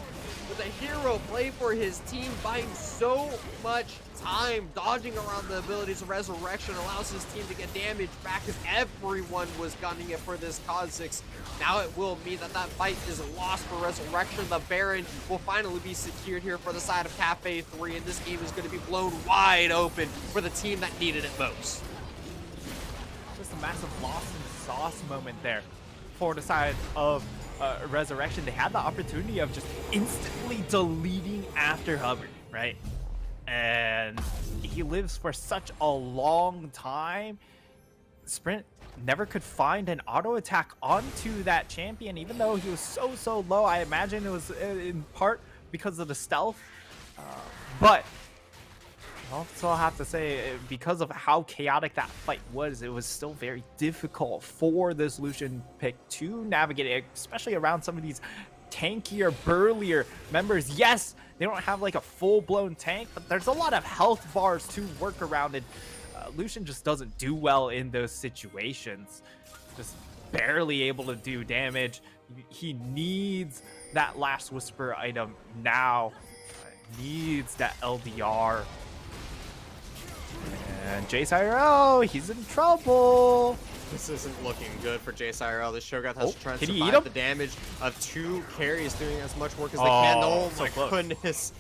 with a hero play for his team, buying so much time, dodging around the abilities of Resurrection, allows his team to get damage back as everyone was gunning it for this Kha'Zix. Now it will mean that that fight is lost for Resurrection. The Baron will finally be secured here for the side of Cafe 3, and this game is going to be blown wide open for the team that needed it most. Just a massive loss in sauce moment there for the side of Resurrection. They had the opportunity of just instantly deleting after Hubbard, right? And he lives for such a long time. Sprint never could find an auto attack onto that champion, even though he was so low. I imagine it was in part because of the stealth, but I also have to say, because of how chaotic that fight was, it was still very difficult for this Lucian pick to navigate it, especially around some of these tankier, burlier members. Yes, they don't have like a full-blown tank, but there's a lot of health bars to work around, and Lucian just doesn't do well in those situations. Just barely able to do damage. He needs that last whisper item now. Needs that LDR. And JSIRL, he's in trouble. This isn't looking good for JSIRL. This Shogun has to try and can he eat survive him? the damage of 2 carries doing as much work as they can. Oh so my close. goodness.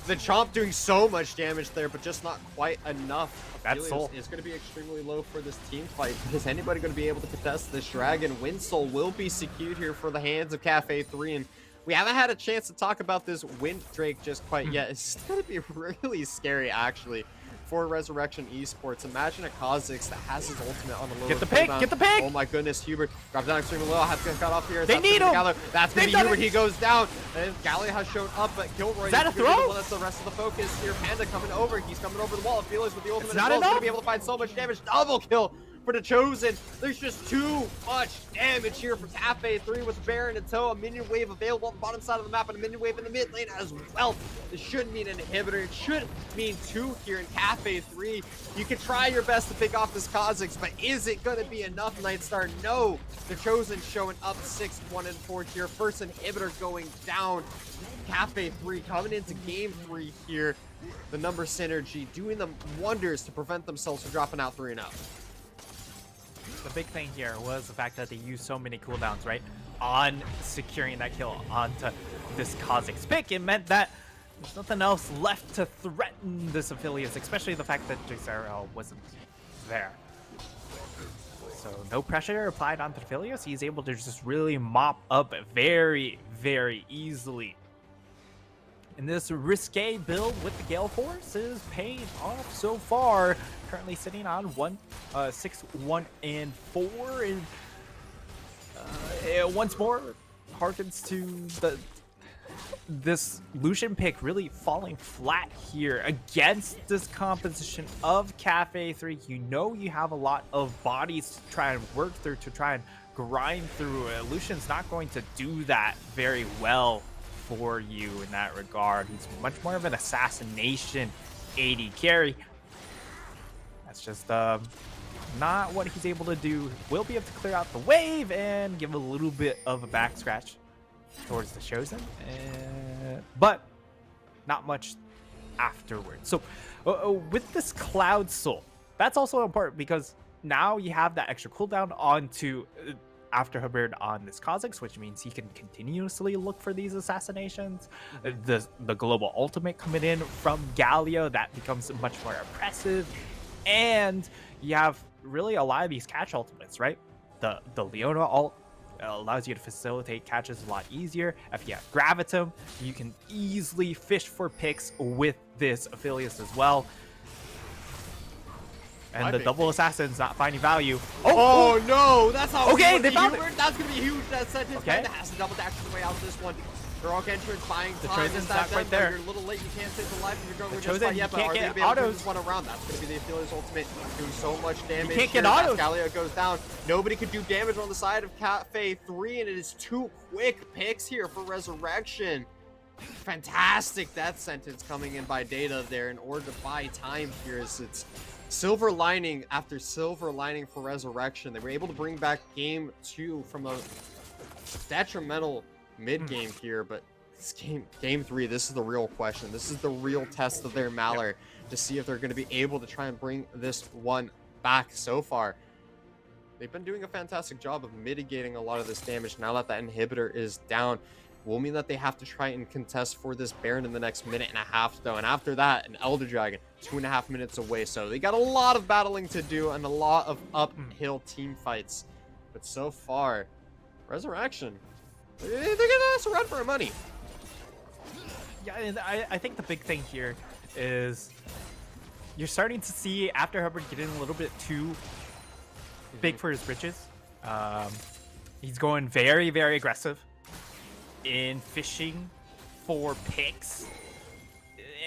The Chomp doing so much damage there, but just not quite enough. That's Soul. Is going to be extremely low for this team fight. Is anybody going to be able to contest this Dragon? Windsoul will be secured here for the hands of Cafe 3, and we haven't had a chance to talk about this Wind Drake just quite yet. It's going to be really scary, actually, for Resurrection Esports. Imagine a Kha'Zix that has his ultimate on the lower Get the pick, cooldown. get the pick! Oh my goodness, Hubert drops down extremely low. Has to get cut off here. They need him! That's going to They've be done Hubert. it! He goes down. And Gallia has shown up, but Gilroy Is that a is gonna be the throw? one that's the rest of the focus here. Panda coming over. He's coming over the wall. Feelers with the ultimate It's as not well. He's going enough? to be able to find so much damage. Double kill for the Chosen. There's just too much damage here for Cafe 3 with Baron and Toe. A minion wave available on the bottom side of the map and a minion wave in the mid lane as well. It should mean an inhibitor. It should mean 2 here in Cafe 3. You can try your best to pick off this Kha'Zix, but is it going to be enough, Nightstar? No. The Chosen showing up 6-1 and 4 here. First inhibitor going down. Cafe 3 coming into game 3 here. The number synergy doing them wonders to prevent themselves from dropping out 3-0. The big thing here was the fact that they used so many cooldowns, right, on securing that kill onto this Kha'Zix pick. It meant that there's nothing else left to threaten this Affiliates, especially the fact that JSRL wasn't there. So no pressure applied onto Affiliates. He's able to just really mop up very, very easily. And this risque build with the Gale Force is paying off so far. Currently sitting on 6-1 and 4, and once more harkens to this Lucian pick really falling flat here against this composition of Cafe 3. You know you have a lot of bodies to try and work through, to try and grind through. Lucian's not going to do that very well for you in that regard. He's much more of an assassination 80 carry. That's just not what he's able to do. Will be able to clear out the wave and give a little bit of a back scratch towards the Chosen, but not much afterwards. So with this Cloud Soul, that's also important because now you have that extra cooldown onto after Hubbard on this Kha'Zix, which means he can continuously look for these assassinations. The global ultimate coming in from Gallia, that becomes much more oppressive. And you have really a lot of these catch ultimates, right? The Leona ult allows you to facilitate catches a lot easier. If you have Gravitum, you can easily fish for picks with this Affiliates as well. And the double assassin's not finding value. Oh no, that's how. Okay, they they found Hubert. That's gonna be huge. That sentence. Okay. Panda has to double dash his way out of this one. Heroic entrance buying The time. Chosen's Is not that quite them? there. You're a little late. You can't save the life of your jungler The just Chosen, quite yet, you but can't are they get going to be able to do autos. this one around? That's going to be the Aphelios ultimate, doing so much damage. can't get here. autos. Galio goes down. Nobody could do damage on the side of Cafe 3, and it is 2 quick picks here for Resurrection. Fantastic death sentence coming in by Data there in order to buy time here. As it's silver lining after silver lining for Resurrection. They were able to bring back game 2 from a detrimental mid game here, but this game 3, this is the real question. This is the real test of their Malor to see if they're going to be able to try and bring this one back. So far, they've been doing a fantastic job of mitigating a lot of this damage. Now that that inhibitor is down, will mean that they have to try and contest for this Baron in the next minute and a half, though. And after that, an Elder Dragon 2.5 minutes away. So they got a lot of battling to do and a lot of uphill team fights. But so far, Resurrection, they're gonna ask run for money. Yeah, and I think the big thing here is you're starting to see After Hubbard getting a little bit too big for his britches. He's going very, very aggressive in fishing for picks.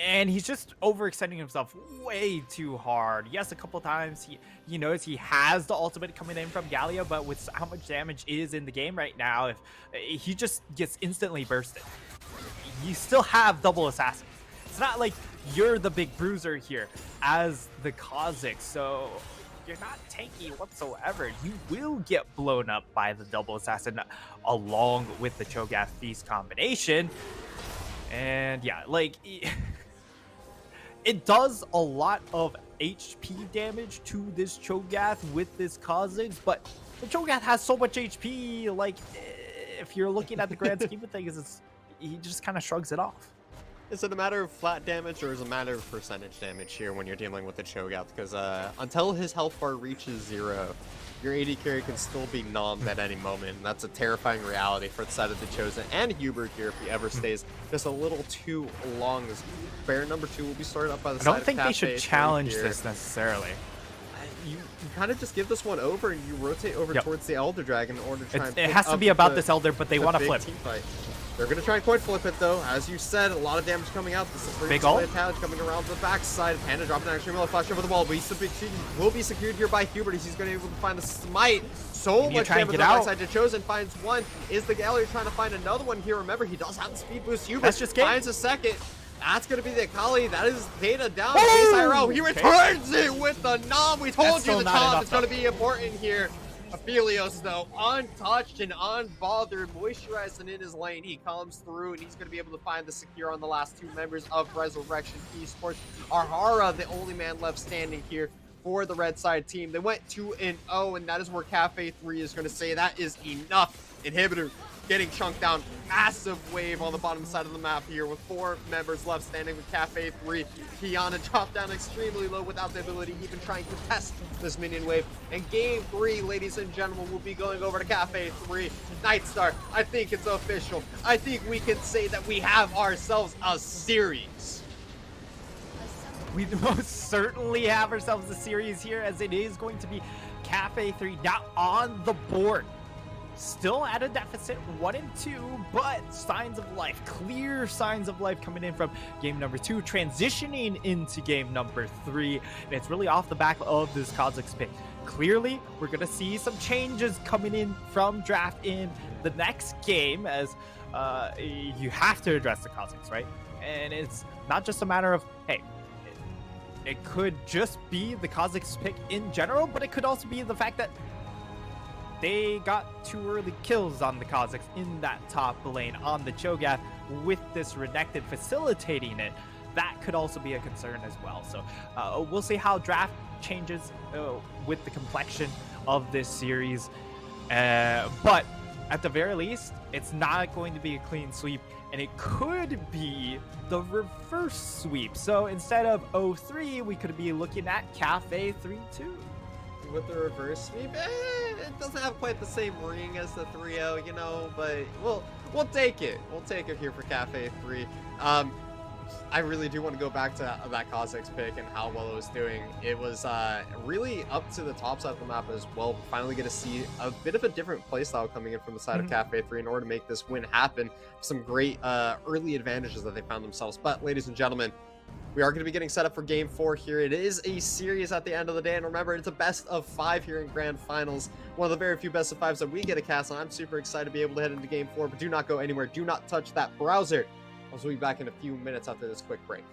And he's just overextending himself way too hard. Yes, a couple times he knows he has the ultimate coming in from Galio, but with how much damage is in the game right now, if he just gets instantly bursted. You still have double assassins. It's not like you're the big bruiser here as the Kha'Zix, so you're not tanky whatsoever. You will get blown up by the double assassin along with the Cho'Gath Feast combination. And yeah, like it does a lot of HP damage to this Cho'Gath with this Kha'Zix, but the Cho'Gath has so much HP, like if you're looking at the grand scheme of things, he just kind of shrugs it off. Is it a matter of flat damage or is it a matter of percentage damage here when you're dealing with the Cho'Gath? Because until his health bar reaches 0, your AD carry can still be nommed at any moment. And that's a terrifying reality for the side of the Chosen and Hubert here if he ever stays just a little too long. As Baron number 2 will be started up by the side of I don't think they should challenge here. this necessarily. You kind of just give this one over and you rotate over towards the Elder Dragon in order to try and It has to be about this Elder, but they want to flip. Team fight. They're going to try and coin flip it, though. As you said, a lot of damage coming out. This is a Big ult attach coming around the backside. Panda dropping an extreme flash over the wall. But will be secured here by Hubert. He's going to be able to find the smite. So much damage on the backside. The Chosen finds one. Is the Gallery trying to find another one here? Remember, he does have the speed boost. Hubert finds a second. That's going to be the Akali. That is Data down. Oh, he returns it with the Nom. We told you the Nom is going to be important here. Aphelios, though, untouched and unbothered, moisturized and in his lane. He comes through, and he's going to be able to find the secure on the last 2 members of Resurrection Esports. Arhara, the only man left standing here for the red side team. They went 2-0, and that is where Cafe 3 is going to say that is enough. Inhibitor getting chunked down. Massive wave on the bottom side of the map here with 4 members left standing with Cafe 3. Kiana dropped down extremely low without the ability to even try and contest this minion wave. And game 3, ladies and gentlemen, will be going over to Cafe 3. Nightstar, I think it's official. I think we can say that we have ourselves a series. We most certainly have ourselves a series here, as it is going to be Cafe 3 now on the board. Still at a deficit, 1 and 2, but signs of life, clear signs of life coming in from game number 2, transitioning into game number 3, and it's really off the back of this Kha'Zix pick. Clearly, we're going to see some changes coming in from draft in the next game, as you have to address the Kha'Zix, right? And it's not just a matter of, hey, it could just be the Kha'Zix pick in general, but it could also be the fact that they got 2 early kills on the Kha'Zix in that top lane on the Cho'Gath with this Renekton facilitating it. That could also be a concern as well. So we'll see how draft changes with the complexion of this series. But at the very least, it's not going to be a clean sweep, and it could be the reverse sweep. So instead of 0-3, we could be looking at Cafe 3-2. With the reverse sweep, it doesn't have quite the same ring as the 3-0, you know, but we'll take it. We'll take it here for Cafe 3. I really do want to go back to that Kha'Zix pick and how well it was doing. It was really up to the top side of the map as well. We finally get to see a bit of a different playstyle coming in from the side of Cafe 3 in order to make this win happen. Some great early advantages that they found themselves. But ladies and gentlemen, we are going to be getting set up for Game 4 here. It is a series at the end of the day, and remember, it's a best of 5 here in Grand Finals. One of the very few best of 5s that we get a cast on. I'm super excited to be able to head into Game 4, but do not go anywhere. Do not touch that browser. I'll be back in a few minutes after this quick break.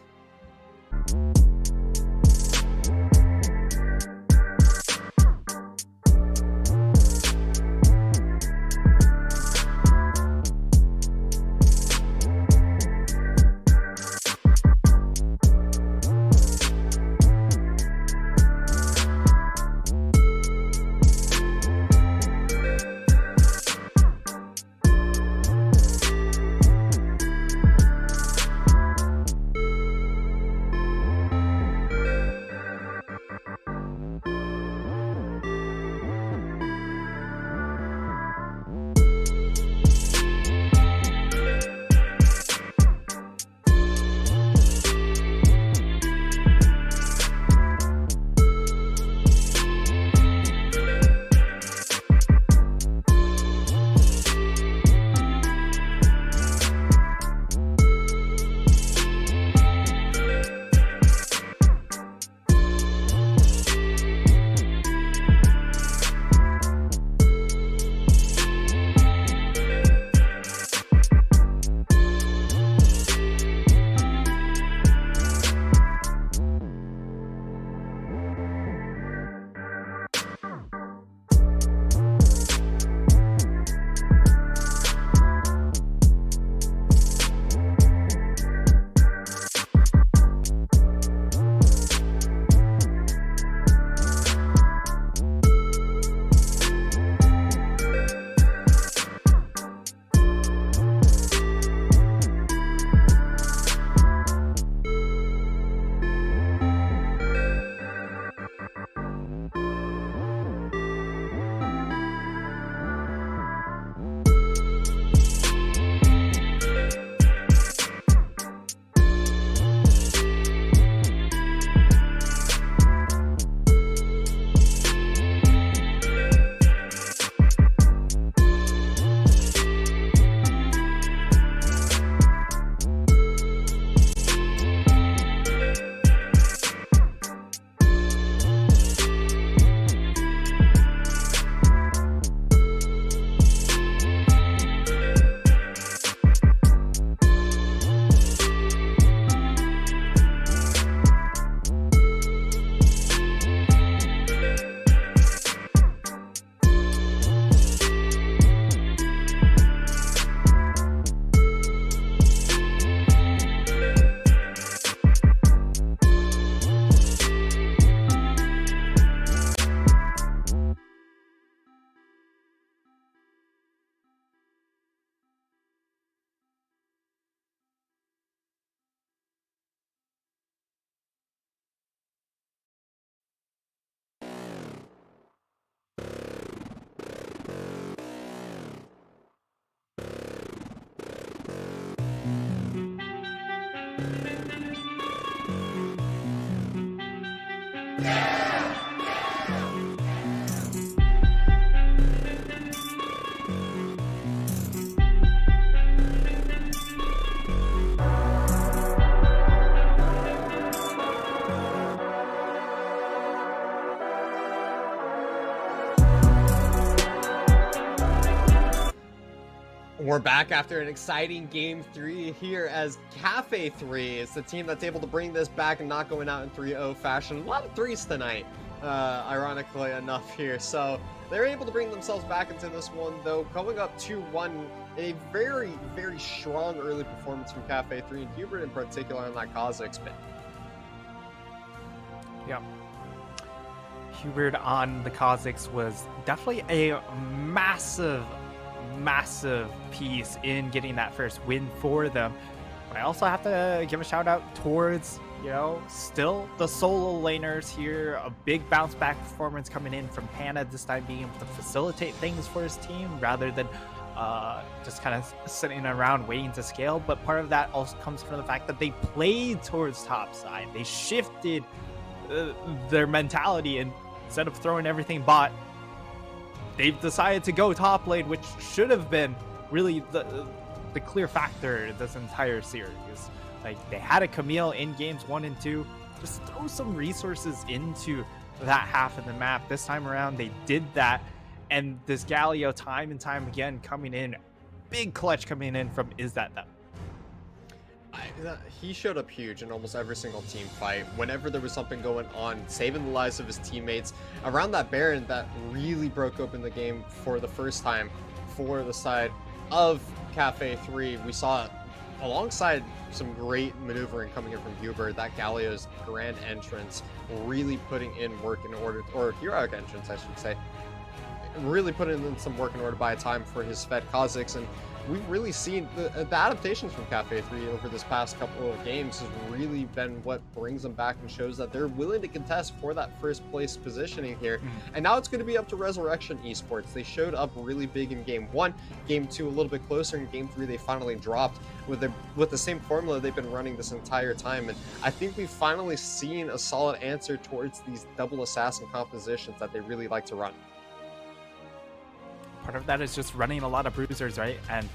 We're back after an exciting Game 3 here as Cafe 3 is the team that's able to bring this back and not going out in 3-0 fashion. A lot of threes tonight, ironically enough here. So they're able to bring themselves back into this one, though, going up 2-1. A very, very strong early performance from Cafe 3 and Hubert in particular on that Kha'Zix pick. Yeah. Hubert on the Kha'Zix was definitely a massive piece in getting that first win for them. But I also have to give a shout out towards, still the solo laners here. A big bounce back performance coming in from Hannah, this time being able to facilitate things for his team rather than just kind of sitting around waiting to scale. But part of that also comes from the fact that they played towards top side. They shifted their mentality, and instead of throwing everything bot, they've decided to go top lane, which should have been really the clear factor this entire series. Like, they had a Camille in games 1 and 2. Just throw some resources into that half of the map. This time around, they did that. And this Galio, time and time again, coming in, big clutch coming in from Is That Them. He showed up huge in almost every single team fight. Whenever there was something going on, saving the lives of his teammates. Around that Baron, that really broke open the game for the first time for the side of Cafe 3. We saw, alongside some great maneuvering coming in from Huber, that Galio's grand entrance really putting in work in order, or heroic entrance, I should say, really putting in some work in order to buy time for his Fed Kha'Zix. And we've really seen the adaptations from Cafe 3 over this past couple of games has really been what brings them back and shows that they're willing to contest for that first place positioning here. And now it's going to be up to Resurrection Esports. They showed up really big in game 1, game 2 a little bit closer, in game 3 they finally dropped with the same formula they've been running this entire time. And I think we've finally seen a solid answer towards these double assassin compositions that they really like to run. Part of that is just running a lot of bruisers, right? And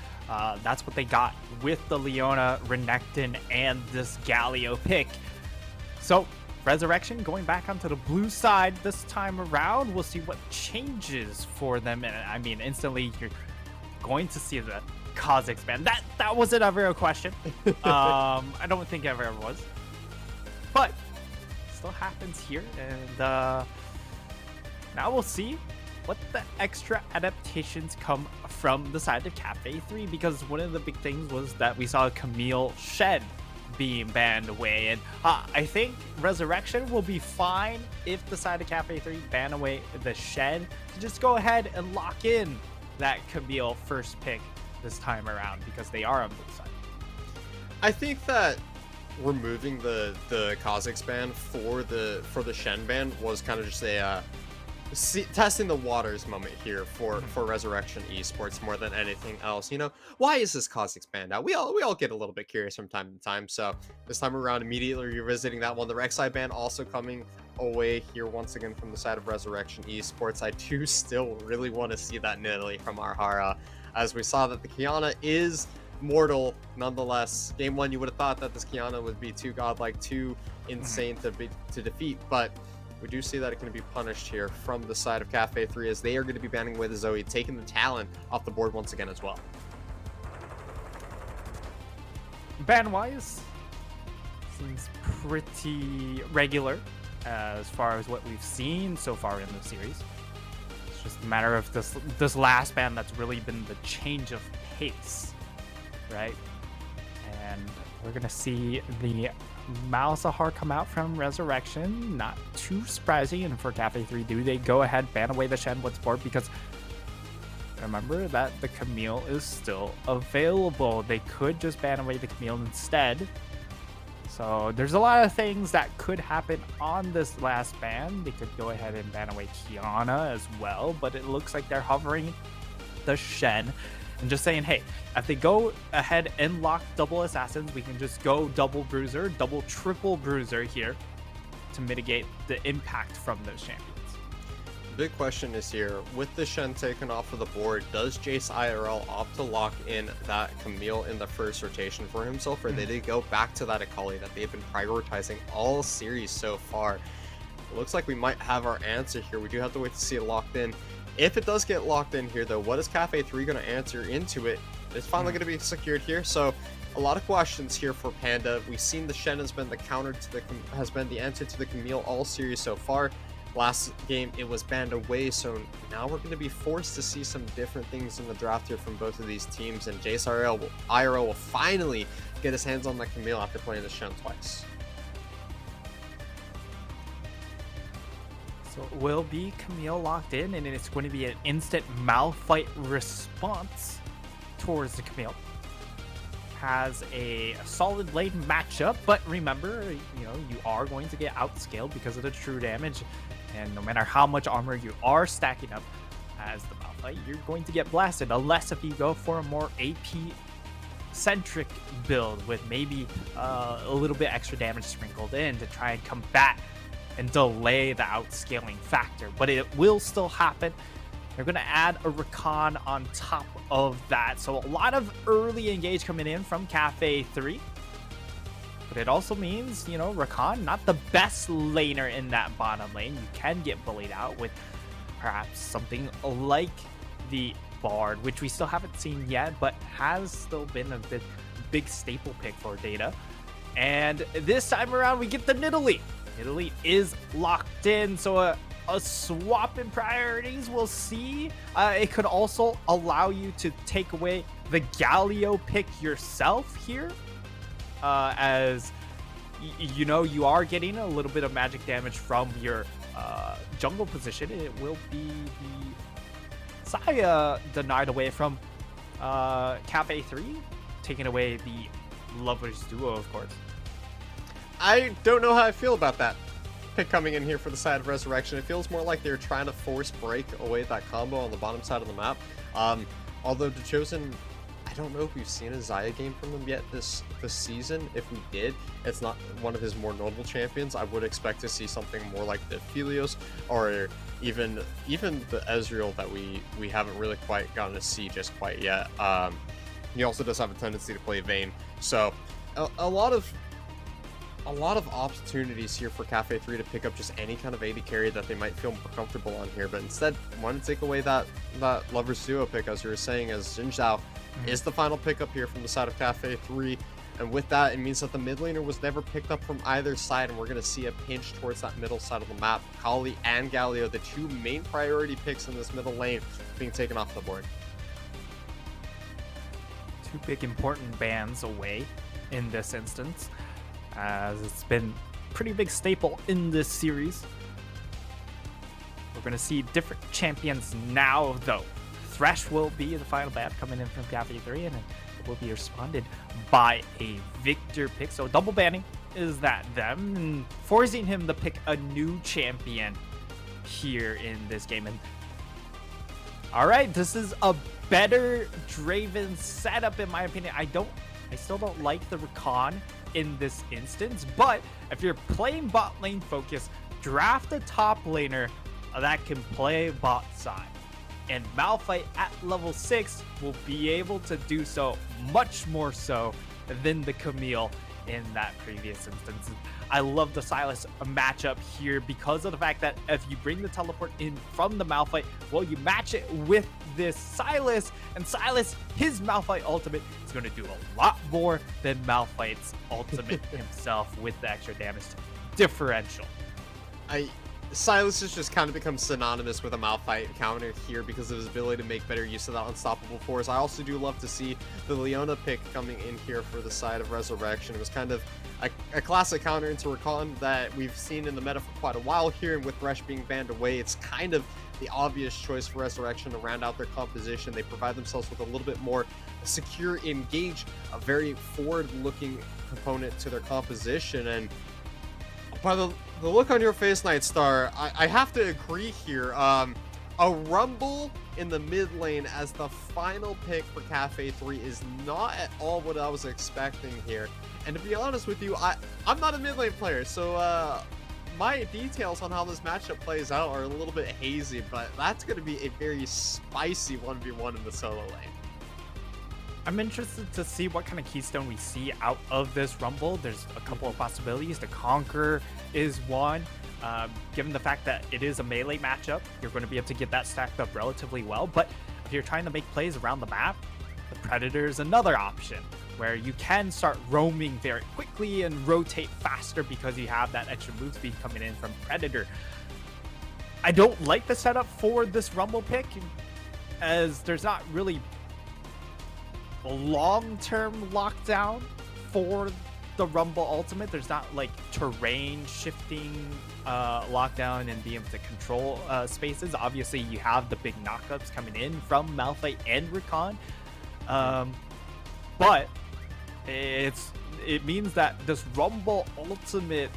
that's what they got with the Leona, Renekton, and this Galio pick. So Resurrection going back onto the blue side this time around. We'll see what changes for them. And I mean, instantly you're going to see the Kha'Zix ban. That wasn't ever a question. I don't think ever was. But it still happens here. And now we'll see what the extra adaptations come from the side of Cafe 3, because one of the big things was that we saw Camille Shed being banned away, and I think Resurrection will be fine if the side of Cafe 3 ban away the Shed to just go ahead and lock in that Camille first pick this time around, because they are on both sides. I think that removing the Kha'Zix ban for the Shen ban was kind of just a testing the waters moment here for Resurrection Esports more than anything else. You know, why is this Kha'Zix banned out? We all get a little bit curious from time to time. So this time around, immediately revisiting that one. The Rek'Sai ban also coming away here once again from the side of Resurrection Esports. I do still really want to see that Nidalee from Arhara, as we saw that the Kiana is mortal nonetheless. Game 1, you would have thought that this Kiana would be too godlike, too insane to defeat, but we do see that it can be punished here from the side of Cafe 3, as they are going to be banning away the Zoe, taking the Talon off the board once again as well. Ban-wise, seems pretty regular as far as what we've seen so far in the series. It's just a matter of this last ban that's really been the change of pace, right? And we're going to see the Malzahar come out from Resurrection. Not too surprising. And for Cafe 3, do they go ahead, ban away the Shen once board? Because remember that the Camille is still available. They could just ban away the Camille instead. So there's a lot of things that could happen on this last ban. They could go ahead and ban away Kiana as well, but it looks like they're hovering the Shen and just saying, hey, if they go ahead and lock double assassins, we can just go double bruiser, double triple bruiser here to mitigate the impact from those champions. The big question is here, with the Shen taken off of the board, does Jace IRL opt to lock in that Camille in the first rotation for himself, or did they go back to that Akali that they've been prioritizing all series so far? It looks like we might have our answer here. We do have to wait to see it locked in. If it does get locked in here, though, what is Cafe 3 going to answer into it? It's finally going to be secured here, so a lot of questions here for Panda. We've seen the Shen has been the counter to the the answer to the Camille all series so far. Last game it was banned away, so now we're going to be forced to see some different things in the draft here from both of these teams, and Jace IRL will finally get his hands on that Camille after playing the Shen twice. So it will be Camille locked in, and it's going to be an instant Malphite response towards the Camille. Has a solid lane matchup, but remember, you know, you are going to get outscaled because of the true damage, and no matter how much armor you are stacking up as the Malphite. Malphite, you're going to get blasted, unless if you go for a more AP centric build with maybe a little bit extra damage sprinkled in to try and combat and delay the outscaling factor. But it will still happen. They're going to add a Rakan on top of that. So a lot of early engage coming in from Cafe 3. But it also means, you know, Rakan, not the best laner in that bottom lane. You can get bullied out with perhaps something like the Bard, which we still haven't seen yet, but has still been a big staple pick for Data. And this time around, we get the Nidalee. Nidalee is locked in, so a swap in priorities, we'll see. It could also allow you to take away the Galio pick yourself here, as you know, you are getting a little bit of magic damage from your jungle position. It will be the Saya denied away from Cafe 3, taking away the Lovers Duo, of course. I don't know how I feel about that pick coming in here for the side of Resurrection. It feels more like they're trying to force break away that combo on the bottom side of the map. Although the Chosen, I don't know if we've seen a Xayah game from him yet this season. If we did, it's not one of his more notable champions. I would expect to see something more like the Philios or even the Ezreal that we haven't really quite gotten to see just quite yet. He also does have a tendency to play Vayne, so a lot of opportunities here for Cafe 3 to pick up just any kind of AD carry that they might feel more comfortable on here, but instead want to take away that Lovers Duo pick, as you were saying, as Xin Zhao is the final pickup here from the side of Cafe 3. And with that, it means that the mid laner was never picked up from either side, and we're going to see a pinch towards that middle side of the map. Kali and Galio, the two main priority picks in this middle lane, being taken off the board. Two big important bans away in this instance, as it's been pretty big staple in this series. We're going to see different champions now, though. Thresh will be the final ban coming in from Cafe 3, and it will be responded by a Victor pick. So double banning is that them, and forcing him to pick a new champion here in this game. And all right, this is a better Draven setup in my opinion. I still don't like the Rakan in this instance, but if you're playing bot lane focus, draft a top laner that can play bot side. And Malphite at level 6 will be able to do so much more so than the Camille in that previous instance. I love the Sylas matchup here because of the fact that if you bring the teleport in from the Malphite, well, you match it with this Sylas, and Sylas, his Malphite ultimate is going to do a lot more than Malphite's ultimate himself with the extra damage differential. Sylas has just kind of become synonymous with a Malphite counter here because of his ability to make better use of that unstoppable force. I also do love to see the Leona pick coming in here for the side of Resurrection. It was kind of a classic counter into Rakan that we've seen in the meta for quite a while here, and with Thresh being banned away, it's kind of the obvious choice for Resurrection to round out their composition. They provide themselves with a little bit more secure engage, a very forward-looking component to their composition, and by the look on your face, Nightstar, I have to agree here. A Rumble in the mid lane as the final pick for Cafe 3 is not at all what I was expecting here. And to be honest with you, I'm not a mid lane player, so my details on how this matchup plays out are a little bit hazy, but that's going to be a very spicy 1v1 in the solo lane. I'm interested to see what kind of keystone we see out of this Rumble. There's a couple of possibilities. The Conqueror is one. Given the fact that it is a melee matchup, you're going to be able to get that stacked up relatively well. But if you're trying to make plays around the map, the Predator is another option where you can start roaming very quickly and rotate faster because you have that extra move speed coming in from Predator. I don't like the setup for this Rumble pick, as there's not really a long-term lockdown for the Rumble ultimate. There's not like terrain shifting lockdown and being able to control spaces. Obviously you have the big knockups coming in from Malphite and Rakan, but it means that this Rumble ultimate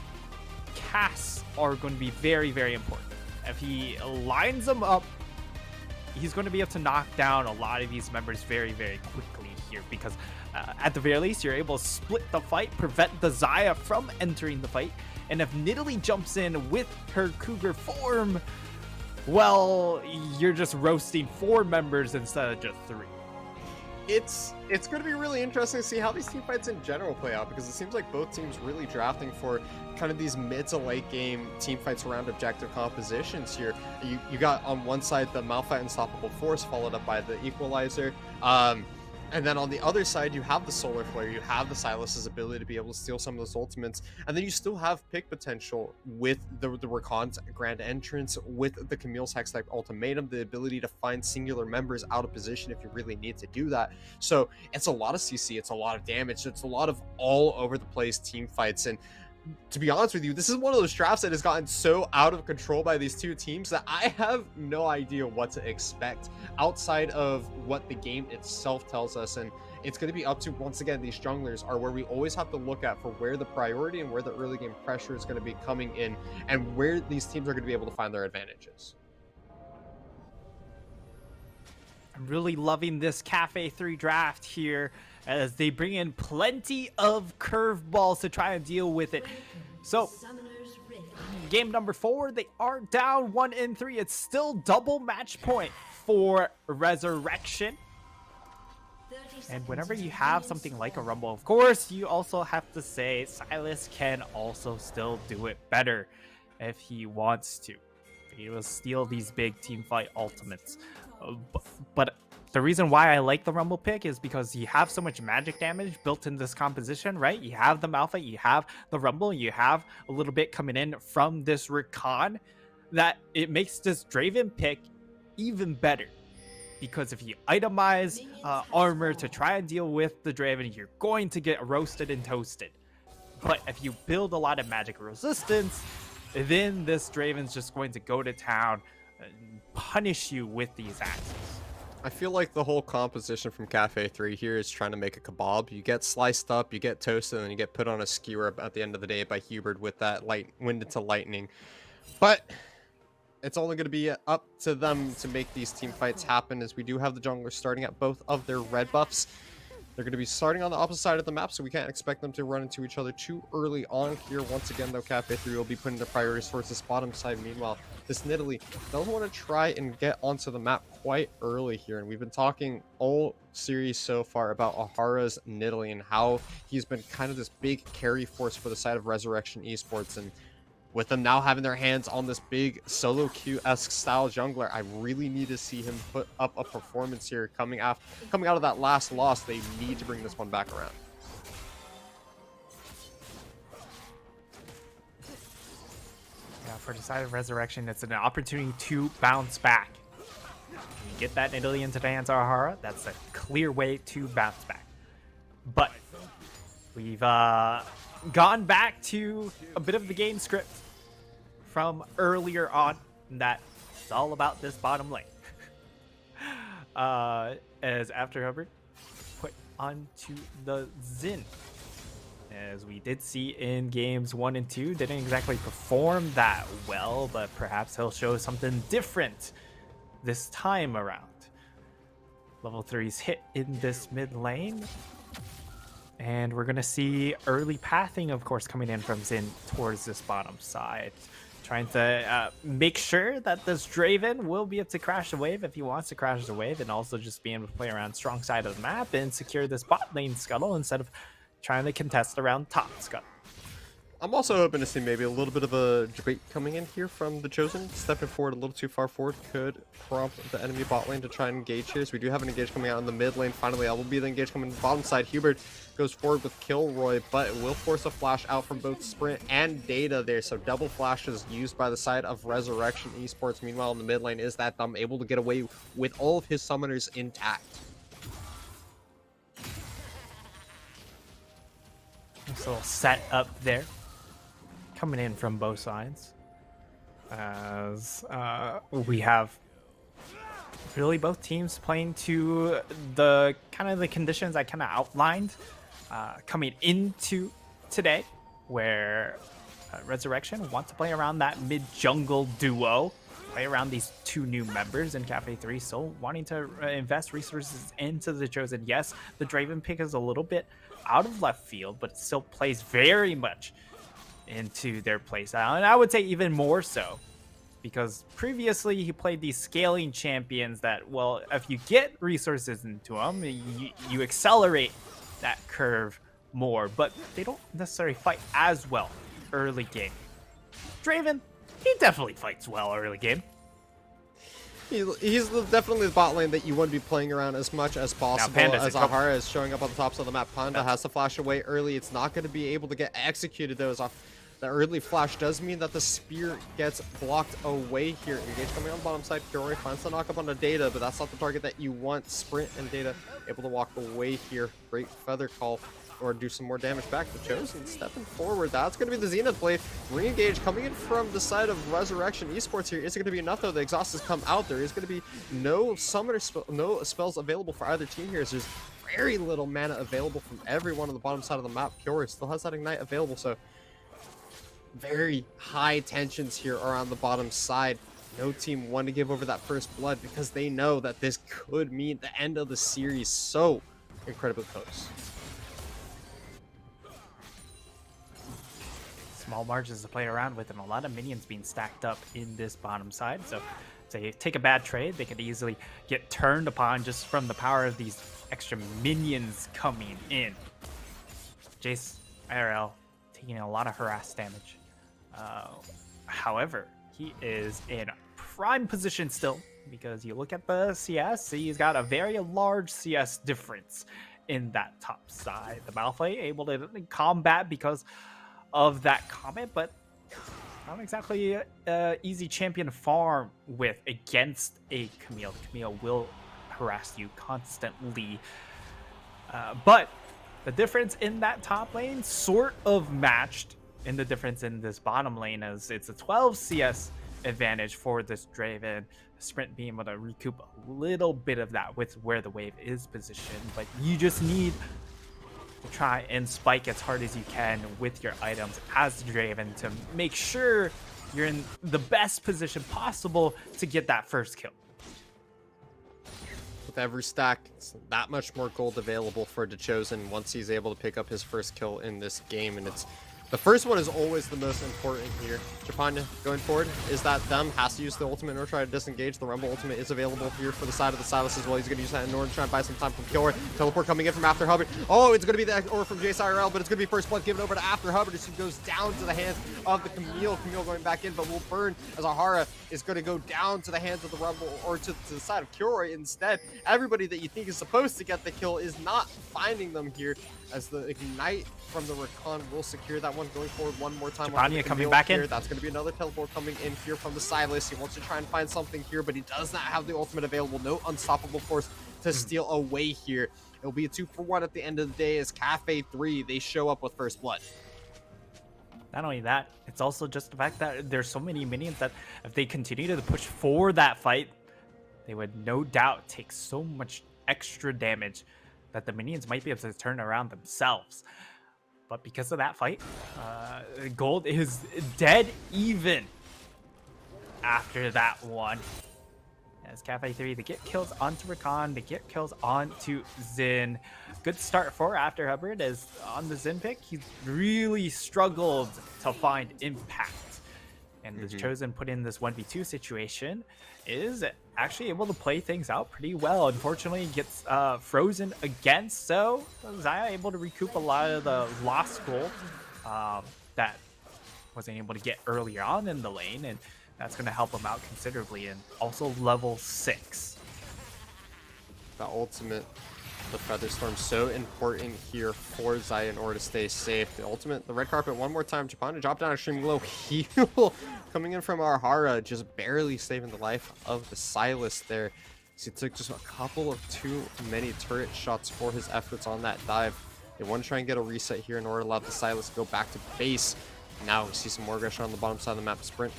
casts are going to be very, very important. If he lines them up he's going to be able to knock down a lot of these members very, very quickly here, because at the very least, you're able to split the fight, prevent the Xayah from entering the fight, and if Nidalee jumps in with her Cougar form, well, you're just roasting 4 members instead of just 3. It's going to be really interesting to see how these team fights in general play out, because it seems like both teams really drafting for kind of these mid to late game team fights around objective compositions here. You got on one side the Malphite Unstoppable Force, followed up by the Equalizer. And then on the other side, you have the Solar Flare, you have the Silas's ability to be able to steal some of those ultimates, and then you still have pick potential with the Rakan's Grand Entrance, with the Camille's Hex-type Ultimatum, the ability to find singular members out of position if you really need to do that. So it's a lot of CC, it's a lot of damage, it's a lot of all over the place team fights, and to be honest with you, this is one of those drafts that has gotten so out of control by these two teams that I have no idea what to expect outside of what the game itself tells us. And it's going to be up to, once again, these junglers are where we always have to look at for where the priority and where the early game pressure is going to be coming in, and where these teams are going to be able to find their advantages. I'm really loving this Cafe 3 draft here, as they bring in plenty of curveballs to try and deal with it. So, game number 4, they are down 1-3. It's still double match point for Resurrection. And whenever you have something like a Rumble, of course, you also have to say Silas can also still do it better if he wants to. He will steal these big team fight ultimates. But the reason why I like the Rumble pick is because you have so much magic damage built in this composition, right? You have the Malphite, you have the Rumble, you have a little bit coming in from this Rakan, that it makes this Draven pick even better. Because if you itemize armor to try and deal with the Draven, you're going to get roasted and toasted. But if you build a lot of magic resistance, then this Draven's just going to go to town and punish you with these axes. I feel like the whole composition from Cafe 3 here is trying to make a kebab. You get sliced up, you get toasted, and then you get put on a skewer at the end of the day by Hubert with that wind into lightning. But it's only going to be up to them to make these team fights happen, as we do have the junglers starting at both of their red buffs. They're going to be starting on the opposite side of the map, so we can't expect them to run into each other too early on here. Once again, though, Cafe 3 will be putting their priorities towards this bottom side. Meanwhile, this Nidalee does want to try and get onto the map quite early here. And we've been talking all series so far about Ahara's Nidalee and how he's been kind of this big carry force for the side of Resurrection Esports. And with them now having their hands on this big solo queue-esque style jungler, I really need to see him put up a performance here. Coming out of that last loss, they need to bring this one back around. Yeah, for the side of Resurrection, it's an opportunity to bounce back. You get that Nidalee into the hands of Ahara, that's a clear way to bounce back. But we've gone back to a bit of the game script from earlier on, that it's all about this bottom lane. As after Hubbard put onto the Xin, as we did see in games 1 and 2, didn't exactly perform that well, but perhaps he'll show something different this time around. Level 3's hit in this mid lane, and we're gonna see early pathing, of course, coming in from Xin towards this bottom side, trying to make sure that this Draven will be able to crash the wave if he wants to crash the wave, and also just being able to play around strong side of the map and secure this bot lane scuttle instead of trying to contest around top scuttle. I'm also hoping to see maybe a little bit of a debate coming in here from the Chosen. Stepping forward a little too far forward could prompt the enemy bot lane to try and engage here. So we do have an engage coming out in the mid lane. Finally, that will be the engage coming in the bottom side. Hubert goes forward with Kilroy, but it will force a flash out from both Sprint and Data there. So double flashes used by the side of Resurrection Esports. Meanwhile, in the mid lane is that Thumb able to get away with all of his summoners intact. This little set up there, coming in from both sides, as we have really both teams playing to the kind of the conditions I kind of outlined coming into today, where Resurrection wants to play around that mid jungle duo play around these two new members in Cafe 3, so wanting to invest resources into the Chosen. Yes, the Draven pick is a little bit out of left field, but it still plays very much into their playstyle, and I would say even more so, because previously he played these scaling champions that, well, if you get resources into them, you accelerate that curve more, but they don't necessarily fight as well early game. Draven, he definitely fights well early game. He's definitely the bot lane that you want to be playing around as much as possible. As Ahara is showing up on the tops of the map, Panda has to flash away early. It's not going to be able to get executed though. The early flash does mean that the spear gets blocked away here. Engage coming on the bottom side. Fiore finds the knock up on the Data, but that's not the target that you want. Sprint and Data able to walk away here. Great feather call, or do some more damage back. The Chosen stepping forward. That's going to be the Zenith Blade. Re-engage coming in from the side of Resurrection Esports here. Is it going to be enough though? The exhaust has come out. There is going to be no summoner no spells available for either team here. So there's very little mana available from everyone on the bottom side of the map. Fiore still has that Ignite available, so very high tensions here are on the bottom side. No team want to give over that first blood because they know that this could mean the end of the series so incredibly close. Small margins to play around with, and a lot of minions being stacked up in this bottom side. So they take a bad trade, they could easily get turned upon just from the power of these extra minions coming in. Jace IRL taking a lot of harass damage. However, he is in prime position still, because you look at the CS, he's got a very large CS difference in that top side. The Malphite able to combat because of that comment, but not exactly easy champion to farm with against a Camille. Camille will harass you constantly, but the difference in that top lane sort of matched in the difference in this bottom lane, as it's a 12 CS advantage for this Draven. Sprint being able to recoup a little bit of that with where the wave is positioned, but you just need to try and spike as hard as you can with your items as Draven to make sure you're in the best position possible to get that first kill. With every stack, it's that much more gold available for the Chosen once he's able to pick up his first kill in this game, and it's the first one is always the most important here. Japanya going forward is that them has to use the ultimate in order to try to disengage. The Rumble ultimate is available here for the side of the Silas as well. He's going to use that in order to try and buy some time from Fiore. Teleport coming in from After Hubbard. Oh, it's going to be the or from Jace IRL, but it's going to be first blood given over to After Hubbard as he goes down to the hands of the Camille. Camille going back in, but will burn as Ahara is going to go down to the hands of the Rumble, or to the side of Fiore instead. Everybody that you think is supposed to get the kill is not finding them here, as the Ignite from the Rakan will secure that one. Going forward one more time. Japanya coming back in. That's going to be another teleport coming in here from the Silas. He wants to try and find something here, but he does not have the ultimate available. No unstoppable force to steal away here. It'll be a 2-for-1 at the end of the day as Cafe 3, they show up with first blood. Not only that, it's also just the fact that there's so many minions that if they continue to push for that fight, they would no doubt take so much extra damage that the minions might be able to turn around themselves. But because of that fight, gold is dead even after that one. As Cafe 3, they get kills onto Rakan, they get kills onto Xin. Good start for After Hubbard, as on the Xin pick, he's really struggled to find impact. And the Chosen put in this 1v2 situation is actually able to play things out pretty well. Unfortunately, gets frozen again, so Xayah able to recoup a lot of the lost gold that wasn't able to get earlier on in the lane, and that's going to help him out considerably. And also level 6. The ultimate, the Featherstorm, so important here for Xayah in order to stay safe. The ultimate, the red carpet one more time. Japanya drop down extreme low heal coming in from Ahara, just barely saving the life of the Silas there. So he took just a couple of too many turret shots for his efforts on that dive. They want to try and get a reset here in order to allow the Silas to go back to base. Now we see some more aggression on the bottom side of the map. Sprint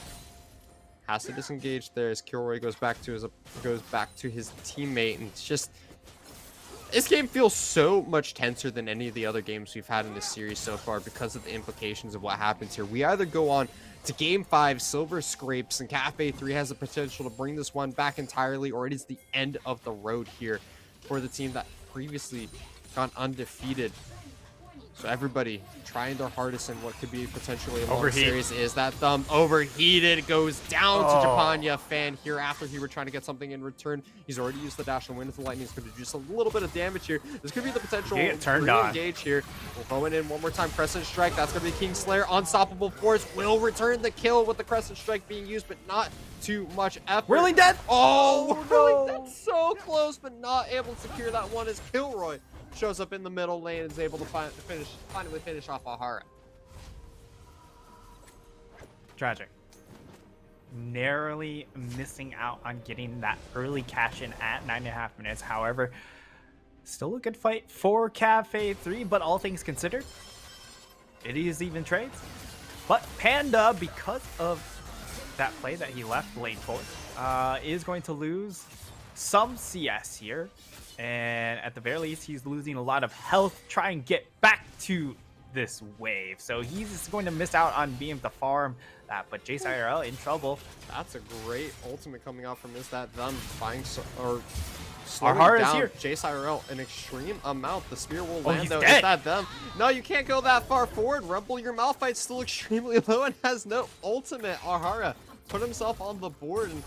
has to disengage there as Kilroy goes back to his teammate, and it's just, this game feels so much tenser than any of the other games we've had in this series so far because of the implications of what happens here. We either go on to game 5. Silver scrapes, and Cafe 3 has the potential to bring this one back entirely, or it is the end of the road here for the team that previously gone undefeated. So everybody trying their hardest in what could be potentially a long series. Is that thumb overheated? Goes down to Japania fan here after he were trying to get something in return. He's already used the dash and wind with the lightning. He's going to do just a little bit of damage here. This could be the potential re-engage here. We're going in one more time. Crescent Strike. That's going to be King Slayer. Unstoppable Force will return the kill with the Crescent Strike being used, but not too much effort. Whirling Death! Oh, Whirling Death so close, but not able to secure that one as Kilroy shows up in the middle lane and is able to finally finish off Ahara. Tragic. Narrowly missing out on getting that early cash in at 9.5 minutes. However, still a good fight for Cafe 3, but all things considered, it is even trades. But Panda, because of that play that he left late for, is going to lose some CS here. And at the very least, he's losing a lot of health. Try and get back to this wave. So he's going to miss out on being able to farm that. But Jace IRL in trouble. That's a great ultimate coming out from Is That Them. Slowing Ahara down is here. Jace IRL an extreme amount. The spear will Oh, land he's though. dead. Is That Them? No, you can't go that far forward. Rumble, your Malphite's still extremely low and has no ultimate. Ahara put himself on the board, and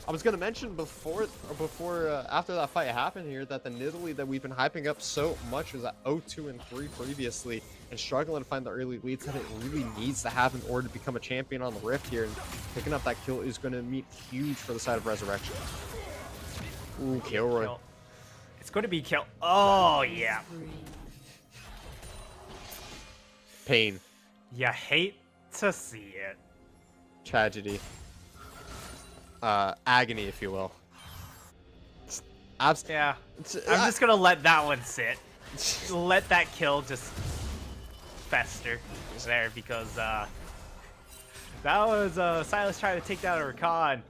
I was going to mention after that fight happened here that the Nidalee that we've been hyping up so much was at 0-2 and 3 previously and struggling to find the early leads that it really needs to have in order to become a champion on the Rift here. And picking up that kill is going to meet huge for the side of Resurrection. Ooh, Kilroy. It's going to be kill. Oh, yeah. Pain. You hate to see it. Tragedy. Agony, if you will. Yeah. I'm just going to let that one sit. Let that kill just fester there, because that was Silas trying to take down a Rakan,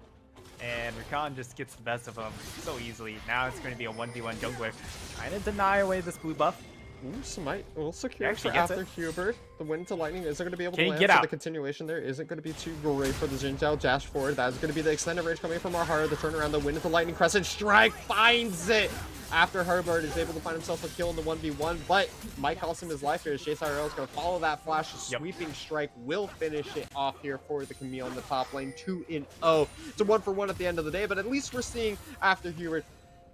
and Rakan just gets the best of him so easily. Now it's going to be a 1v1 jungler trying to deny away this blue buff. Ooh, Smite will secure Actually for after Hubert. The wind to lightning isn't going to be able to land, get so out. the continuation there isn't going to be too great for the Jinjiao dash forward. That is going to be the extended range coming from Ahara. The turnaround, the wind to lightning crescent strike finds it after Herbert is able to find himself a kill in the 1v1, but might cost him his life here as Chase IRL is going to follow that flash. Sweeping strike will finish it off here for the Camille in the top lane. 2-0. It's a 1-for-1 at the end of the day, but at least we're seeing after Hubert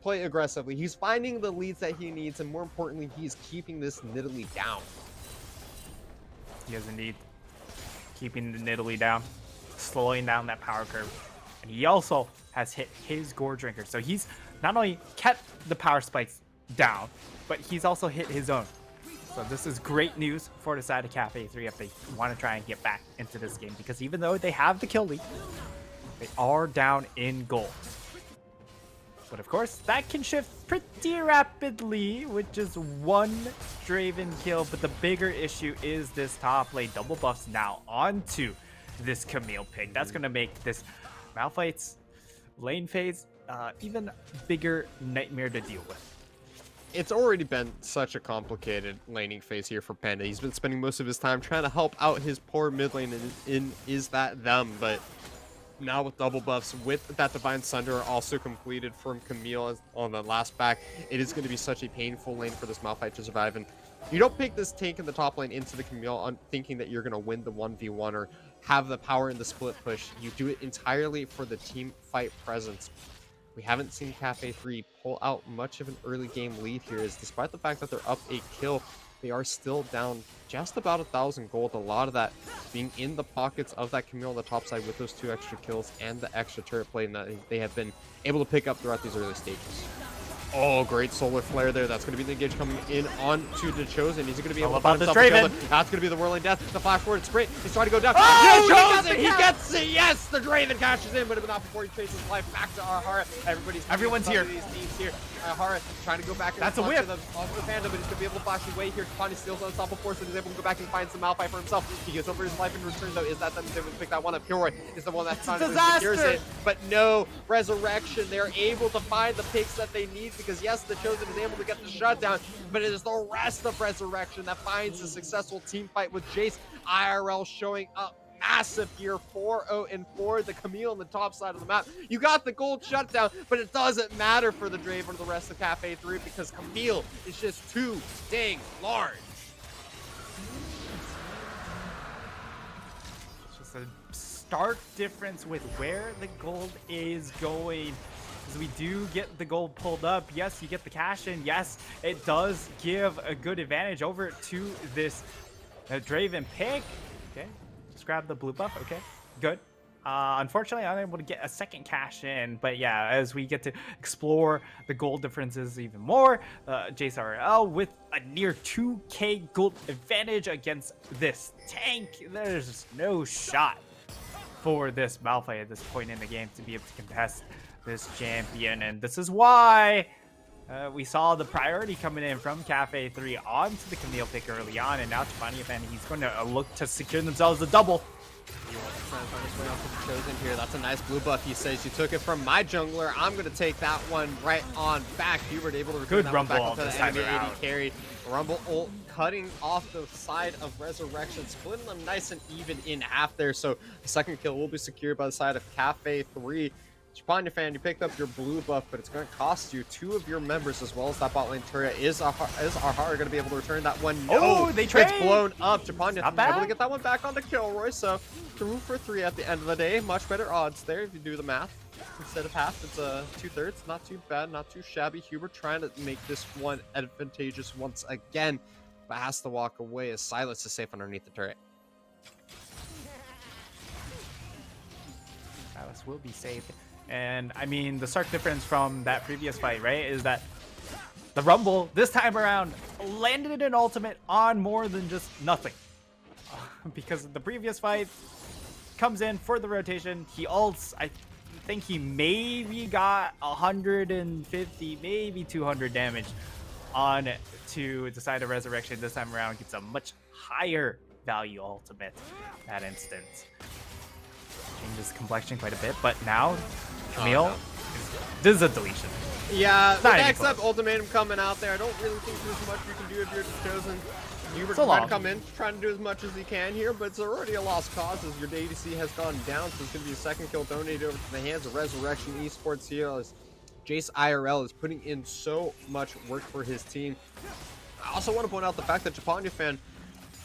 play aggressively. He's finding the leads that he needs, and more importantly, he's keeping this Nidalee down. He is indeed keeping the Nidalee down, slowing down that power curve. And he also has hit his Gore Drinker. So he's not only kept the power spikes down, but he's also hit his own. So this is great news for the side of Cafe 3 if they want to try and get back into this game, because even though they have the kill lead, they are down in gold. But of course, that can shift pretty rapidly with just one Draven kill. But the bigger issue is this top lane double buffs now onto this Camille pick. That's going to make this Malphite's lane phase even bigger nightmare to deal with. It's already been such a complicated laning phase here for Panda. He's been spending most of his time trying to help out his poor mid lane in Is That Them, but now with double buffs, with that Divine Sunder also completed from Camille on the last back, it is going to be such a painful lane for this Malphite to survive. And you don't pick this tank in the top lane into the Camille on thinking that you're going to win the 1v1 or have the power in the split push. You do it entirely for the team fight presence. We haven't seen Cafe 3 pull out much of an early game lead here, as despite the fact that they're up a kill, they are still down just about 1,000 gold. A lot of that being in the pockets of that Camille on the top side with those 2 extra kills and the extra turret play that they have been able to pick up throughout these early stages. Oh, great solar flare there. That's going to be the engage coming in onto the Chosen. He's going to be able to find himself a kill. That's going to be the whirling death. The flash forward sprint. He's trying to go down. Oh, He gets it. Yes, the Draven cashes in, but not before he chases his life back to Ahara. Everyone's here. These teams here. Ahara trying to go back. That's a whip. Onto the Panda, but he's going to be able to flash away here. Kapani steals Unstoppable Force and is able to go back and find some Malphite for himself. He gives over his life in return, though. Is that them able to pick that one up? Kilroy is the one that secures it. But no, Resurrection. They're able to find the picks that they need, because yes, the Chosen is able to get the shutdown, but it is the rest of Resurrection that finds a successful team fight with Jace IRL showing up massive here, 4-0-4. The Camille on the top side of the map. You got the gold shutdown, but it doesn't matter for the Drave or the rest of Cafe 3 because Camille is just too dang large. It's just a stark difference with where the gold is going. As we do get the gold pulled up, yes, you get the cash in. Yes, it does give a good advantage over to this Draven pick. Okay, just grab the blue buff. Okay, good. Unfortunately, I'm unable to get a second cash in, but yeah, as we get to explore the gold differences even more, JSRL with a near 2k gold advantage against this tank. There's just no shot for this Malphite at this point in the game to be able to contest this champion, and this is why we saw the priority coming in from Cafe 3 onto the Camille pick early on, and now Chapaniafan, he's going to look to secure themselves a double. He wants to try and find his way off the Chosen here. That's a nice blue buff. He says, you took it from my jungler. I'm going to take that one right on back. Hubert able to return Good that one back Rumble into this the time enemy around. AD carry. Rumble ult cutting off the side of Resurrection, splitting them nice and even in half there. So the second kill will be secured by the side of Cafe 3. Chapaniafan, you picked up your blue buff, but it's going to cost you 2 of your members as well as that bot lane turret. Is Ahara going to be able to return that one? No, Oh, they trade! It's blown up. Chapaniafan Not able to bad. get that one back on the Kilroy, so 2 for 3 at the end of the day. Much better odds there if you do the math. Instead of half, it's 2/3. Not too bad, not too shabby. Hubert trying to make this one advantageous once again, but has to walk away as Silas is safe underneath the turret. Silas will be safe. And I mean, the stark difference from that previous fight, right, is that the Rumble this time around landed an ultimate on more than just nothing. Because the previous fight comes in for the rotation, he ults. I think he maybe got 150, maybe 200 damage on to the side of Resurrection. This time around gets a much higher value ultimate that instant. Changes complexion quite a bit, but now Camille, this is a deletion. Yeah, the Not even next up close. ultimatum coming out there. I don't really think there's much you can do if you're just Chosen. Hubert So trying to long. come in, trying to do as much as he can here, but it's already a lost cause as your ADC has gone down, so it's going to be a second kill donated over to the hands of Resurrection Esports here as Jace IRL is putting in so much work for his team. I also want to point out the fact that Chapaniafan,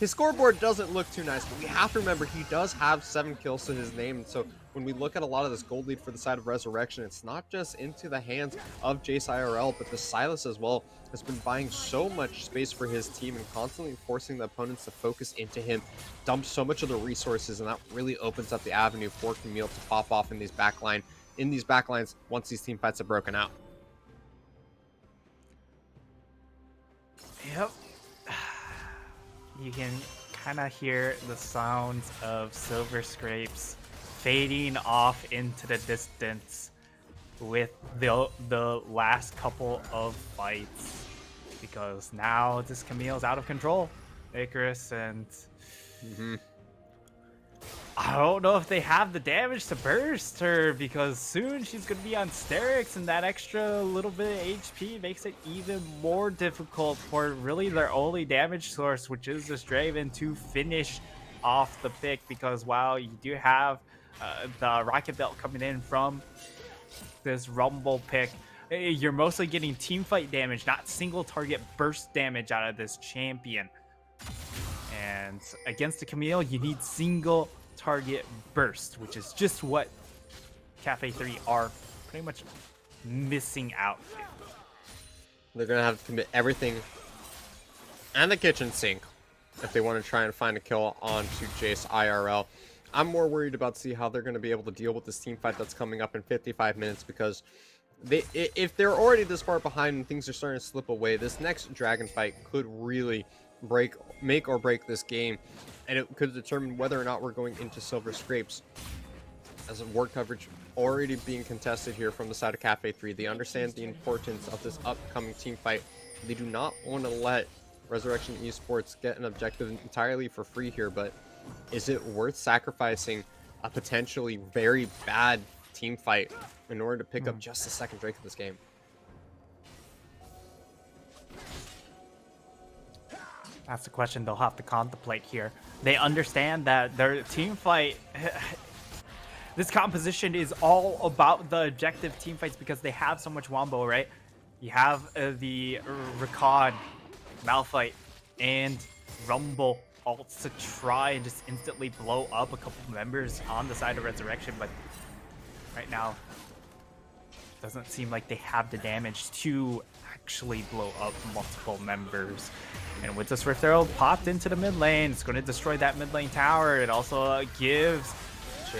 his scoreboard doesn't look too nice, but we have to remember he does have 7 kills to his name. So when we look at a lot of this gold lead for the side of Resurrection, it's not just into the hands of Jace IRL, but the Silas as well has been buying so much space for his team and constantly forcing the opponents to focus into him, dump so much of the resources, and that really opens up the avenue for Camille to pop off in these backlines once these team fights have broken out. Yep. You can kind of hear the sounds of Silver Scrapes fading off into the distance with the last couple of fights, because now this Camille's out of control, Icarus, and I don't know if they have the damage to burst her, because soon she's going to be on Sterix, and that extra little bit of HP makes it even more difficult for really their only damage source, which is this Draven, to finish off the pick. Because while you do have the Rocket Belt coming in from this Rumble pick, you're mostly getting team fight damage, not single target burst damage out of this champion. And against the Camille, you need single target burst, which is just what Cafe 3 are pretty much missing out to. They're going to have to commit everything and the kitchen sink if they want to try and find a kill onto Jace IRL. I'm more worried about see how they're going to be able to deal with this team fight that's coming up in 55 minutes, because if they're already this far behind and things are starting to slip away, this next dragon fight could really make or break this game, and it could determine whether or not we're going into Silver Scrapes. As a ward coverage already being contested here from the side of Cafe 3, they understand the importance of this upcoming team fight. They do not want to let Resurrection Esports get an objective entirely for free here, but is it worth sacrificing a potentially very bad team fight in order to pick up just the second Drake of this game? That's the question they'll have to contemplate here. They understand that their team fight, this composition is all about the objective team fights because they have so much wombo, right? You have the Rakan, Malphite, and Rumble ults to try and just instantly blow up a couple members on the side of Resurrection, but right now, doesn't seem like they have the damage to actually blow up multiple members. And with this Rift Herald popped into the mid lane, it's going to destroy that mid lane tower. It also gives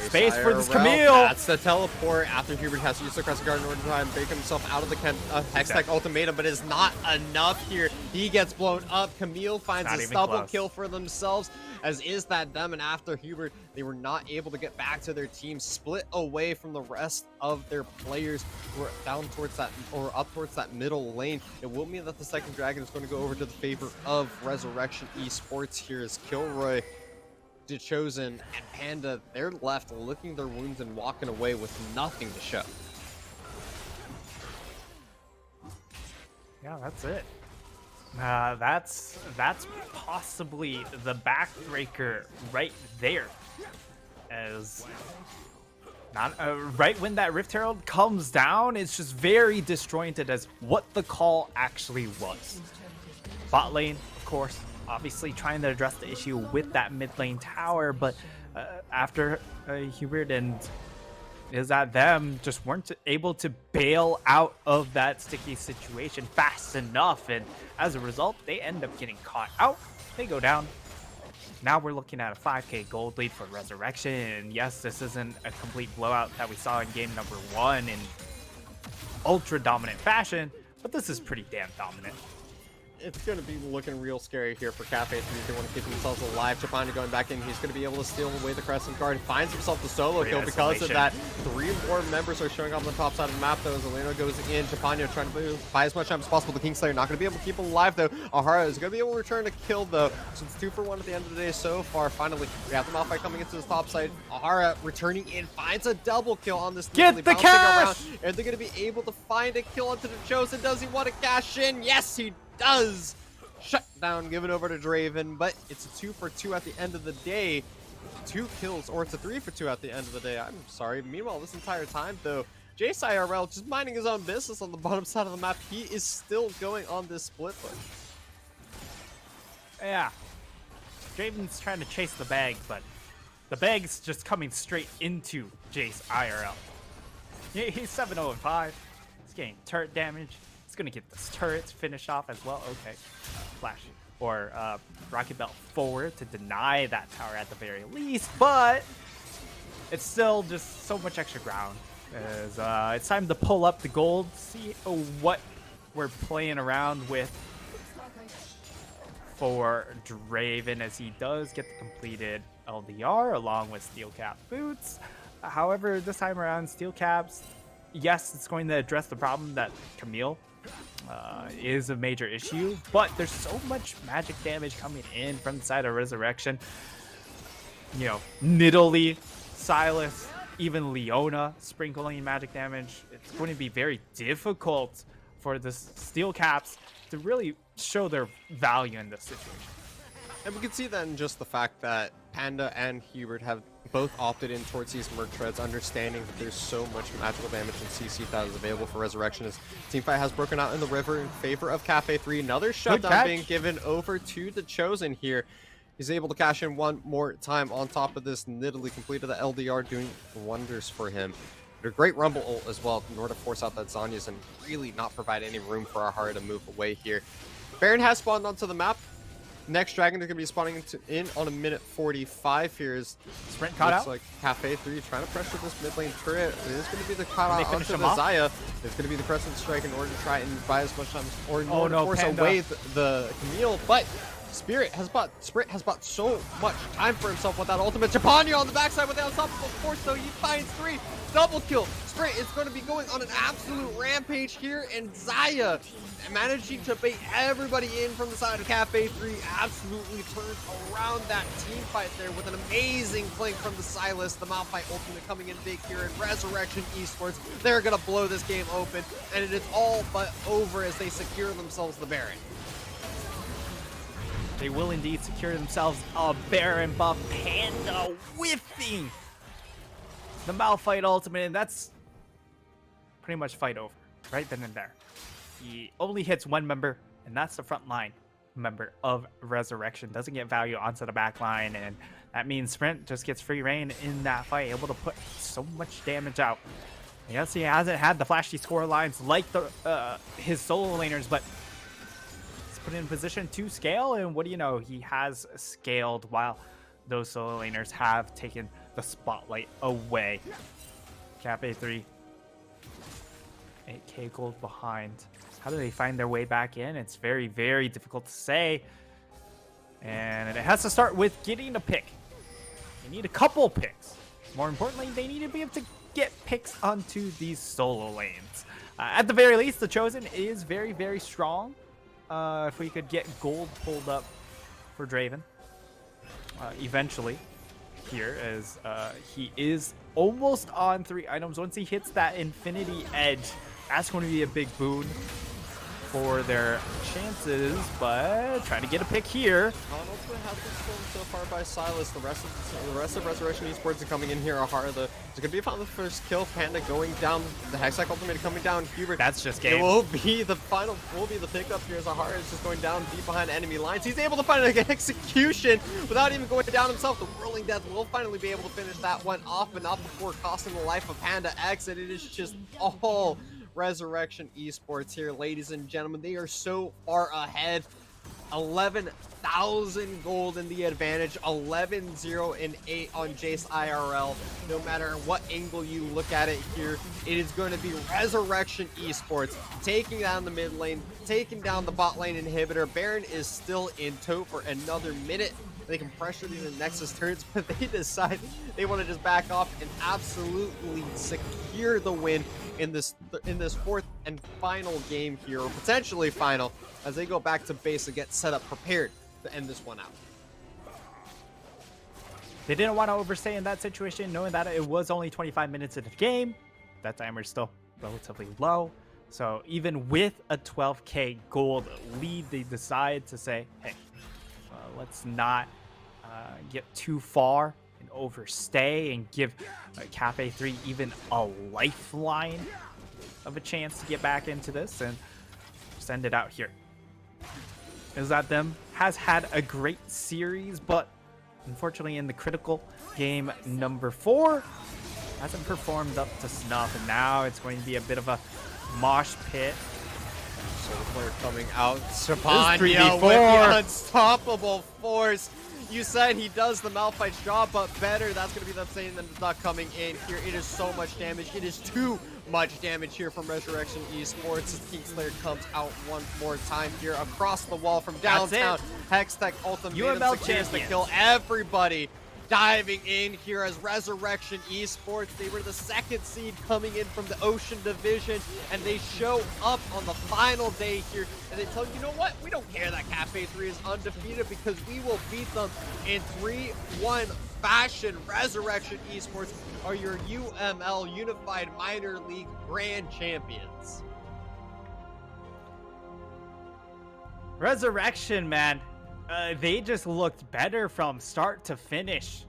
space for this Camille. That's the teleport after Hubert has to use the Crescent Guard in order to try and break himself out of the Hextech ultimatum, but it's not enough here. He gets blown up. Camille finds a double kill for themselves, as is that them. And after Hubert, they were not able to get back to their team, split away from the rest of their players who are down towards that, or up towards that middle lane. It will mean that the second dragon is going to go over to the favor of Resurrection Esports here as Kilroy, DeChosen, and Panda, they're left licking their wounds and walking away with nothing to show. Yeah, that's it. That's possibly the backbreaker right there. As not right when that Rift Herald comes down, it's just very disjointed as what the call actually was. Bot lane, of course, obviously trying to address the issue with that mid lane tower, but after Hubert and is that them just weren't able to bail out of that sticky situation fast enough, and as a result, they end up getting caught out. They go down. Now we're looking at a 5k gold lead for Resurrection, and yes, this isn't a complete blowout that we saw in game number 1 in ultra dominant fashion, but this is pretty damn dominant. It's going to be looking real scary here for Cafe 3 if they want to keep themselves alive. Trapani going back in. He's going to be able to steal away the Crescent Guard. Finds himself the solo kill because of that. 3 more members are showing up on the top side of the map, though. Zeleno goes in. Trapani trying to buy as much time as possible. The Kingslayer not going to be able to keep him alive, though. Ahara is going to be able to return a kill, though. So it's 2 for 1 at the end of the day so far. Finally, we have the Malphite coming into this top side. Ahara returning in, finds a double kill on this. Get the cash! Around. Are they going to be able to find a kill onto the Chosen? Does he want to cash in? Yes, he does! Shut down, given over to Draven, but it's a 2 for 2 at the end of the day. 2 kills, or it's a 3 for 2 at the end of the day. I'm sorry. Meanwhile, this entire time, though, Jace IRL just minding his own business on the bottom side of the map. He is still going on this split push. Yeah. Draven's trying to chase the bag, but the bag's just coming straight into Jace IRL. Yeah, he's 7-0-5. He's getting turret damage. He's going to get this turret finished off as well. Okay. Flash or Rocket Belt forward to deny that tower at the very least, but it's still just so much extra ground. As it's time to pull up the gold, see what we're playing around with for Draven, as he does get the completed LDR along with steel cap boots. However, this time around, steel caps, yes, it's going to address the problem that Camille is a major issue, but there's so much magic damage coming in from the side of Resurrection. You know, Nidalee, Silas, even Leona sprinkling magic damage. It's going to be very difficult for the steel caps to really show their value in this situation. And we can see that in just the fact that Panda and Hubert have both opted in towards these Merc Treads, understanding that there's so much magical damage and CC that is available for Resurrection, as teamfight has broken out in the river in favor of Cafe 3. Another shutdown being given over to the Chosen here. He's able to cash in one more time on top of this. Nidalee completed the LDR, doing wonders for him. But a great Rumble ult as well in order to force out that Zhonya's and really not provide any room for Ahara to move away here. Baron has spawned onto the map. Next dragon is going to be spawning in on a minute 45 here. Is Sprint caught out. Like Cafe 3 trying to pressure this mid lane turret. It is going to be the caught out onto the Xayah. It's going to be the Crescent Strike in order to try and buy as much time or in order to force away the Camille. But Sprint has bought so much time for himself with that ultimate. Japanya on the backside with the unstoppable force, though. He finds 3. Double kill. Sprint is going to be going on an absolute rampage here, and Xayah managing to bait everybody in from the side of Cafe 3 absolutely turns around that team fight there with an amazing flank from the Silas. The Malphite ultimate coming in big here in Resurrection Esports. They're going to blow this game open, and it is all but over as they secure themselves the Baron. They will indeed secure themselves a Baron buff. Panda whiffing the Malphite ultimate, and that's pretty much fight over right then and there. He only hits one member, and that's the front line member of Resurrection. Doesn't get value onto the back line, and that means Sprint just gets free reign in that fight, able to put so much damage out. Yes, he hasn't had the flashy score lines like his solo laners, but he's put in position to scale, and what do you know? He has scaled while those solo laners have taken the spotlight away. Cafe 3, 8k gold behind. How do they find their way back in? It's very, very difficult to say. And it has to start with getting a pick. They need a couple picks. More importantly, they need to be able to get picks onto these solo lanes. At the very least, the Chosen is very, very strong. If we could get gold pulled up for Draven eventually here, as he is almost on 3 items. Once he hits that Infinity Edge, that's going to be a big boon for their chances, but trying to get a pick here. Ultimate has been stolen so far by Silas. The rest of Resurrection Esports are coming in here are hard. It's gonna be found the first kill. Panda going down. The Hextech ultimate coming down. Hubert. That's just game. It will be the final. Will be the pickup here. Zahara is just going down deep behind enemy lines. He's able to find an execution without even going down himself. The Whirling Death will finally be able to finish that one off, but not before costing the life of Panda X. And it is just all Resurrection Esports here, ladies and gentlemen. They are so far ahead. 11,000 gold in the advantage, 11-0 and 8 on Jace IRL. No matter what angle you look at it here, it is going to be Resurrection Esports taking down the mid lane, taking down the bot lane inhibitor. Baron is still in tow for another minute. They can pressure these Nexus turrets, but they decide they want to just back off and absolutely secure the win in this fourth and final game here, or potentially final, as they go back to base and get set up prepared to end this one out. They didn't want to overstay in that situation, knowing that it was only 25 minutes into the game. That timer is still relatively low. So even with a 12k gold lead, they decide to say, hey, let's not get too far and overstay and give Cafe 3 even a lifeline of a chance to get back into this and send it out here. Is that them has had a great series, but unfortunately in the critical game number 4 hasn't performed up to snuff, and now it's going to be a bit of a mosh pit. So the player coming out, Sabania with the unstoppable force. You said he does the Malphite's job, but better. That's going to be them saying that it's not coming in here. It is so much damage. It is too much damage here from Resurrection Esports. Kingslayer comes out one more time here across the wall from downtown. Hextech ultimate secures the kill. Everybody diving in here as Resurrection Esports. They were the 2nd seed coming in from the Ocean Division, and they show up on the final day here, and they tell you know what? We don't care that Cafe 3 is undefeated because we will beat them in 3-1 fashion. Resurrection Esports are your UML Unified Minor League Grand Champions. Resurrection, man. They just looked better from start to finish.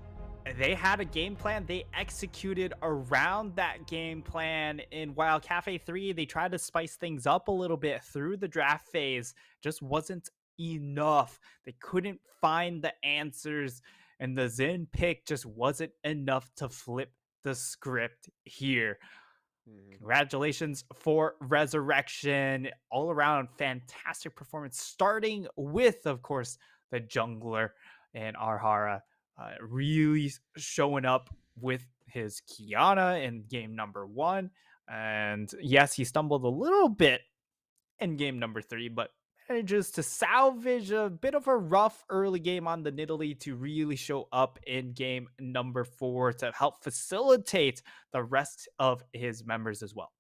They had a game plan. They executed around that game plan. And while Cafe 3, they tried to spice things up a little bit through the draft phase, just wasn't enough. They couldn't find the answers, and the Zen pick just wasn't enough to flip the script here. Congratulations for Resurrection. All around fantastic performance, starting with, of course, the jungler and Arhara really showing up with his Kiana in game number 1. And yes, he stumbled a little bit in game number 3, but manages to salvage a bit of a rough early game on the Nidalee to really show up in game number 4 to help facilitate the rest of his members as well.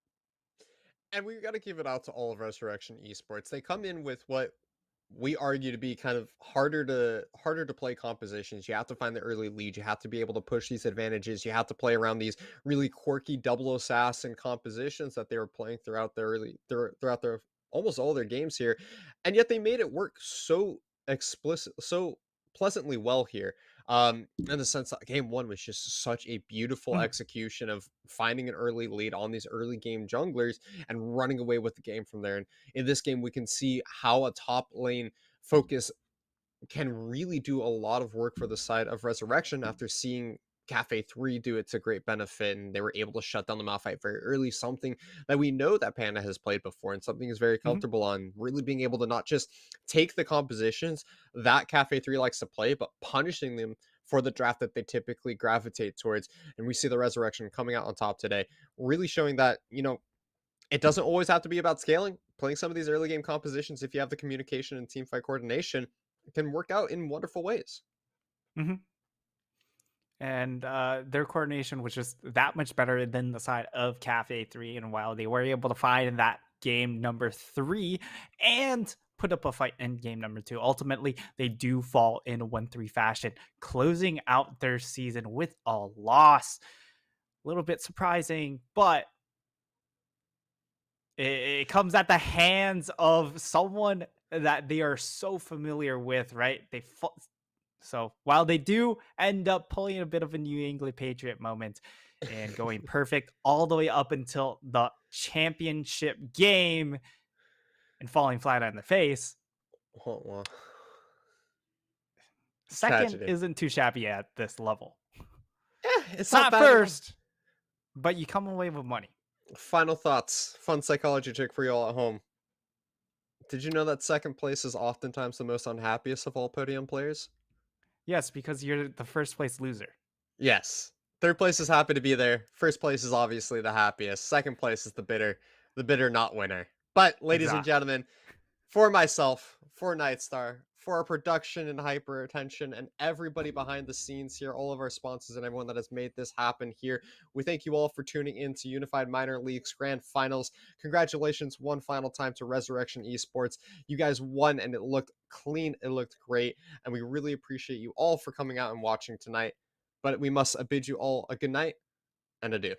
And we got to give it out to all of Resurrection Esports. They come in with what we argue to be kind of harder to play compositions. You have to find the early lead. You have to be able to push these advantages. You have to play around these really quirky double assassin compositions that they were playing throughout their almost all their games here, and yet they made it work so explicit so pleasantly well here. In the sense that game one was just such a beautiful Mm, execution of finding an early lead on these early game junglers and running away with the game from there. And in this game, we can see how a top lane focus can really do a lot of work for the side of Resurrection after seeing Cafe 3 do it to great benefit, and they were able to shut down the Malphite very early, something that we know that Panda has played before and something is very mhm, comfortable on, really being able to not just take the compositions that Cafe 3 likes to play, but punishing them for the draft that they typically gravitate towards. And we see the Resurrection coming out on top today, really showing that, it doesn't always have to be about scaling. Playing some of these early game compositions, if you have the communication and team fight coordination, can work out in wonderful ways. mhm. And their coordination was just that much better than the side of Cafe 3. And while they were able to find that game number 3 and put up a fight in game number 2, ultimately they do fall in a 1-3 fashion, closing out their season with a loss. A little bit surprising, but it comes at the hands of someone that they are so familiar with, right? So while they do end up pulling a bit of a New England Patriot moment and going perfect all the way up until the championship game and falling flat on their face, Oh, well, second tragedy. isn't too shabby at this level. Yeah, it's It's not not bad at all. first, but you come away with money. Final thoughts. Fun psychology trick for you all at home. Did you know that second place is oftentimes the most unhappiest of all podium players? Yes, because you're the first place loser. Yes. Third place is happy to be there. First place is obviously the happiest. Second place is the bitter not winner. But, ladies and Exactly. gentlemen, for myself, for Nightstar, for our production and hyper attention, and everybody behind the scenes here, all of our sponsors and everyone that has made this happen here, we thank you all for tuning in to Unified Minor Leagues Grand Finals. Congratulations one final time to Resurrection Esports. You guys won, and it looked clean, it looked great, and we really appreciate you all for coming out and watching tonight. But we must bid you all a good night and adieu.